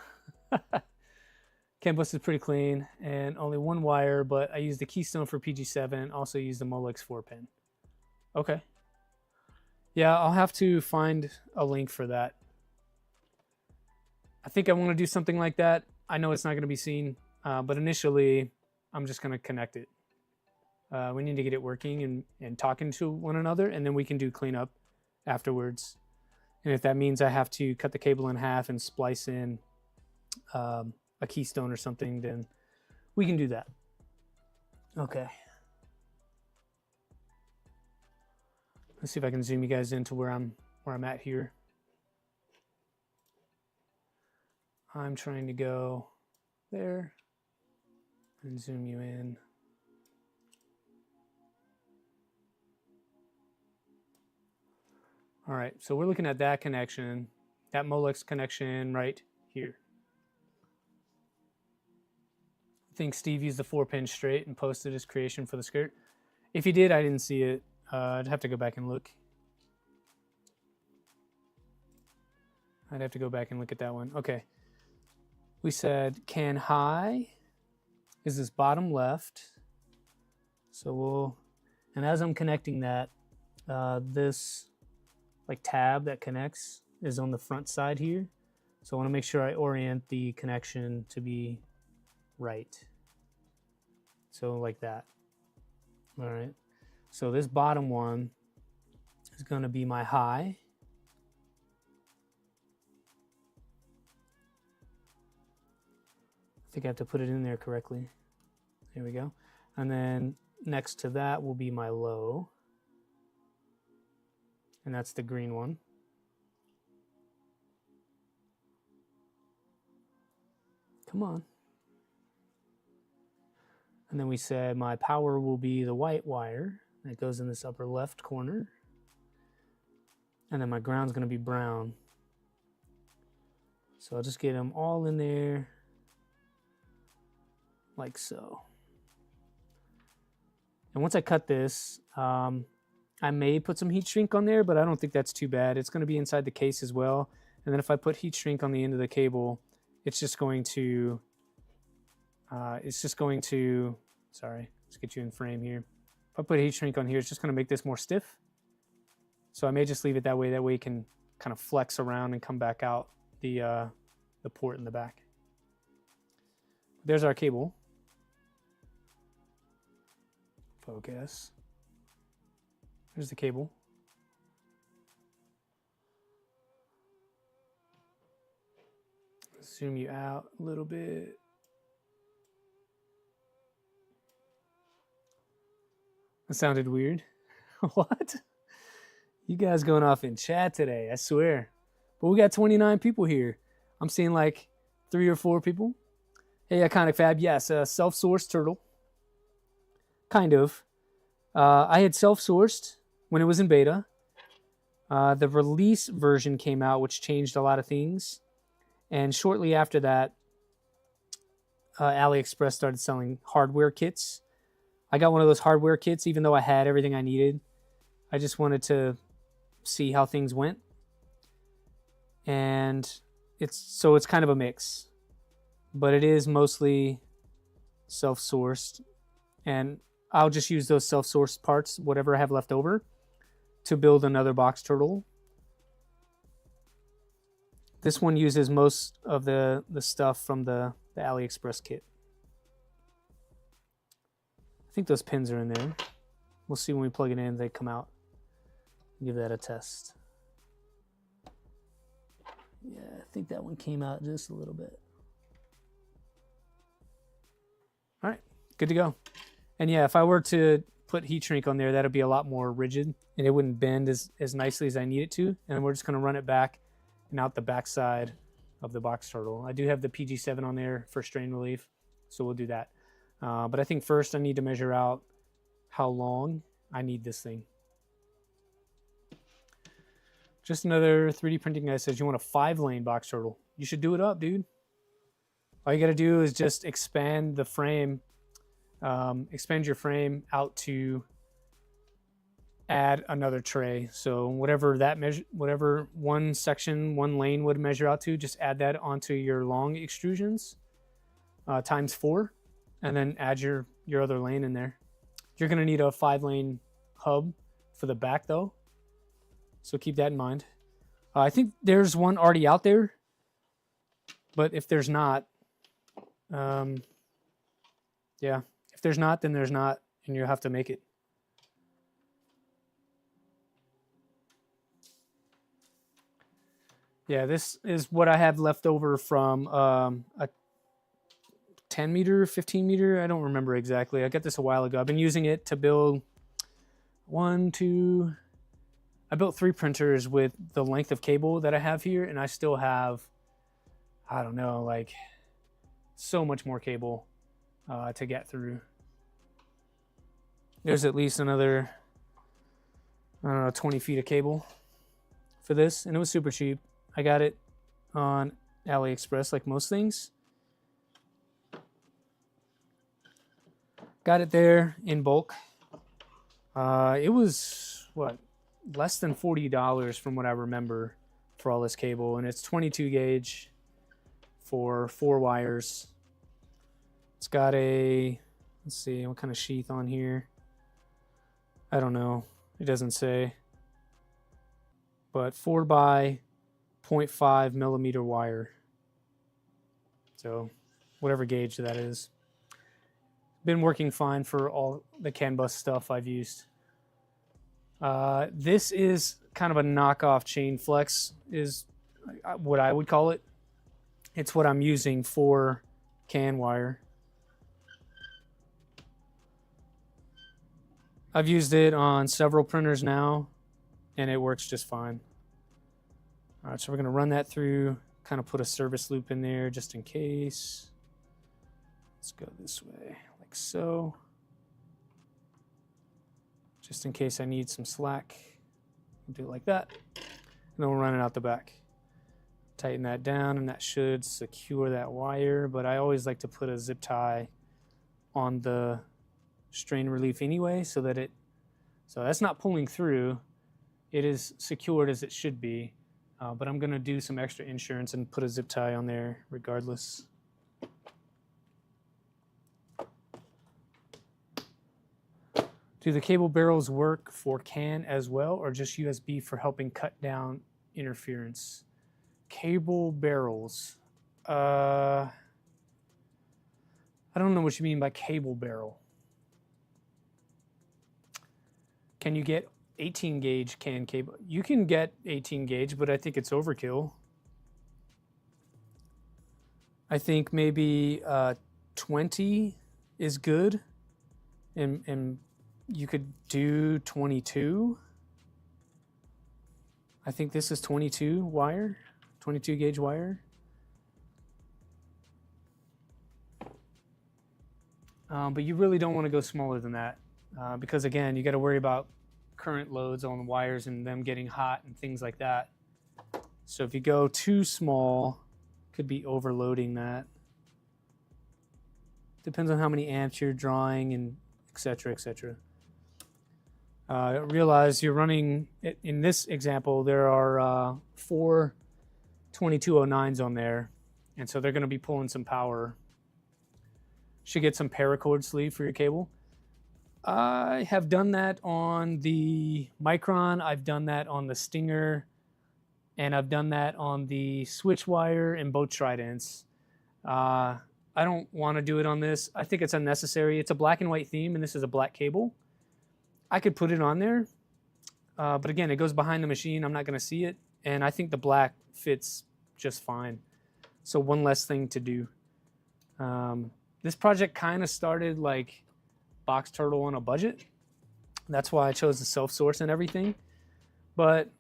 CAN bus is pretty clean and only one wire, but I used the keystone for PG7, also used the Molex 4 pin. Okay. Yeah, I'll have to find a link for that. I think I want to do something like that. I know it's not going to be seen, but initially I'm just going to connect it. We need to get it working and talking to one another, and then we can do cleanup afterwards. And if that means I have to cut the cable in half and splice in a keystone or something, then we can do that. Okay. Let's see if I can zoom you guys into where I'm at here. I'm trying to go there and zoom you in. All right, so we're looking at that connection, that Molex connection right here. I think Steve used the 4-pin straight and posted his creation for the skirt. If he did, I didn't see it. I'd have to go back and look. I'd have to go back and look at that one. Okay. We said can high is this bottom left. So we'll, and as I'm connecting that, this like tab that connects is on the front side here. So I want to make sure I orient the connection to be right. So like that. All right. So this bottom one is going to be my high. I think I have to put it in there correctly. There we go. And then next to that will be my low. And that's the green one. Come on. And then we said my power will be the white wire that goes in this upper left corner. And then my ground's going to be brown. So I'll just get them all in there like so. And once I cut this, I may put some heat shrink on there, but I don't think that's too bad. It's going to be inside the case as well. And then if I put heat shrink on the end of the cable, it's just going to, sorry, let's get you in frame here. If I put heat shrink on here, it's just going to make this more stiff. So I may just leave it that way. That way it can kind of flex around and come back out the port in the back. There's our cable. Focus. There's the cable. Zoom you out a little bit. That sounded weird. What? You guys going off in chat today, I swear. But we got 29 people here. I'm seeing like 3 or 4 people. Hey, Iconic Fab. Yes, self-sourced turtle. Kind of. I had self-sourced when it was in beta. The release version came out, which changed a lot of things. And shortly after that, AliExpress started selling hardware kits. I got one of those hardware kits, even though I had everything I needed. I just wanted to see how things went. And it's kind of a mix. But it is mostly self-sourced. And I'll just use those self-sourced parts, whatever I have left over, to build another box turtle. This one uses most of the stuff from the AliExpress kit. I think those pins are in there. We'll see when we plug it in, they come out. Give that a test. Yeah, I think that one came out just a little bit. All right, good to go. And yeah, if I were to put heat shrink on there, that'd be a lot more rigid and it wouldn't bend as nicely as I need it to. And we're just gonna run it back and out the back side of the box turtle. I do have the PG7 on there for strain relief, so we'll do that. But I think first I need to measure out how long I need this thing. Just another 3D printing guy says you want a 5-lane box turtle. You should do it up, dude. All you gotta do is just expand the frame, expand your frame out to add another tray. So whatever that measure, whatever one section, one lane would measure out to, just add that onto your long extrusions times 4, and then add your other lane in there. You're gonna need a 5-lane hub for the back though, so keep that in mind. I think there's one already out there, but if there's not, yeah, if there's not, then there's not, and you'll have to make it. Yeah, this is what I have left over from a 10 meter, 15 meter. I don't remember exactly. I got this a while ago. I've been using it to build I built 3 printers with the length of cable that I have here, and I still have, I don't know, like so much more cable to get through. There's at least another, I don't know, 20 feet of cable for this, and it was super cheap. I got it on AliExpress like most things. Got it there in bulk. It was, what, less than $40 from what I remember for all this cable, and it's 22 gauge for 4 wires. It's got a, let's see, what kind of sheath on here? I don't know. It doesn't say. But 4 by 0.5 millimeter wire. So whatever gauge that is. Been working fine for all the CAN bus stuff I've used. This is kind of a knockoff chain flex, is what I would call it. It's what I'm using for CAN wire. I've used it on several printers now, and it works just fine. All right, so we're going to run that through, kind of put a service loop in there just in case. Let's go this way, like so. Just in case I need some slack, we'll do it like that. And then we'll run it out the back. Tighten that down, and that should secure that wire, but I always like to put a zip tie on the strain relief anyway, so that's not pulling through. It is secured as it should be, but I'm gonna do some extra insurance and put a zip tie on there regardless. Do the cable barrels work for CAN as well, or just USB for helping cut down interference? Cable barrels. I don't know what you mean by cable barrel. Can you get 18 gauge CAN cable? You can get 18 gauge, but I think it's overkill. I think maybe 20 is good, and you could do 22. I think this is 22 wire, 22 gauge wire. But you really don't want to go smaller than that because, again, you got to worry about current loads on the wires and them getting hot and things like that. So if you go too small, could be overloading that. Depends on how many amps you're drawing and et cetera, et cetera. Realize you're running, in this example, there are 4 2209s on there, and so they're going to be pulling some power. Should get some paracord sleeve for your cable. I have done that on the Micron, I've done that on the Stinger, and I've done that on the switch wire and both Tridents. I don't want to do it on this. I think it's unnecessary. It's a black and white theme, and this is a black cable. I could put it on there, but again, it goes behind the machine. I'm not going to see it, and I think the black fits just fine. So one less thing to do. This project kind of started like Box Turtle on a budget. That's why I chose the self-source and everything. But,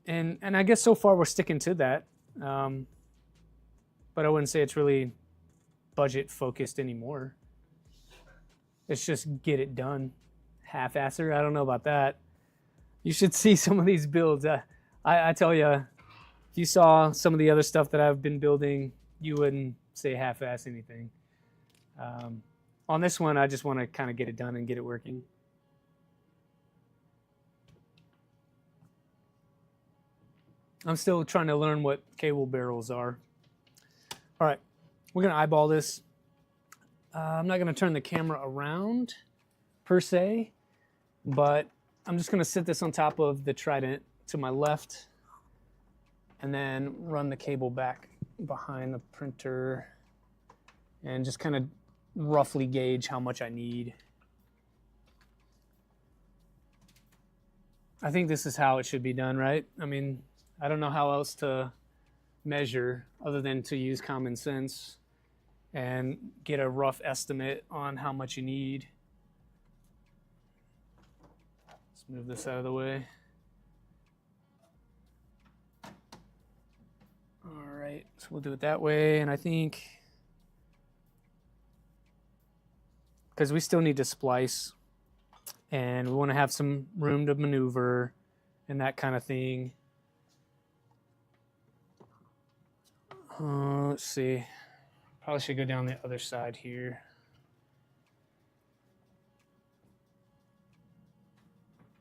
and I guess so far we're sticking to that. But I wouldn't say it's really budget focused anymore. It's just get it done. Half-asser, I don't know about that. You should see some of these builds. I tell you, if you saw some of the other stuff that I've been building, you wouldn't say half-ass anything. On this one, I just want to kind of get it done and get it working. I'm still trying to learn what cable barrels are. All right, we're going to eyeball this. I'm not going to turn the camera around per se, but I'm just going to sit this on top of the Trident to my left and then run the cable back behind the printer and just kind of roughly gauge how much I need. I think this is how it should be done, right? I mean, I don't know how else to measure other than to use common sense and get a rough estimate on how much you need. Let's move this out of the way. All right, so we'll do it that way. And I think, because we still need to splice and we want to have some room to maneuver and that kind of thing. Let's see. Probably should go down the other side here.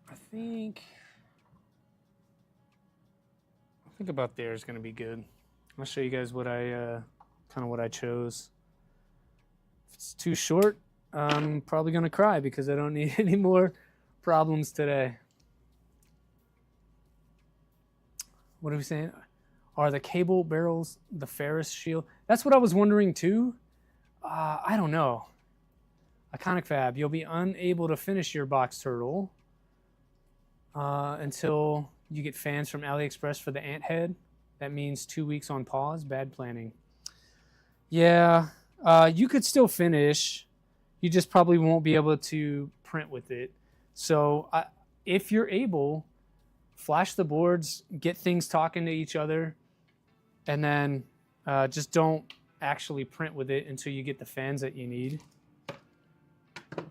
I think about there is going to be good. I'll show you guys what I what I chose. If it's too short, I'm probably going to cry because I don't need any more problems today. What are we saying? Are the cable barrels the Ferris shield? That's what I was wondering too. I don't know. Iconic Fab, you'll be unable to finish your box turtle until you get fans from AliExpress for the ant head. That means 2 weeks on pause. Bad planning. Yeah, you could still finish. You just probably won't be able to print with it. So if you're able, flash the boards, get things talking to each other, and then just don't actually print with it until you get the fans that you need.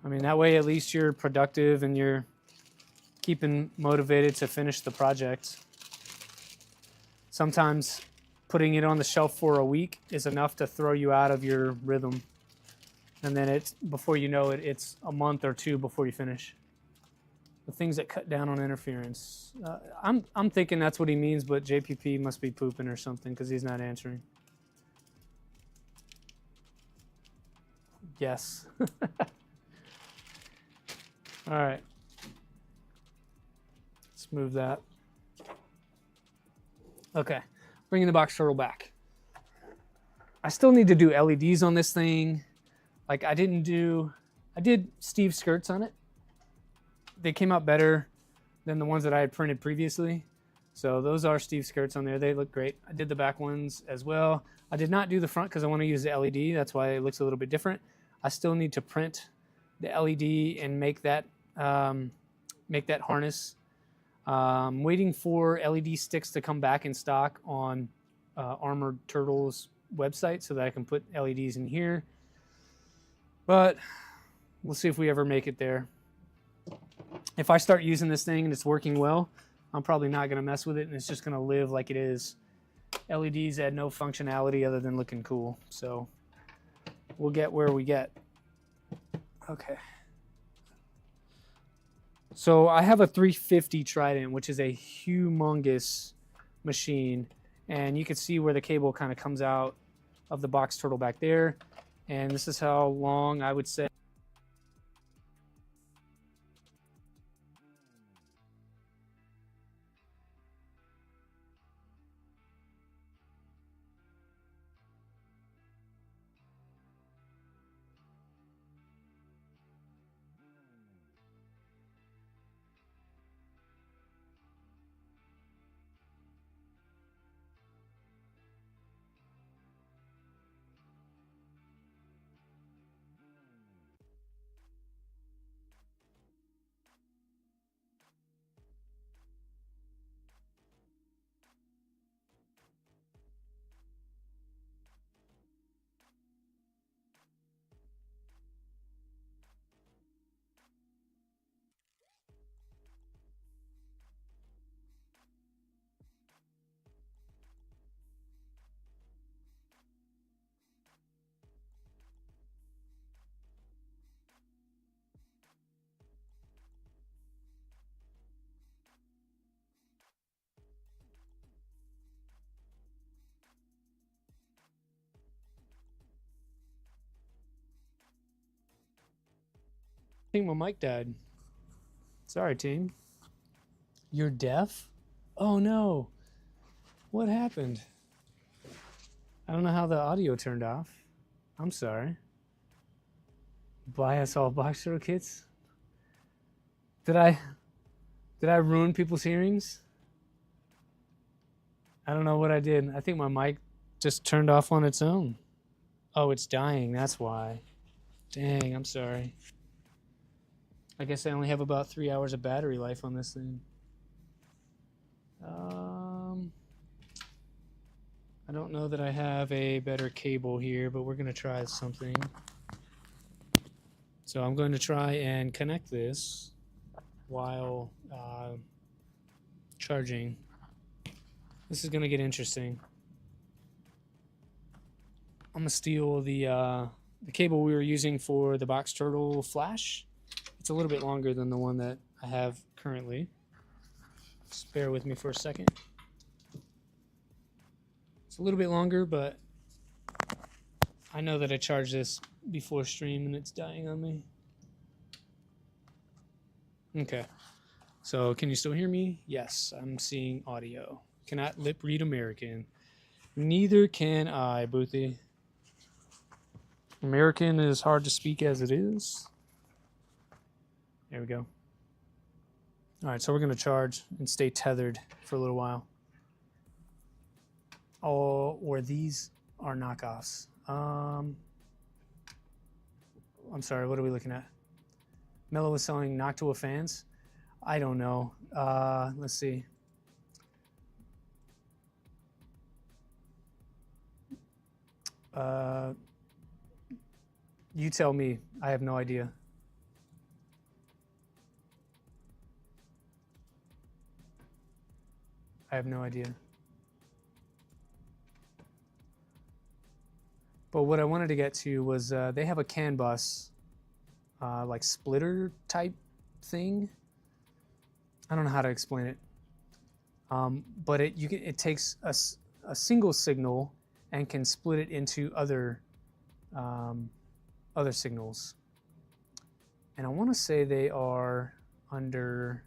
I mean, that way at least you're productive and you're keeping motivated to finish the project. Sometimes putting it on the shelf for a week is enough to throw you out of your rhythm. And then before you know it, it's a month or two before you finish. The things that cut down on interference. I'm thinking that's what he means, but JPP must be pooping or something because he's not answering. Yes. All right. Let's move that. Okay, bringing the box turtle back. I still need to do LEDs on this thing. Like I did Steve's skirts on it. They came out better than the ones that I had printed previously. So those are Steve's skirts on there. They look great. I did the back ones as well. I did not do the front because I want to use the LED. That's why it looks a little bit different. I still need to print the LED and make that harness. Waiting for LED sticks to come back in stock on Armored Turtle's website so that I can put LEDs in here. But we'll see if we ever make it there. If I start using this thing and it's working well, I'm probably not going to mess with it and it's just going to live like it is. LEDs add no functionality other than looking cool. So we'll get where we get. Okay. So I have a 350 Trident, which is a humongous machine. And you can see where the cable kind of comes out of the box turtle back there. And this is how long I would say. I think my mic died. Sorry, team. You're deaf? Oh no. What happened? I don't know how the audio turned off. I'm sorry. Buy us all box turtle kits? Did I ruin people's hearings? I don't know what I did. I think my mic just turned off on its own. Oh, it's dying. That's why. Dang, I'm sorry. I guess I only have about 3 hours of battery life on this thing. I don't know that I have a better cable here, but we're going to try something. So I'm going to try and connect this while charging. This is going to get interesting. I'm going to steal the cable we were using for the Box Turtle flash. It's a little bit longer than the one that I have currently. Just bear with me for a second. It's a little bit longer, but I know that I charged this before stream and it's dying on me. Okay. So can you still hear me? Yes, I'm seeing audio. Cannot lip read American. Neither can I, Boothie. American is hard to speak as it is. There we go. All right, so we're going to charge and stay tethered for a little while. Oh, or these are knockoffs. I'm sorry, what are we looking at? Mello was selling Noctua fans. I don't know. Let's see. You tell me. I have no idea. I have no idea. But what I wanted to get to was they have a CAN bus, like splitter type thing. I don't know how to explain it. But it takes a single signal and can split it into other signals. And I want to say they are under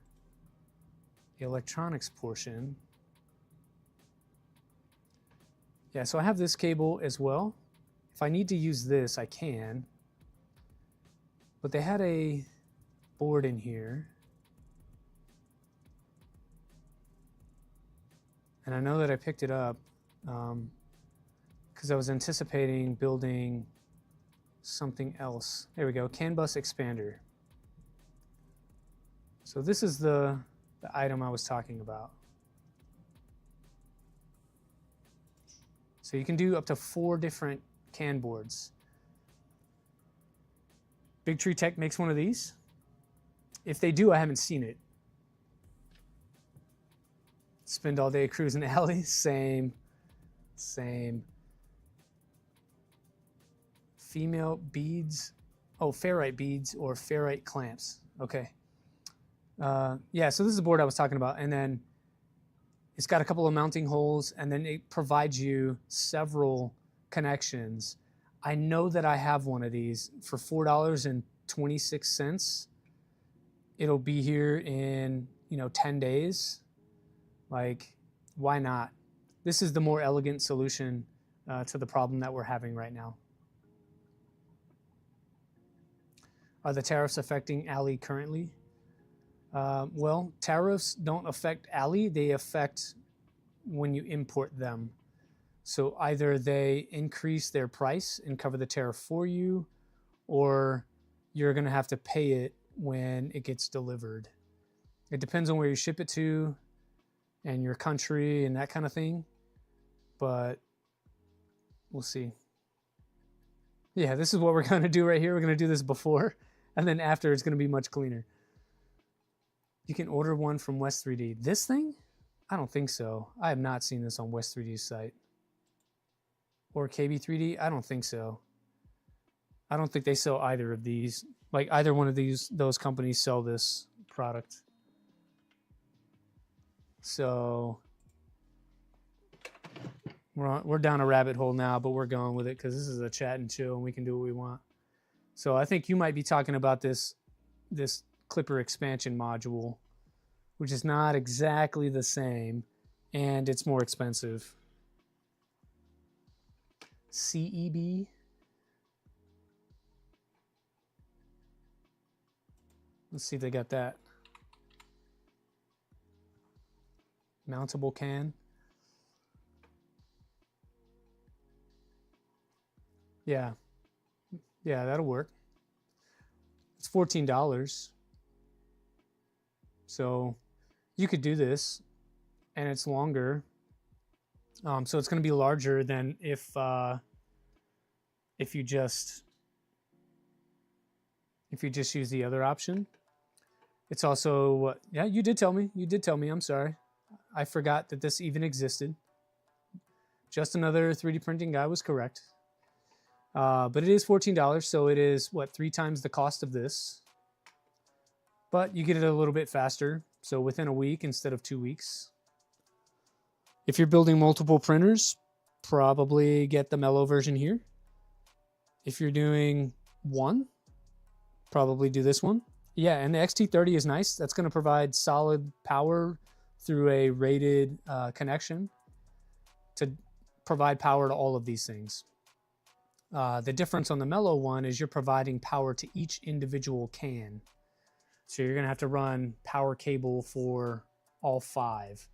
the electronics portion. Yeah, so I have this cable as well. If I need to use this, I can. But they had a board in here. And I know that I picked it up because I was anticipating building something else. There we go, CAN bus expander. So this is the item I was talking about. So you can do up to 4 different CAN boards. Big Tree Tech makes one of these. If they do, I haven't seen it. Spend all day cruising alleys. Same. Female beads. Oh, ferrite beads or ferrite clamps. Okay. Yeah, so this is the board I was talking about. And then it's got a couple of mounting holes, and then it provides you several connections. I know that I have one of these for $4.26. It'll be here in 10 days. Like, why not? This is the more elegant solution to the problem that we're having right now. Are the tariffs affecting Ali currently? Well, tariffs don't affect Ali. They affect when you import them. So either they increase their price and cover the tariff for you, or you're going to have to pay it when it gets delivered. It depends on where you ship it to and your country and that kind of thing. But we'll see. Yeah, this is what we're going to do right here. We're going to do this before, and then after it's going to be much cleaner. You can order one from West 3D. This thing? I don't think so. I have not seen this on West 3D's site. Or KB3D? I don't think so. I don't think they sell either of these. Like either one of those companies sell this product. So we're down a rabbit hole now, but we're going with it because this is a chat and chill and we can do what we want. So I think you might be talking about this Clipper expansion module, which is not exactly the same, and it's more expensive. CEB. Let's see if they got that. Mountable can. Yeah. Yeah, that'll work. It's $14. So you could do this, and it's longer. So it's going to be larger than if you just use the other option. It's also, yeah, you did tell me. You did tell me. I'm sorry. I forgot that this even existed. Just another 3D printing guy was correct. But it is $14, so it is, what, 3 times the cost of this. But you get it a little bit faster, so within a week instead of 2 weeks. If you're building multiple printers, probably get the mellow version here. If you're doing one, probably do this one. Yeah, and the XT30 is nice. That's going to provide solid power through a rated connection to provide power to all of these things. The difference on the mellow one is you're providing power to each individual can. So you're going to have to run power cable for all 5.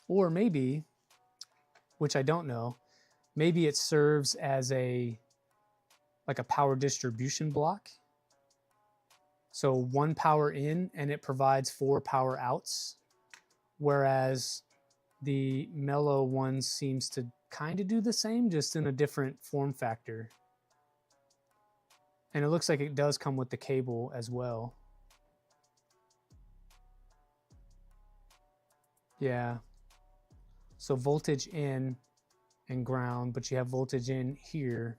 Or maybe, which I don't know, maybe it serves as a power distribution block. So 1 power in and it provides 4 power outs, whereas the mellow one seems to kind of do the same, just in a different form factor. And it looks like it does come with the cable as well. Yeah. So voltage in and ground, but you have voltage in here.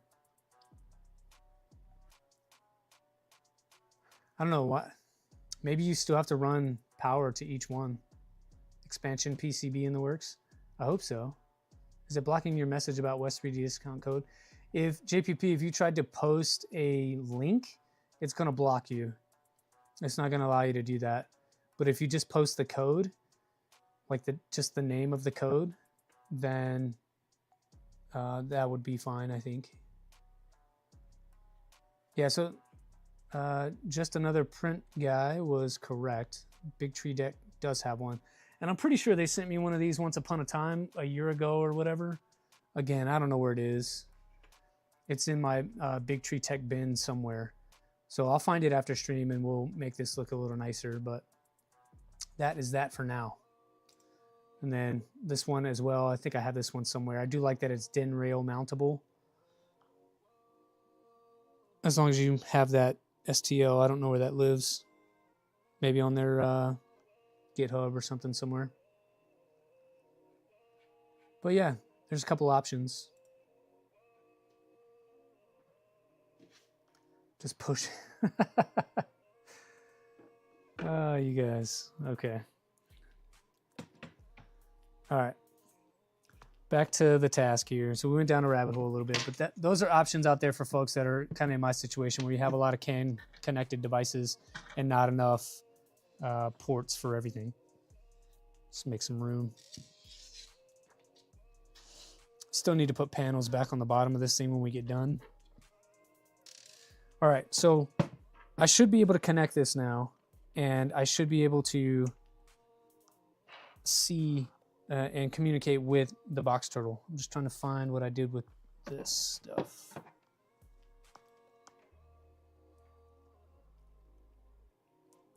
I don't know what. Maybe you still have to run power to each one. Expansion PCB in the works? I hope so. Is it blocking your message about West3D discount code? If JPP, if you tried to post a link, it's going to block you. It's not going to allow you to do that. But if you just post the code, like just the name of the code, then that would be fine, I think. Yeah, so just another print guy was correct. Big Tree Deck does have one. And I'm pretty sure they sent me one of these once upon a time, a year ago or whatever. Again, I don't know where it is. It's in my Big Tree Tech bin somewhere. So I'll find it after stream and we'll make this look a little nicer. But that is that for now. And then this one as well. I think I have this one somewhere. I do like that it's DIN rail mountable. As long as you have that STL. I don't know where that lives. Maybe on their GitHub or something somewhere. But yeah, there's a couple options. Just push. Oh, you guys. Okay. All right. Back to the task here. So we went down a rabbit hole a little bit, but those are options out there for folks that are kind of in my situation where you have a lot of CAN connected devices and not enough ports for everything. Let's make some room. Still need to put panels back on the bottom of this thing when we get done. All right, so I should be able to connect this now, and I should be able to see and communicate with the box turtle. I'm just trying to find what I did with this stuff.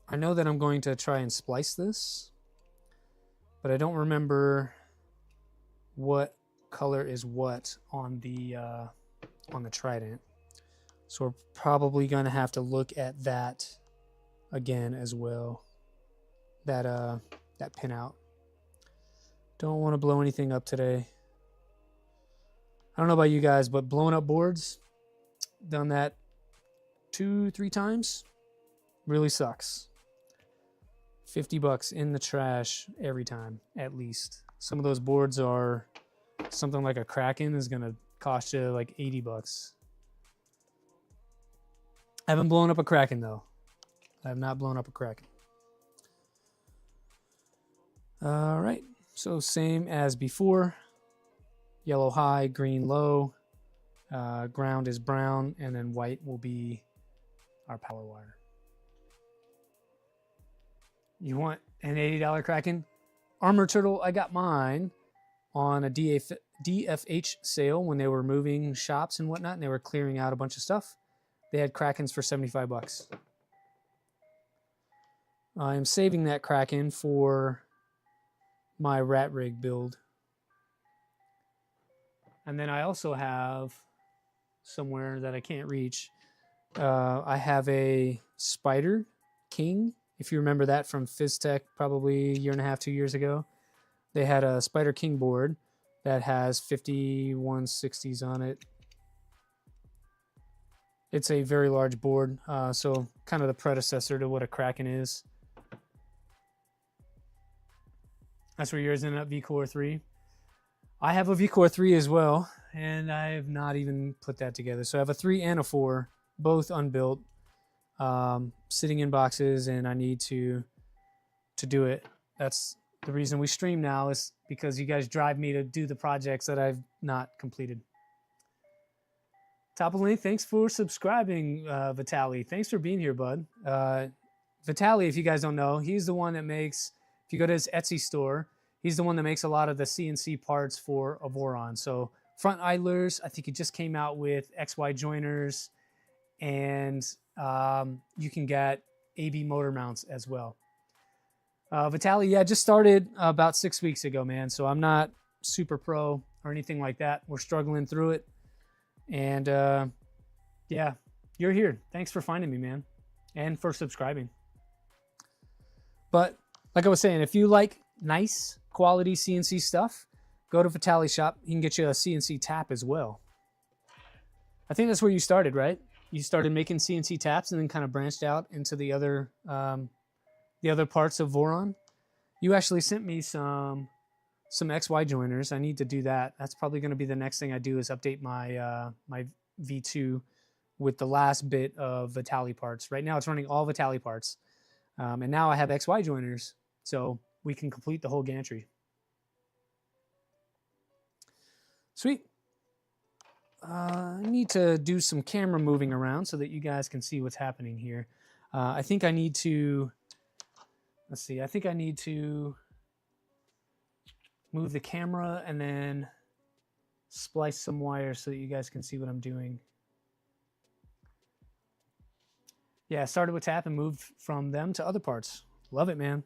I know that I'm going to try and splice this, but I don't remember what color is what on the Trident. So we're probably going to have to look at that again as well. That pinout. Don't want to blow anything up today. I don't know about you guys, but blowing up boards, done that 2-3 times, really sucks. $50 in the trash every time, at least. Some of those boards are something like a Kraken is going to cost you like $80. I haven't blown up a Kraken though. I have not blown up a Kraken. All right, so same as before. Yellow high, green low. Ground is brown, and then white will be our power wire. You want an $80 Kraken? Armor Turtle, I got mine on a DFH sale when they were moving shops and whatnot, and they were clearing out a bunch of stuff. They had Krakens for 75 bucks. I am saving that Kraken for my rat rig build. And then I also have somewhere that I can't reach. I have a Spider King. If you remember that from Zyltech, probably a year and a half, 2 years ago. They had a Spider King board that has 5160s on it. It's a very large board, so kind of the predecessor to what a Kraken is. That's where yours ended up, VCore 3. I have a VCore 3 as well, and I have not even put that together. So I have a 3 and a 4, both unbuilt, sitting in boxes, and I need to do it. That's the reason we stream now, is because you guys drive me to do the projects that I've not completed. Top of link, thanks for subscribing, Vitali. Thanks for being here, bud. Vitali, if you guys don't know, he's the one that makes, if you go to his Etsy store, he's the one that makes a lot of the CNC parts for a Voron. So front idlers, I think he just came out with XY joiners, and you can get AB motor mounts as well. Vitali, yeah, just started about 6 weeks ago, man. So I'm not super pro or anything like that. We're struggling through it. And yeah, you're here. Thanks for finding me, man, and for subscribing. But like I was saying, if you like nice quality CNC stuff, go to Vitali's shop. He can get you a CNC tap as well. I think that's where you started, right? You started making CNC taps and then kind of branched out into the other parts of Voron. You actually sent me some XY joiners. I need to do that. That's probably going to be the next thing I do, is update my my V2 with the last bit of Vitali parts. Right now it's running all Vitali parts. And now I have XY joiners, so we can complete the whole gantry. Sweet. I need to do some camera moving around so that you guys can see what's happening here. I think I need to, let's see, I think I need to move the camera and then splice some wires so that you guys can see what I'm doing. Yeah, I started with tap and moved from them to other parts. Love it, man.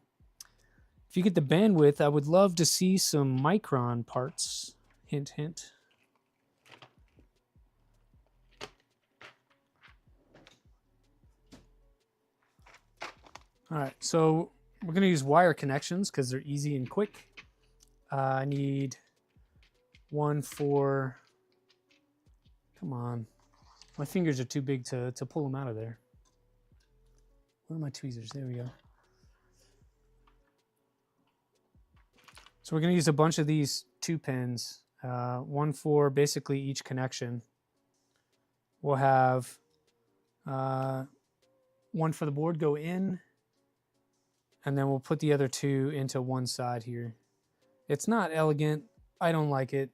If you get the bandwidth, I would love to see some micron parts. Hint, hint. All right, so we're going to use wire connections because they're easy and quick. I need one for, come on. My fingers are too big to pull them out of there. Where are my tweezers? There we go. So we're going to use a bunch of these 2 pins, one for basically each connection. We'll have one for the board go in, and then we'll put the other 2 into one side here. It's not elegant. I don't like it.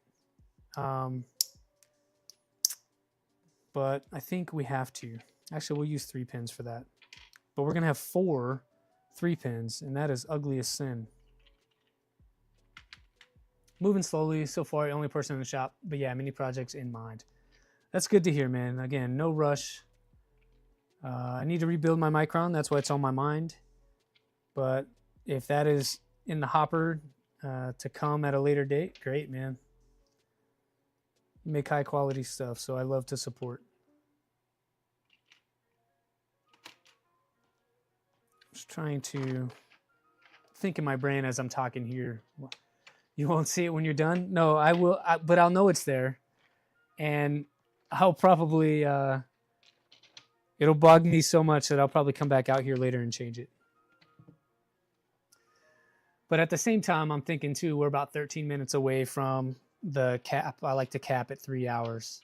But I think we have to. Actually, we'll use 3 pins for that. But we're going to have 4 3-pins, and that is ugly as sin. Moving slowly. So far, only person in the shop. But yeah, many projects in mind. That's good to hear, man. Again, no rush. I need to rebuild my Micron. That's why it's on my mind. But if that is in the hopper to come at a later date, great, man. You make high quality stuff, so I love to support. Just trying to think in my brain as I'm talking here. You won't see it when you're done? No, I will, but I'll know it's there. And I'll probably, it'll bug me so much that I'll probably come back out here later and change it. But at the same time, I'm thinking too, we're about 13 minutes away from the cap. I like to cap at 3 hours.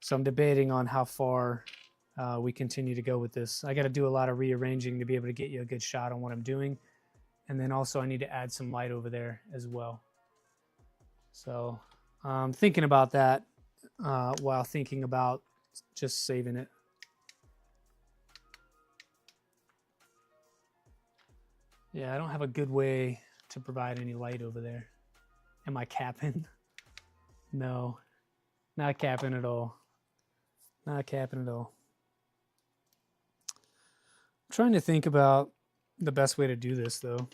So I'm debating on how far we continue to go with this. I got to do a lot of rearranging to be able to get you a good shot on what I'm doing. And then also I need to add some light over there as well. So I'm thinking about that while thinking about just saving it. Yeah, I don't have a good way to provide any light over there. Am I capping? No, not capping at all. Not capping at all. I'm trying to think about the best way to do this though.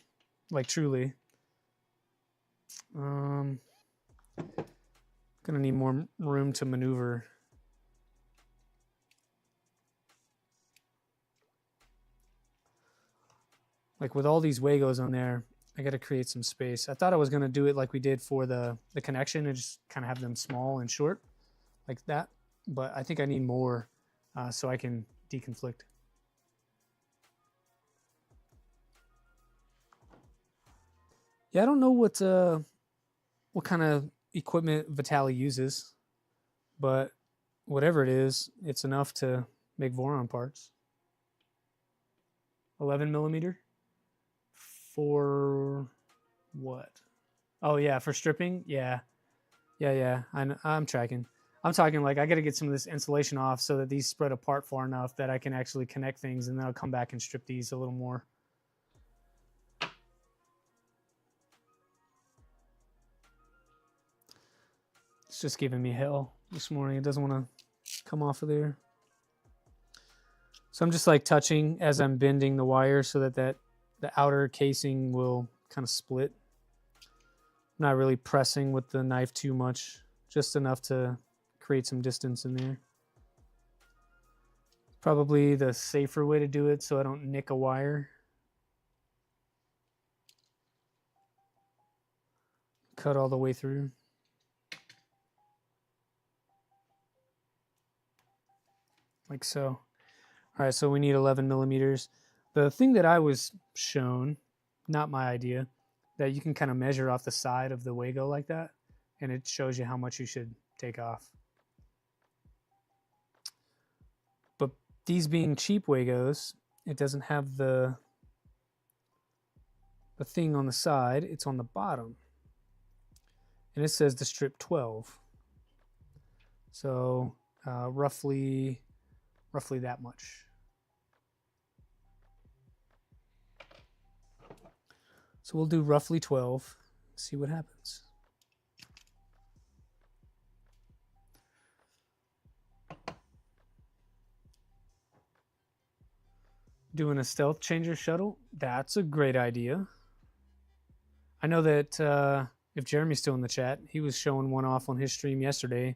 Like truly. Gonna need more room to maneuver. Like with all these Wagos on there, I got to create some space. I thought I was going to do it like we did for the connection and just kind of have them small and short like that. But I think I need more so I can deconflict. Yeah, I don't know what kind of equipment Vitali uses, but whatever it is, it's enough to make Voron parts. 11 millimeter. For what? Oh yeah, for stripping. Yeah. I'm tracking. I'm talking like I got to get some of this insulation off so that these spread apart far enough that I can actually connect things, and then I'll come back and strip these a little more. It's just giving me hell this morning. It doesn't want to come off of there. So I'm just like touching as I'm bending the wire so that the outer casing will kind of split. I'm not really pressing with the knife too much, just enough to create some distance in there. Probably the safer way to do it so I don't nick a wire. Cut all the way through. Like so. All right, so we need 11 millimeters. The thing that I was shown, not my idea, that you can kind of measure off the side of the Wago like that, and it shows you how much you should take off. But these being cheap Wagos, it doesn't have the thing on the side, it's on the bottom. And it says to strip 12. So roughly that much. So we'll do roughly 12, see what happens. Doing a stealth changer shuttle, that's a great idea. I know that if Jeremy's still in the chat, he was showing one off on his stream yesterday.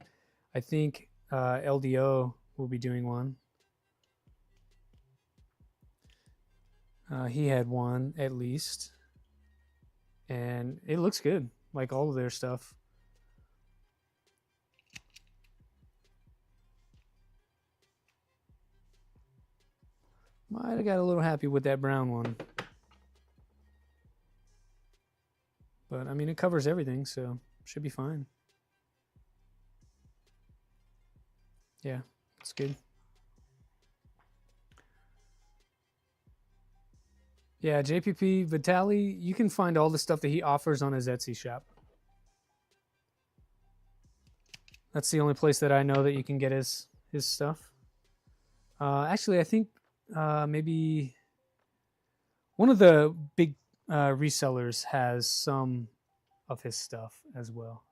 I think LDO will be doing one. He had one at least. And it looks good, like all of their stuff. Might have got a little happy with that brown one. But, I mean, it covers everything, so should be fine. Yeah, it's good. Yeah, JPP Vitali, you can find all the stuff that he offers on his Etsy shop. That's the only place that I know that you can get his stuff. Actually, I think maybe one of the big resellers has some of his stuff as well.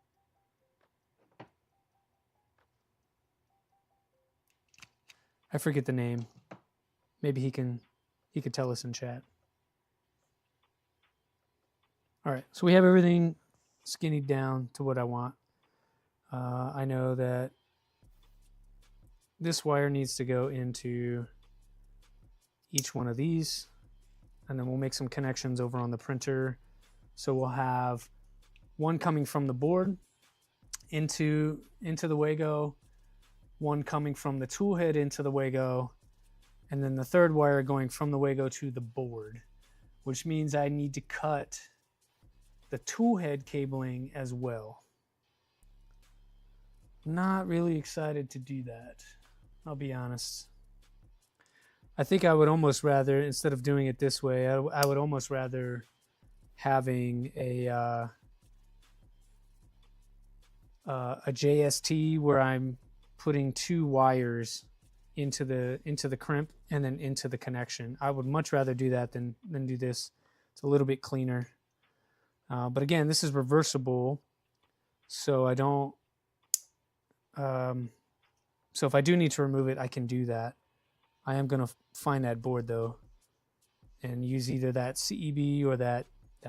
I forget the name. Maybe he could tell us in chat. All right, so we have everything skinnied down to what I want. I know that this wire needs to go into each one of these, and then we'll make some connections over on the printer. So we'll have one coming from the board into the Wago, one coming from the tool head into the Wago, and then the third wire going from the Wago to the board, which means I need to cut the tool head cabling as well. Not really excited to do that, I'll be honest. I think I would almost rather, instead of doing it this way, I would almost rather having a JST where I'm putting two wires into the crimp and then into the connection. I would much rather do that than do this. It's a little bit cleaner. But again, this is reversible, so I don't So if I do need to remove it, I can do that. I am going to find that board though and use either that CEB or that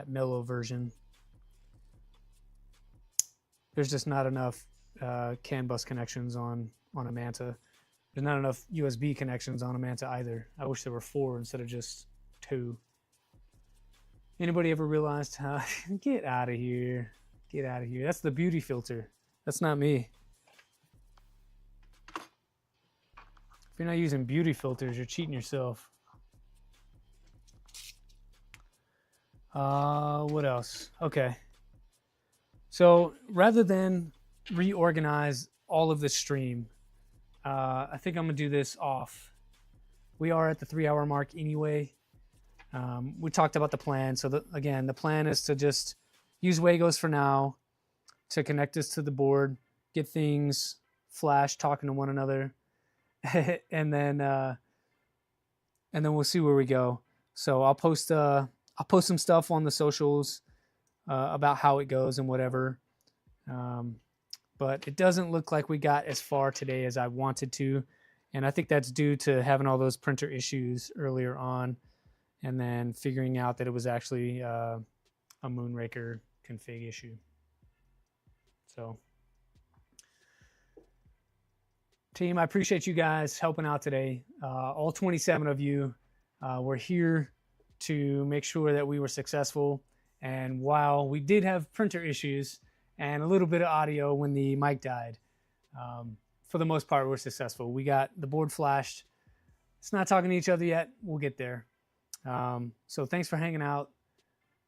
mellow version. There's just not enough CAN bus connections on a Manta. There's not enough USB connections on a Manta either. I wish there were 4 instead of just 2. Anybody ever realized how... Get out of here. Get out of here. That's the beauty filter. That's not me. If you're not using beauty filters, you're cheating yourself. What else? Okay. So rather than reorganize all of the stream, I think I'm gonna do this off. We are at the 3-hour mark anyway. We talked about the plan. So again, the plan is to just use Wagos for now to connect us to the board, get things flash talking to one another, and then we'll see where we go. So I'll post some stuff on the socials about how it goes and whatever. But it doesn't look like we got as far today as I wanted to. And I think that's due to having all those printer issues earlier on and then figuring out that it was actually a Moonraker config issue. So team, I appreciate you guys helping out today. All 27 of you were here to make sure that we were successful. And while we did have printer issues and a little bit of audio when the mic died, for the most part, we're successful. We got the board flashed. It's not talking to each other yet. We'll get there. So thanks for hanging out.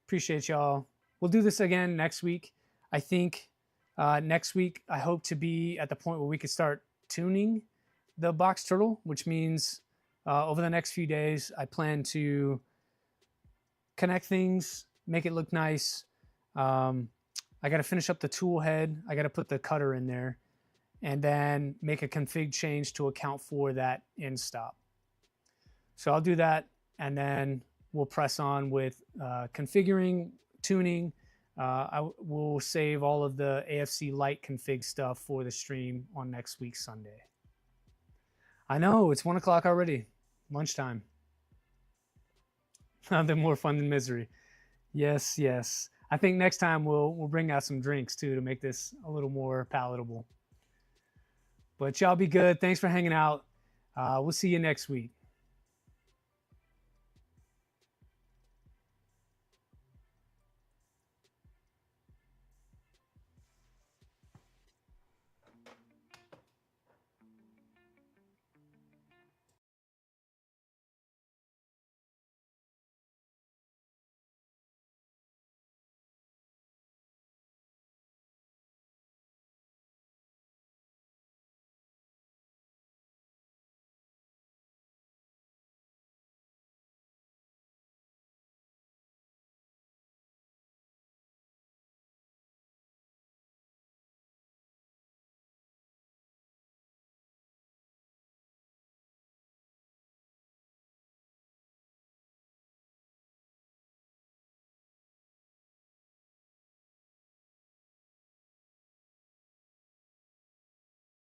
Appreciate y'all. We'll do this again next week. I think next week, I hope to be at the point where we can start tuning the box turtle, which means over the next few days, I plan to connect things, make it look nice. I got to finish up the tool head. I got to put the cutter in there and then make a config change to account for that end stop. So I'll do that and then we'll press on with configuring, tuning. I will save all of the AFC Lite config stuff for the stream on next week's Sunday. I know, it's 1 o'clock already. Lunchtime. Nothing more fun than misery. Yes, yes. I think next time we'll bring out some drinks too to make this a little more palatable. But y'all be good. Thanks for hanging out. We'll see you next week.